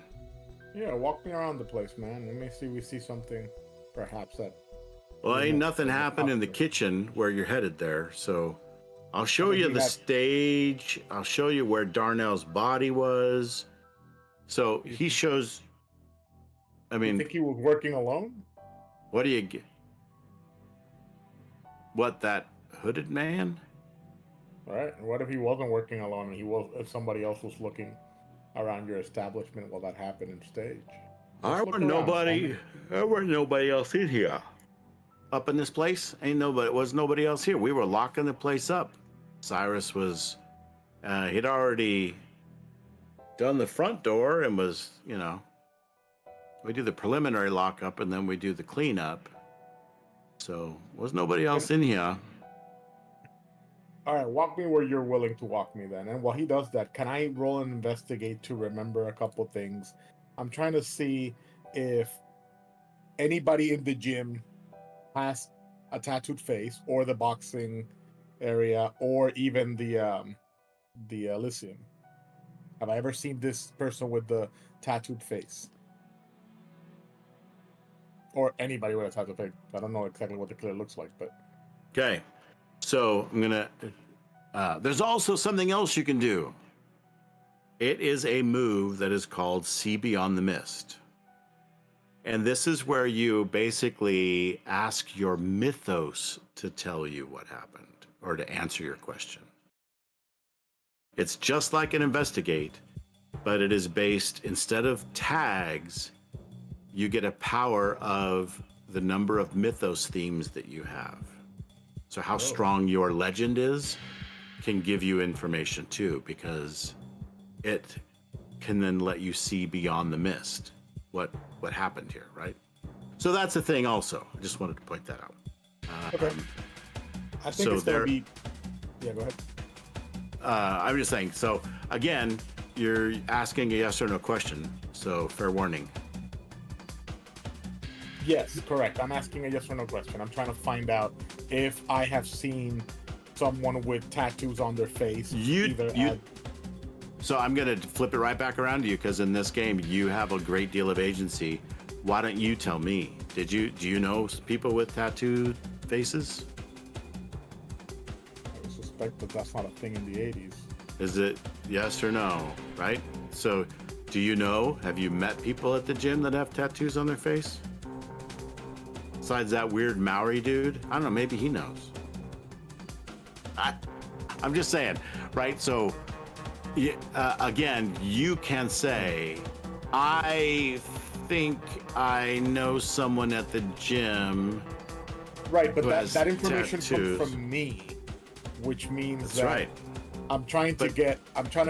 Yeah, walk me around the place, man. Let me see. We see something, perhaps that. well, ain't nothing happened in the kitchen where you're headed there. So I'll show you the stage. I'll show you where Darnell's body was. So he shows. I You mean, think he was working alone? what do you get? What, that hooded man? All right. And what if he wasn't working alone? And if somebody else was looking around your establishment while that happened in stage? There look wasn't around, nobody. Sammy. There wasn't nobody else in here. Up in this place, ain't nobody. Was nobody else here. We were locking the place up. Cyrus was. He'd already done the front door and was, we do the preliminary lockup and then we do the cleanup. So was nobody else in here. All right, walk me where you're willing to walk me then. And while he does that, can I roll and investigate to remember a couple things? I'm trying to see if anybody in the gym has a tattooed face or the boxing area, or even the Elysium. Have I ever seen this person with the tattooed face? Or anybody with a tattooed face? I don't know exactly what the killer looks like, but Okay. So I'm gonna. There's also something else you can do. It is a move that is called See Beyond the Mist. And this is where you basically ask your mythos to tell you what happened or to answer your question. It's just like an investigate, but it is based, instead of tags, you get a power of the number of mythos themes that you have. So how strong your legend is can give you information too, because it can then let you see beyond the mist what happened here, right? So that's a thing also. I just wanted to point that out. okay. I think so it's gonna there- be. Yeah, go ahead. I'm just saying, so again, you're asking a yes or no question, so fair warning. Yes, correct. I'm asking a yes or no question. I'm trying to find out if I have seen someone with tattoos on their face. So I'm gonna flip it right back around to you, because in this game you have a great deal of agency. Why don't you tell me? Do you know people with tattooed faces? I suspect that that's not a thing in the 80s. Is it yes or no, right? So do you know, have you met people at the gym that have tattoos on their face? Besides that weird Maori dude? I don't know, maybe he knows. I'm just saying, right? So again, you can say, I think I know someone at the gym. Right, but who has that information tattoos. comes from me, which means That's that right. I'm trying to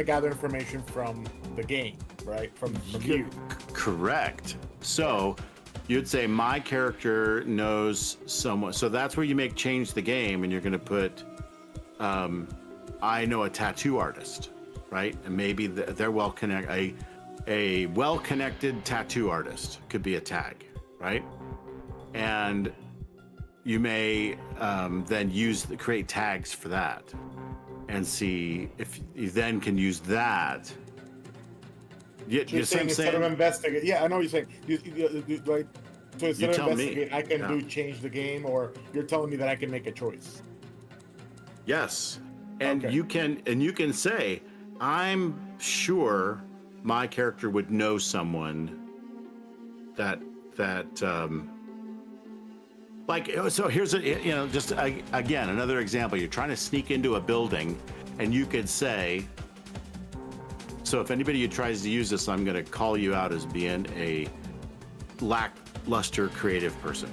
gather information from the game, right? From you. Correct. So you'd say my character knows someone. So that's where you make change the game, and you're going to put, I know a tattoo artist, right? And maybe they're well connected. A well-connected tattoo artist could be a tag, right? And you may then create tags for that, and see if you then can use that. You're saying instead of investigate, yeah, I know what you're saying. Like, so instead of tell me. investigate, I can Yeah. change the game, or you're telling me that I can make a choice. Yes, and Okay. you can say, I'm sure my character would know someone that like, so here's again another example. You're trying to sneak into a building, and you could say, so if anybody who tries to use this, I'm going to call you out as being a lackluster creative person.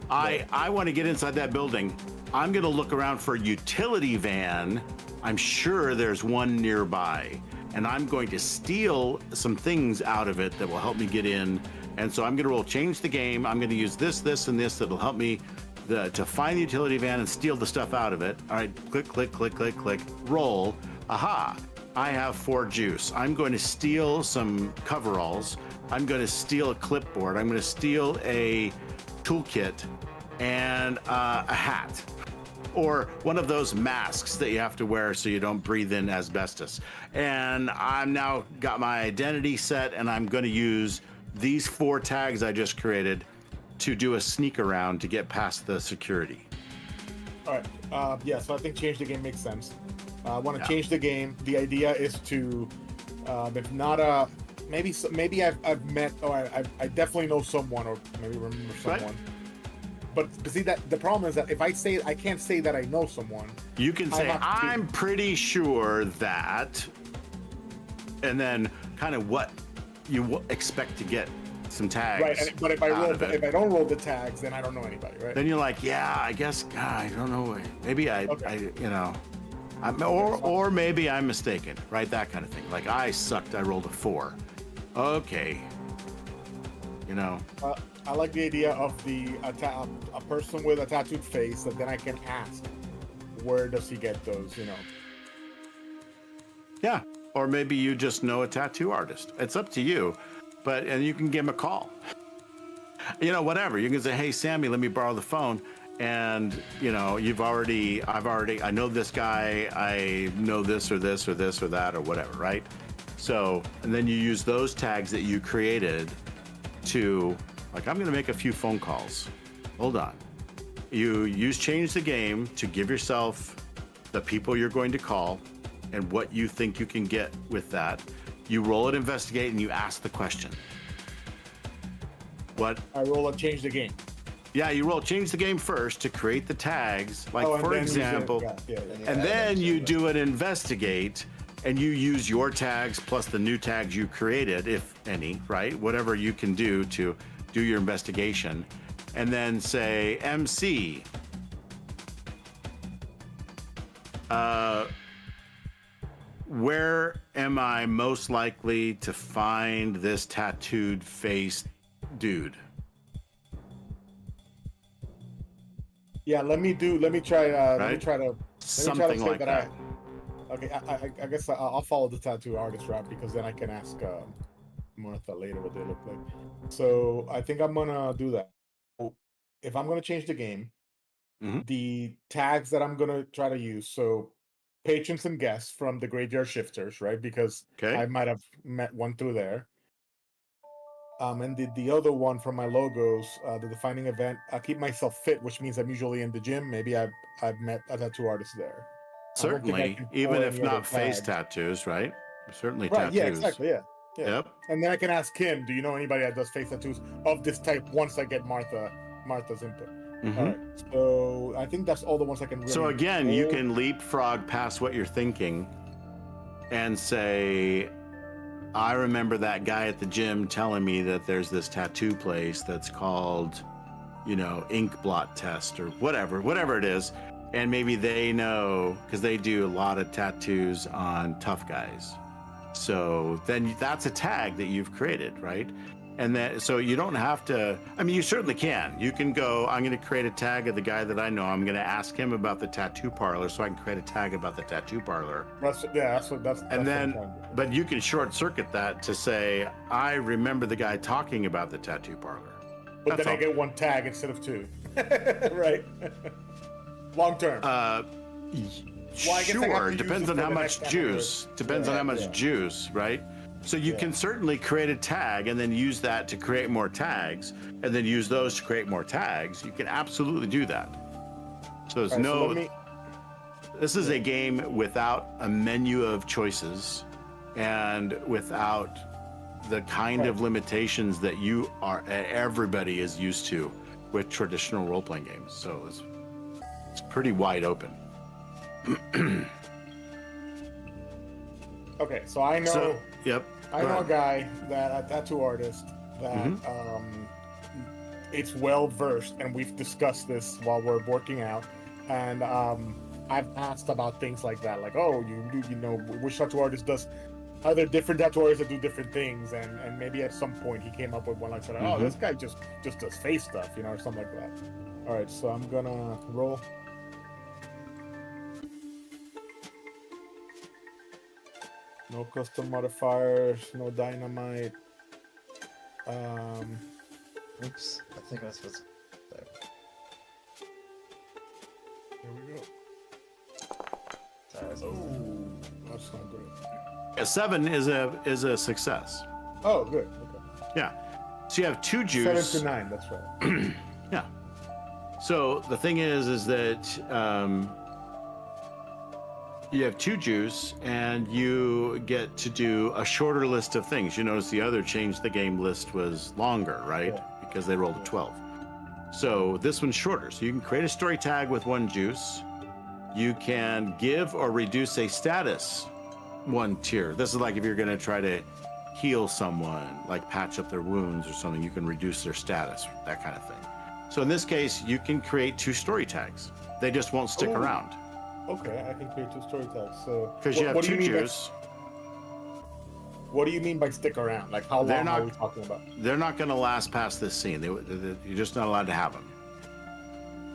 I want to get inside that building. I'm going to look around for a utility van. I'm sure there's one nearby, and I'm going to steal some things out of it that will help me get in. And so I'm going to roll change the game. I'm going to use this, and this that'll help me to find the utility van and steal the stuff out of it. All right, click, click, click, click, click, roll. Aha, I have 4 juice. I'm going to steal some coveralls. I'm going to steal a clipboard. I'm going to steal a toolkit and a hat. Or one of those masks that you have to wear so you don't breathe in asbestos. And I'm now got my identity set, and I'm going to use these 4 tags I just created to do a sneak around to get past the security. All right. Yeah. So I think change the game makes sense. I want to change the game. The idea is to, if not maybe I've met, or I definitely know someone, or maybe remember someone. Right. But see, that the problem is that if I can't say that I know someone. You can say, I'm pretty sure that, and then kind of what you expect to get some tags. Right, but if I don't roll the tags, then I don't know anybody, right? Then you're like, yeah, I guess, God, I don't know. Maybe or maybe I'm mistaken, right? That kind of thing. Like, I sucked, I rolled a 4. Okay. I like the idea of a person with a tattooed face that then I can ask, where does he get those, Yeah, or maybe you just know a tattoo artist. It's up to you, and you can give him a call. Whatever. You can say, hey, Sammy, let me borrow the phone. and you know I know this guy, I know this or this or this or that or whatever, right? So, and then you use those tags that you created to, like, I'm going to make a few phone calls. Hold on. You use change the game to give yourself the people you're going to call and what you think you can get with that. You roll it, investigate, and you ask the question. What? I roll and change the game. Yeah, you roll change the game first to create the tags. Like, and for then use it- example, and then you do an investigate, and you use your tags plus the new tags you created, if any, right? Whatever you can do to do your investigation. And then say, MC, where am I most likely to find this tattooed face dude? Yeah, let me try. Let me try to Something like that. Okay, I guess I'll follow the tattoo artist route, because then I can ask Martha later what they look like. So I think I'm gonna do that. If I'm gonna change the game, Mhm. the tags that I'm gonna try to use, so patrons and guests from the Graveyard Shifters, right? Because Okay. I might have met one through there. And the other one from my logos, the defining event, I keep myself fit, which means I'm usually in the gym. Maybe I've met a tattoo artist there. I don't think I Certainly, can even pull if any other not face tags. tattoos, right? Certainly Right, tattoos. yeah, exactly, yeah. Yep. And then I can ask him, do you know anybody that does face tattoos of this type, once I get Martha's input. Mhm. All right, so I think that's all the ones I can really So again, you pull. can leapfrog past what you're thinking and say, I remember that guy at the gym telling me that there's this tattoo place that's called, you know, ink blot test or whatever it is. And maybe they know, because they do a lot of tattoos on tough guys. So then that's a tag that you've created, right? And that, so you don't have to, I mean, you certainly can. You can go, I'm going to create a tag of the guy that I know. I'm going to ask him about the tattoo parlor so I can create a tag about the tattoo parlor. That's what And I'm then, trying to do. but you can short circuit that to say, I remember the guy talking about the tattoo parlor. But That's then I all. get one tag instead of two. Right? Long term. Well, I guess I have sure. to use Depends it on for how the much next juice. Depends on how much juice, right? So you can certainly create a tag and then use that to create more tags, and then use those to create more tags. You can absolutely do that. So there's All right, so no. let me- This is a game without a menu of choices, and without the kind of limitations that everybody is used to with traditional role-playing games. So it's pretty wide open. Okay, so I know. So, yep. I go know a ahead. guy, a tattoo artist, that it's well versed, and we've discussed this while we're working out. And I've asked about things like that, like, oh, you know, which tattoo artist does? Are there different tattoo artists that do different things? And maybe at some point he came up with one like, said, oh, this guy just does face stuff, you know, or something like that. All right, so I'm gonna roll. No custom modifiers, no dynamite. Oops, I think I was supposed to. There. Here we go. Sorry, I was supposed to- Oh, that's not good. A 7 is a success. Oh, good. Okay. Yeah. So you have 2 juice. 7 to 9. That's right. Yeah. So the thing is that you have 2 juice, and you get to do a shorter list of things. You notice the other change the game list was longer, right? Yeah. Because they rolled a 12. So this one's shorter. So you can create a story tag with 1 juice. You can give or reduce a status 1 tier. This is like if you're going to try to heal someone, like patch up their wounds or something, you can reduce their status, that kind of thing. So in this case, you can create 2 story tags. They just won't stick Oh. around. Okay, I can create 2 story tags. So Because you have what do 2 you mean by- juice. What do you mean by stick around? Like, how They're long not- are we talking about? They're not going to last past this scene. You're just not allowed to have them.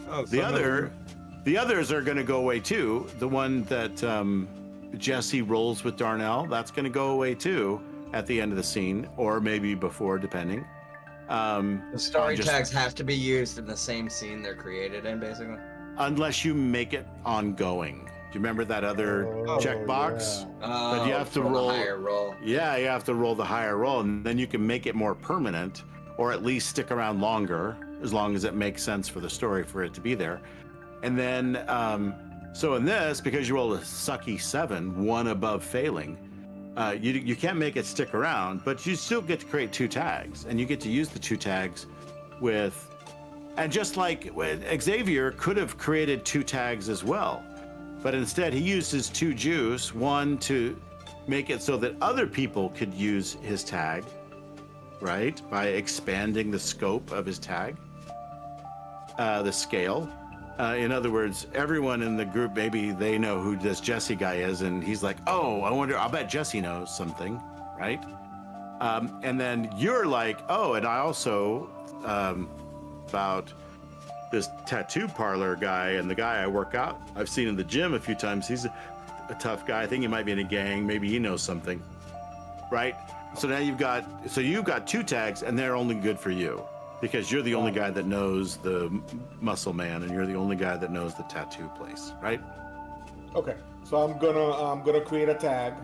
Oh, The others are going to go away too. The one that Jesse rolls with Darnell, that's going to go away too at the end of the scene, or maybe before, depending. The story just- tags have to be used in the same scene they're created in, basically. unless you make it ongoing. Do you remember that other checkbox? But you have to for the roll higher roll. Yeah, you have to roll the higher roll, and then you can make it more permanent, or at least stick around longer, as long as it makes sense for the story for it to be there. And then, so in this, because you rolled a sucky 7, 1 above failing, you can't make it stick around, but you still get to create 2 tags, and you get to use the 2 tags with, and just like Xavier could have created 2 tags as well, but instead he used his 2 juice, one to make it so that other people could use his tag, right? By expanding the scope of his tag, the scale. In other words, everyone in the group, maybe they know who this Jesse guy is, and he's like, oh, I'll bet Jesse knows something, right? And then you're like, oh, and I also, about this tattoo parlor guy and the guy I work out, I've seen in the gym a few times, he's a tough guy. I think he might be in a gang. Maybe he knows something, right? So now you've got 2 tags, and they're only good for you because you're the only guy that knows the muscle man, and you're the only guy that knows the tattoo place, right? Okay, so I'm gonna create a tag.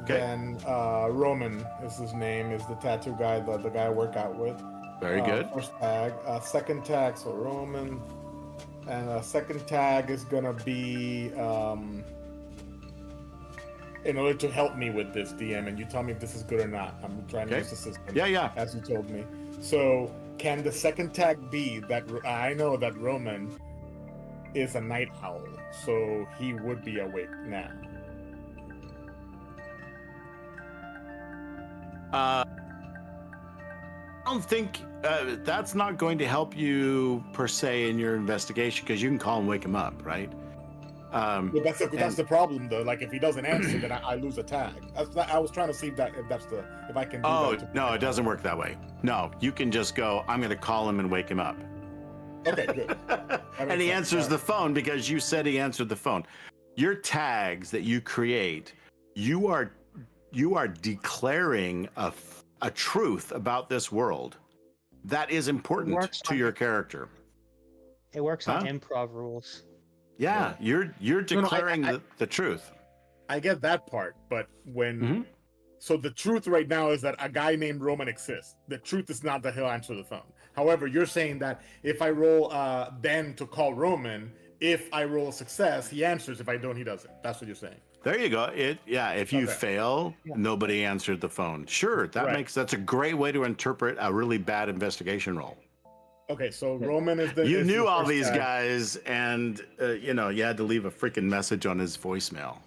Okay. Then Roman is his name, is the tattoo guy, the guy I work out with. Very good. First tag. Second tag, so Roman. And second tag is gonna be in order to help me with this, DM, and you tell me if this is good or not. I'm trying to Okay. use the system. Yeah. As you told me. So can the second tag be that I know that Roman is a night owl, so he would be awake now. I don't think that's not going to help you per se in your investigation, because you can call and wake him up, right? Well, that's the problem, though. Like, if he doesn't answer, then I lose a tag. I was trying to see if I can do Oh, that. no, it doesn't work that way. No, you can just go, I'm going to call him and wake him up. Okay, good. And he answers the phone because you said he answered the phone. Your tags that you create, you are declaring a truth about this world that is important to your character. It works on improv rules. Yeah, you're declaring the truth. I get that part, but when so the truth right now is that a guy named Roman exists. The truth is not that he'll answer the phone. However, you're saying that if I roll then to call Roman, if I roll a success, he answers. If I don't, he doesn't. That's what you're saying. There you go. If you fail, nobody answered the phone. Sure, that's a great way to interpret a really bad investigation roll. Okay, so Roman is the You knew all these tag. guys, and you had to leave a freaking message on his voicemail,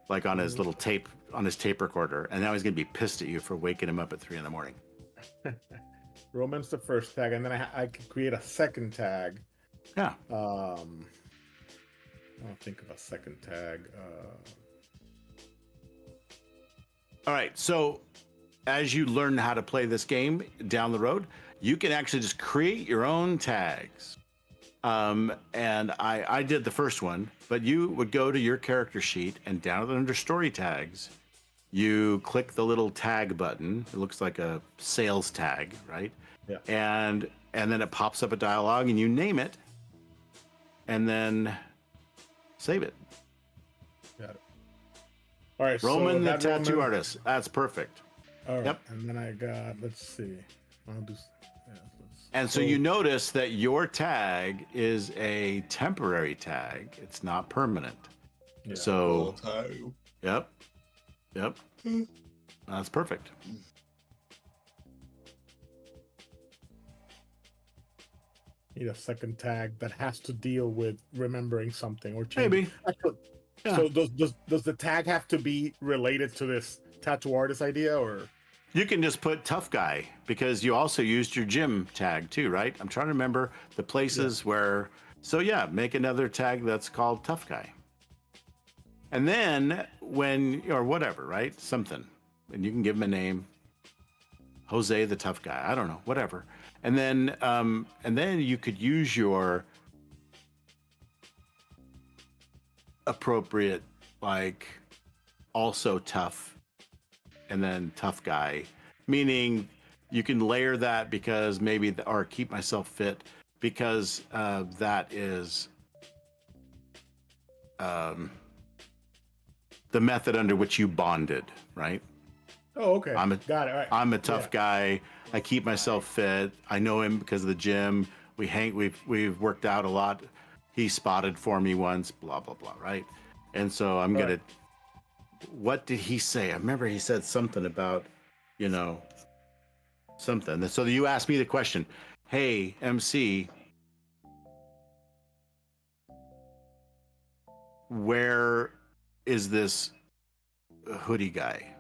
like on his little tape, on his tape recorder, and now he's gonna be pissed at you for waking him up at 3 a.m. Roman's the first tag, and then I could create a second tag. Yeah. I'll think of a second tag. All right. So, as you learn how to play this game down the road, you can actually just create your own tags. And I did the first one, but you would go to your character sheet, and down under story tags, you click the little tag button. It looks like a sales tag, right? Yeah. And then it pops up a dialogue, and you name it, and then save it. Got it. All right. Roman, the that tattoo Roman- artist. That's perfect. All right. Yep. And then I got. Let's see. I'll do. And so you notice that your tag is a temporary tag. It's not permanent. Yeah. So, yep. That's perfect. Need a second tag that has to deal with remembering something or changing. Maybe. Actually, Yeah. So does the tag have to be related to this tattoo artist idea, or? You can just put tough guy, because you also used your gym tag too, right? I'm trying to remember the places where. So yeah, make another tag that's called tough guy. And then or whatever, right? Something. And you can give him a name. Jose the tough guy. I don't know, whatever. And then you could use your appropriate, like, also tough, and then tough guy, meaning you can layer that because maybe, or keep myself fit because that is the method under which you bonded, right? Oh, okay. I'm a, Got it. All right. I'm a tough guy. I keep myself fit. I know him because of the gym. We've worked out a lot. He spotted for me once, blah, blah, blah, right? And so I'm going to, what did he say? I remember he said something about, you know, something. So you asked me the question, hey, MC, where is this hoodie guy?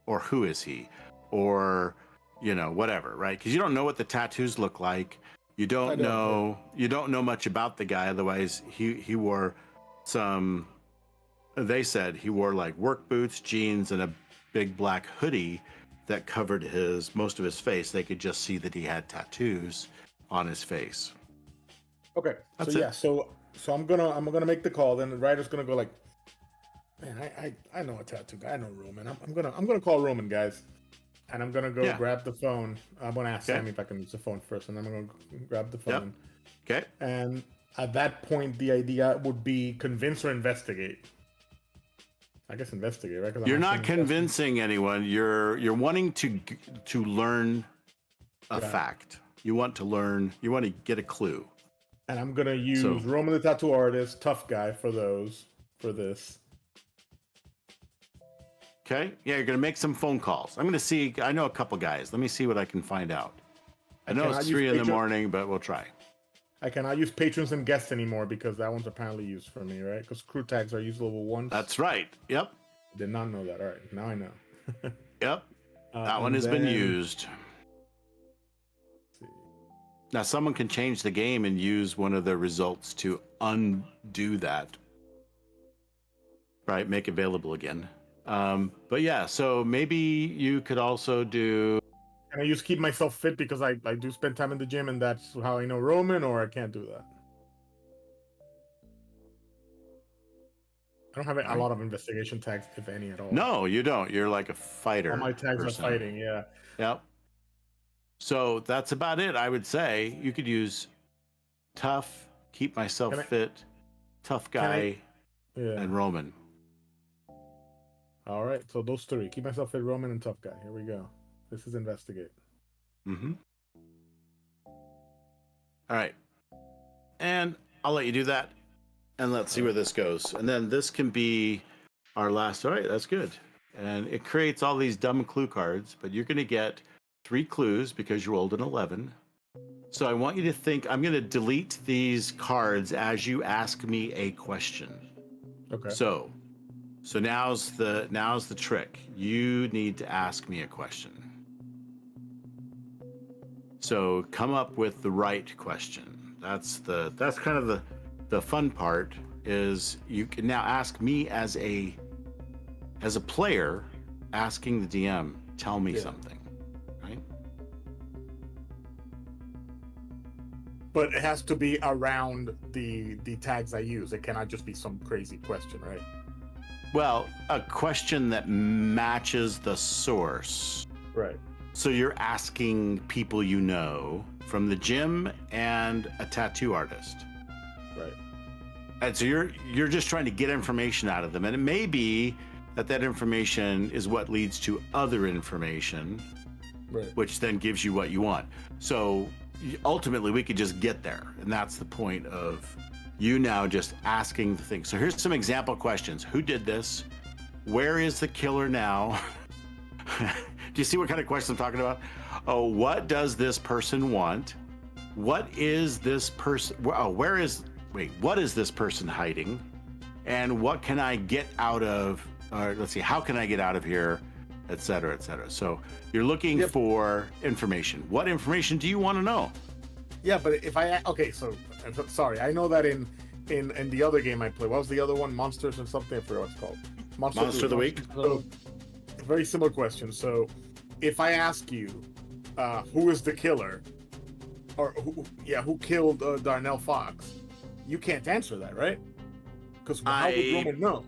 Or who is he? Or, you know, whatever, right? Because you don't know what the tattoos look like. You don't know much about the guy. Otherwise, he wore some, they said he wore like work boots, jeans, and a big black hoodie that covered most of his face. They could just see that he had tattoos on his face. Okay. That's so it. yeah, so I'm gonna make the call. Then the writer's gonna go like, man, I know a tattoo guy. I know Roman. I'm gonna call Roman, guys, and I'm gonna go grab the phone. I'm gonna ask Sammy if I can use the phone first, and then I'm gonna grab the phone. Okay. And at that point, the idea would be convince or investigate. I guess investigate, right? 'Cause You're not convincing anyone. You're wanting to learn a fact. You want to learn. You want to get a clue. And I'm gonna use Roman the tattoo artist, tough guy for this. Okay. Yeah, you're gonna make some phone calls. I'm gonna see. I know a couple guys. Let me see what I can find out. I know it's 3 in the morning, but we'll try. I cannot use patrons and guests anymore because that one's apparently used for me, right? Because crew tags are used level 1. That's right. Yep. Did not know that. All right, now I know. Yep. That one has been used. Now, someone can change the game and use one of their results to undo that. Right? Make available again. But yeah, so maybe you could also do. Can I use keep myself fit because I do spend time in the gym and that's how I know Roman, or I can't do that? I don't have a lot of investigation tags, if any at all. No, you don't. You're like a fighter. All my tags are fighting, yeah. Yep. So that's about it, I would say. You could use tough, keep myself fit, tough guy, and Roman. All right, so those 3. Keep myself fit, Roman, and tough guy. Here we go. This is investigate. Mm-hmm. All right. And I'll let you do that. And let's see where this goes. And then this can be our last. All right, that's good. And it creates all these dumb clue cards, but you're going to get 3 clues because you rolled an 11. So I want you to think, I'm going to delete these cards as you ask me a question. Okay. So now's the trick. You need to ask me a question. So come up with the right question. That's kind of the fun part, is you can now ask me as a player, asking the DM, tell me something, right? But it has to be around the tags I use. It cannot just be some crazy question, right? Well, a question that matches the source. Right. So you're asking people you know from the gym and a tattoo artist. Right. And so you're just trying to get information out of them. And it may be that information is what leads to other information, which then gives you what you want. So ultimately, we could just get there. And that's the point of you now just asking the thing. So here's some example questions. Who did this? Where is the killer now? Do you see what kind of questions I'm talking about? Oh, what does this person want? What is this person? Oh, what is this person hiding? And what can I get out of, or let's see, how can I get out of here, et cetera, et cetera. So you're looking for information. What information do you want to know? Yeah, but if sorry, I know that in the other game I played, what was the other one? Monsters and something, I forgot what it's called. Monster of the Week? So, very similar question. So if I ask you, who is the killer? Or who killed Darnell Fox? You can't answer that, right? Because how would Roman know?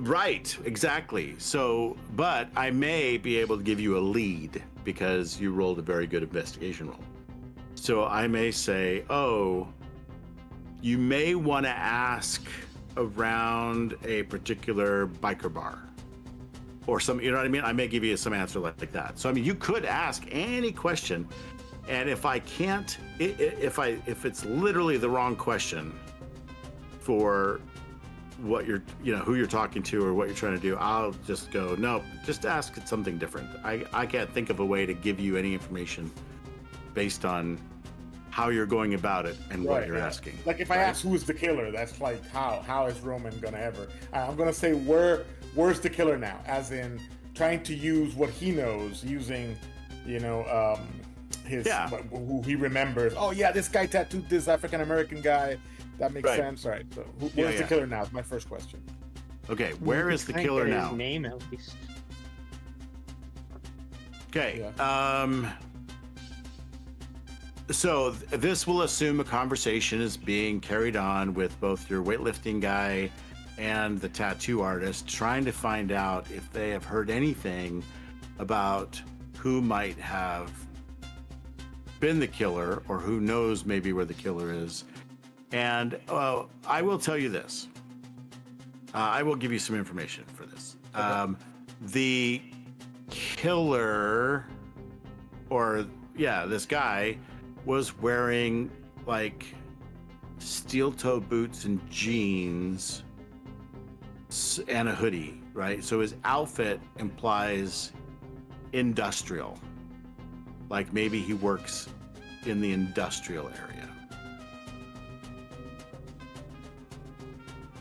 Right, exactly. So, but I may be able to give you a lead because you rolled a very good investigation roll. So I may say, oh, you may want to ask around a particular biker bar or some, you know what I mean? I may give you some answer like that. So, I mean, you could ask any question. And if I can't, if it's literally the wrong question for what you're, who you're talking to or what you're trying to do, I'll just go, no, just ask something different. I can't think of a way to give you any information based on how you're going about it and what you're asking. Like if I ask who's the killer, that's like how is Roman gonna ever? I'm gonna say where's the killer now? As in trying to use what he knows, using his who he remembers. Oh yeah, this guy tattooed this African American guy. That makes sense, right? So where's the killer now? Is my first question. Okay, where is the killer now? His name at least. Okay. So this will assume a conversation is being carried on with both your weightlifting guy and the tattoo artist, trying to find out if they have heard anything about who might have been the killer or who knows maybe where the killer is. And I will tell you this. I will give you some information for this. Okay. The killer, this guy was wearing like steel toe boots and jeans and a hoodie, right? So his outfit implies industrial. Like maybe he works in the industrial area.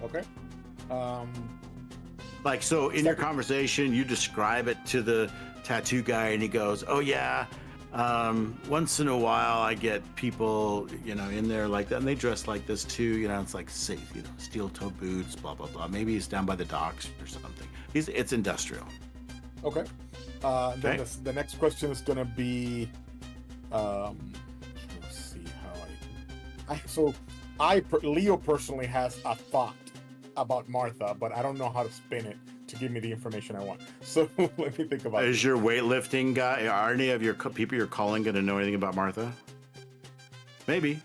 Okay. Like, so in your conversation, you describe it to the tattoo guy and he goes, oh yeah, once in a while I get people, in there like that, and they dress like this too, it's like safe, steel toe boots, blah, blah, blah. Maybe he's down by the docks or something. It's industrial. Okay. Then the next question is gonna be, let's see how Leo personally has a thought about Martha, but I don't know how to spin it to give me the information I want. So let me think about it. Is your weightlifting guy, are any of your people you're calling going to know anything about Martha? Maybe.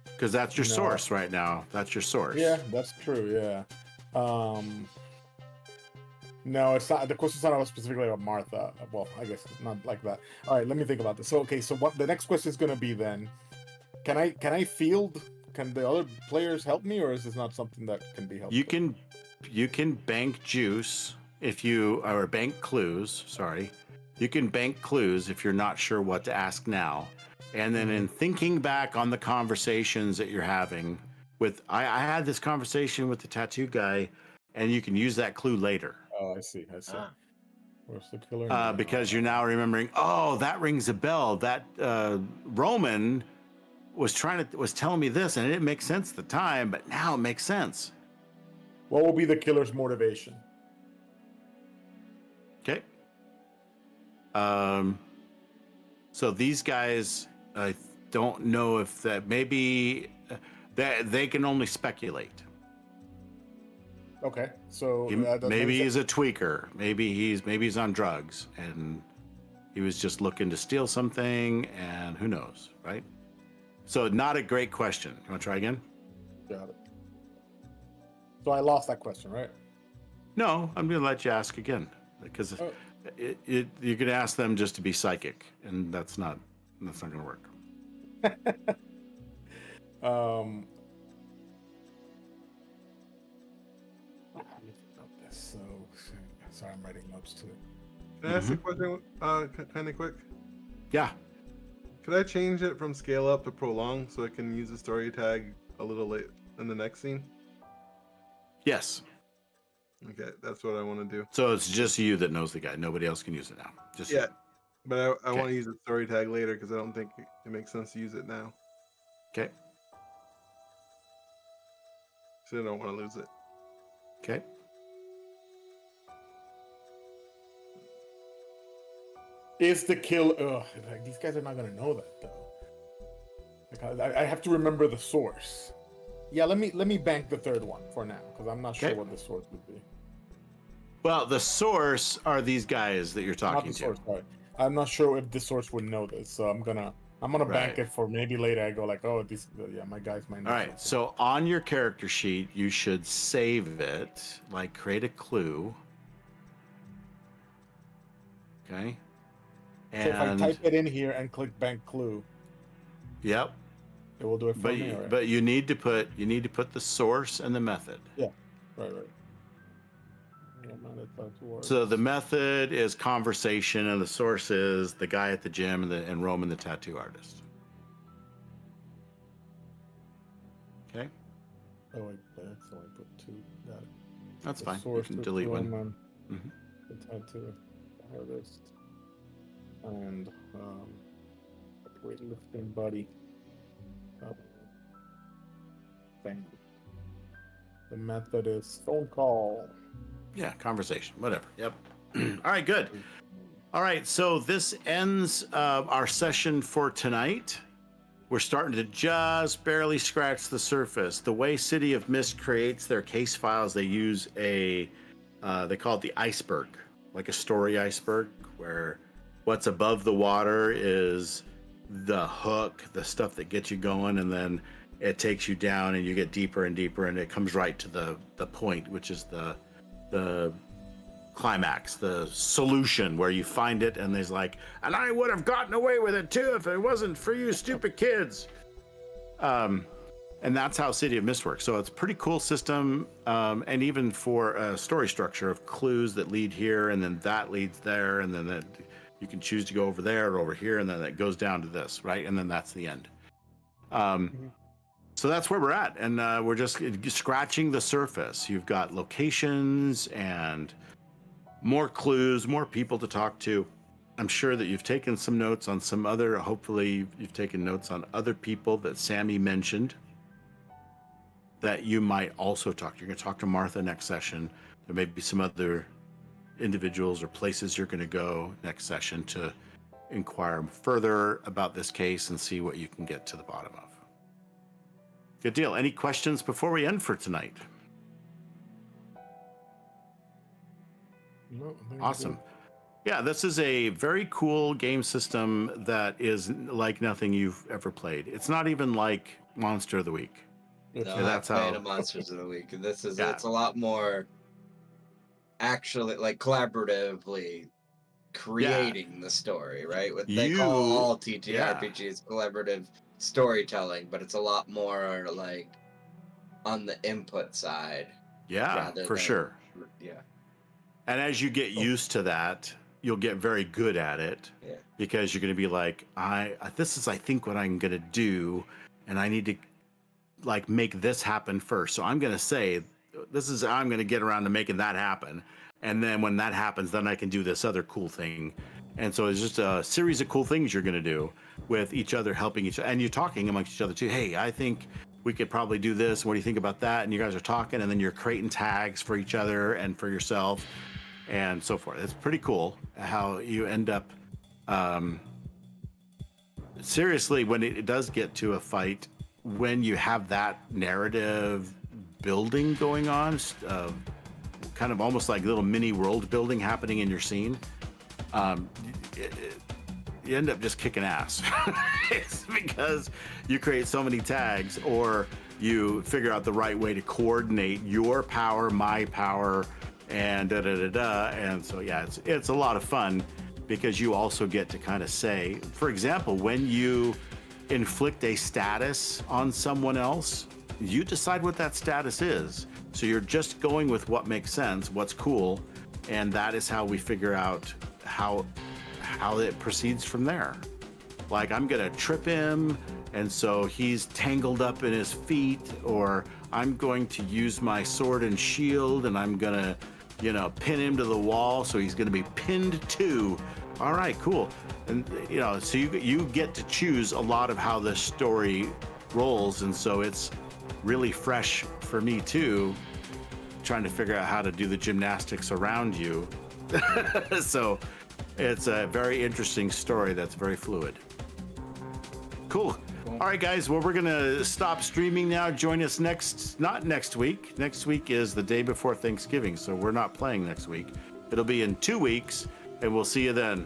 Because that's your source right now. That's your source. Yeah, that's true. Yeah. No, it's not. The question's not specifically about Martha. Well, I guess not like that. All right, let me think about this. So, okay, so what the next question is going to be then? Can I field? Can the other players help me, or is this not something that can be helped? You can bank juice or bank clues. Sorry, you can bank clues if you're not sure what to ask now, and then in thinking back on the conversations that you're having with, I had this conversation with the tattoo guy, and you can use that clue later. Oh, I see. Where's the killer? Because you're now remembering. Oh, that rings a bell. That Roman was telling me this, and it didn't make sense at the time, but now it makes sense. What will be the killer's motivation? Okay. So these guys, I don't know if that they can only speculate. Okay, so maybe he's a tweaker. Maybe he's on drugs, and he was just looking to steal something, and who knows, right? So not a great question. You want to try again? Got it. So I lost that question, right? No, I'm going to let you ask again because you're going to ask them just to be psychic, and that's not going to work. So sorry, I'm writing notes too. Can I ask a question kind of quick? Yeah. Could I change it from scale up to prolong so I can use the story tag a little late in the next scene? Yes. Okay, that's what I want to do. So it's just you that knows the guy. Nobody else can use it now. Just you. But I want to use the story tag later because I don't think it makes sense to use it now. Okay. So I don't want to lose it. Okay. Is the kill? These guys are not gonna know that though. Like, I have to remember the source. Yeah, let me bank the third one for now because I'm not sure Okay. what the source would be. Well, the source are these guys that you're Not talking the to. source. Sorry. I'm not sure if the source would know this, so I'm gonna bank Right. it for maybe later. I go like, oh, this, yeah, my guys might know. All right. something. So on your character sheet, you should save it, like create a clue. Okay. So if I And type it in here and click bank clue, yep. it will do it for But me. All right. but you need to put the source and the method. Right. Yeah, man, it's like towards- So the method is conversation, and the source is the guy at the gym and Roman the tattoo artist. Okay, Oh wait, that's only put 2. Got it. that's The fine. You source can to delete one. Roman, Mhm. the tattoo artist, and weightlifting buddy. Thing. The method is phone call. Yeah, conversation, whatever. Yep. All right, good. All right, so this ends our session for tonight. We're starting to just barely scratch the surface. The way City of Mist creates their case files, they use they call it the iceberg, like a story iceberg, where what's above the water is the hook, the stuff that gets you going, and then it takes you down and you get deeper and deeper, and it comes right to the point, which is the climax, the solution, where you find it and there's like, and I would have gotten away with it too if it wasn't for you stupid kids. And that's how City of Mist works. So it's a pretty cool system, and even for a story structure of clues that lead here, and then that leads there, and then that you can choose to go over there or over here, and then it goes down to this, right? And then that's the end. So that's where we're at, and we're just scratching the surface. You've got locations and more clues, more people to talk to. I'm sure that you've taken some notes on some other, hopefully you've taken notes on other people that Sammy mentioned that you might also talk to. You're going to talk to Martha next session. There may be some other individuals or places you're going to go next session to inquire further about this case and see what you can get to the bottom of. Good deal. Any questions before we end for tonight? No, I think Awesome. we're Yeah, this is a very cool game system that is like nothing you've ever played. It's not even like Monster of the Week. good. No, Yeah, I'm that's playing how- a Monsters of the Week. This is Yeah. it's a lot more actually like collaboratively creating the story, right? What they call all TTRPGs collaborative storytelling, but it's a lot more like on the input side. Yeah, rather for than- sure. Yeah. And as you get used to that, you'll get very good at it. Yeah. Because you're going to be like, this is, I think, what I'm going to do, and I need to like make this happen first. So I'm going to say, I'm going to get around to making that happen. And then when that happens, then I can do this other cool thing. And so it's just a series of cool things you're going to do with each other, helping each other. And you're talking amongst each other too. Hey, I think we could probably do this. What do you think about that? And you guys are talking, and then you're creating tags for each other and for yourself and so forth. It's pretty cool how you end up, seriously, when it does get to a fight, when you have that narrative building going on, kind of almost like little mini world building happening in your scene, you end up just kicking ass. It's because you create so many tags, or you figure out the right way to coordinate your power, my power, and and so yeah, it's a lot of fun because you also get to kind of say, for example, when you inflict a status on someone else, you decide what that status is. So you're just going with what makes sense, what's cool, and that is how we figure out how it proceeds from there. Like, I'm gonna trip him, and so he's tangled up in his feet, or I'm going to use my sword and shield, and I'm gonna, pin him to the wall, so he's gonna be pinned too. All right, cool. And so you get to choose a lot of how this story rolls, and so it's really fresh for me too, trying to figure out how to do the gymnastics around you. So it's a very interesting story that's very fluid. Cool. All right, guys. Well, we're gonna stop streaming now. Join us not next week. Next week is the day before Thanksgiving, so we're not playing next week. It'll be in 2 weeks, and we'll see you then.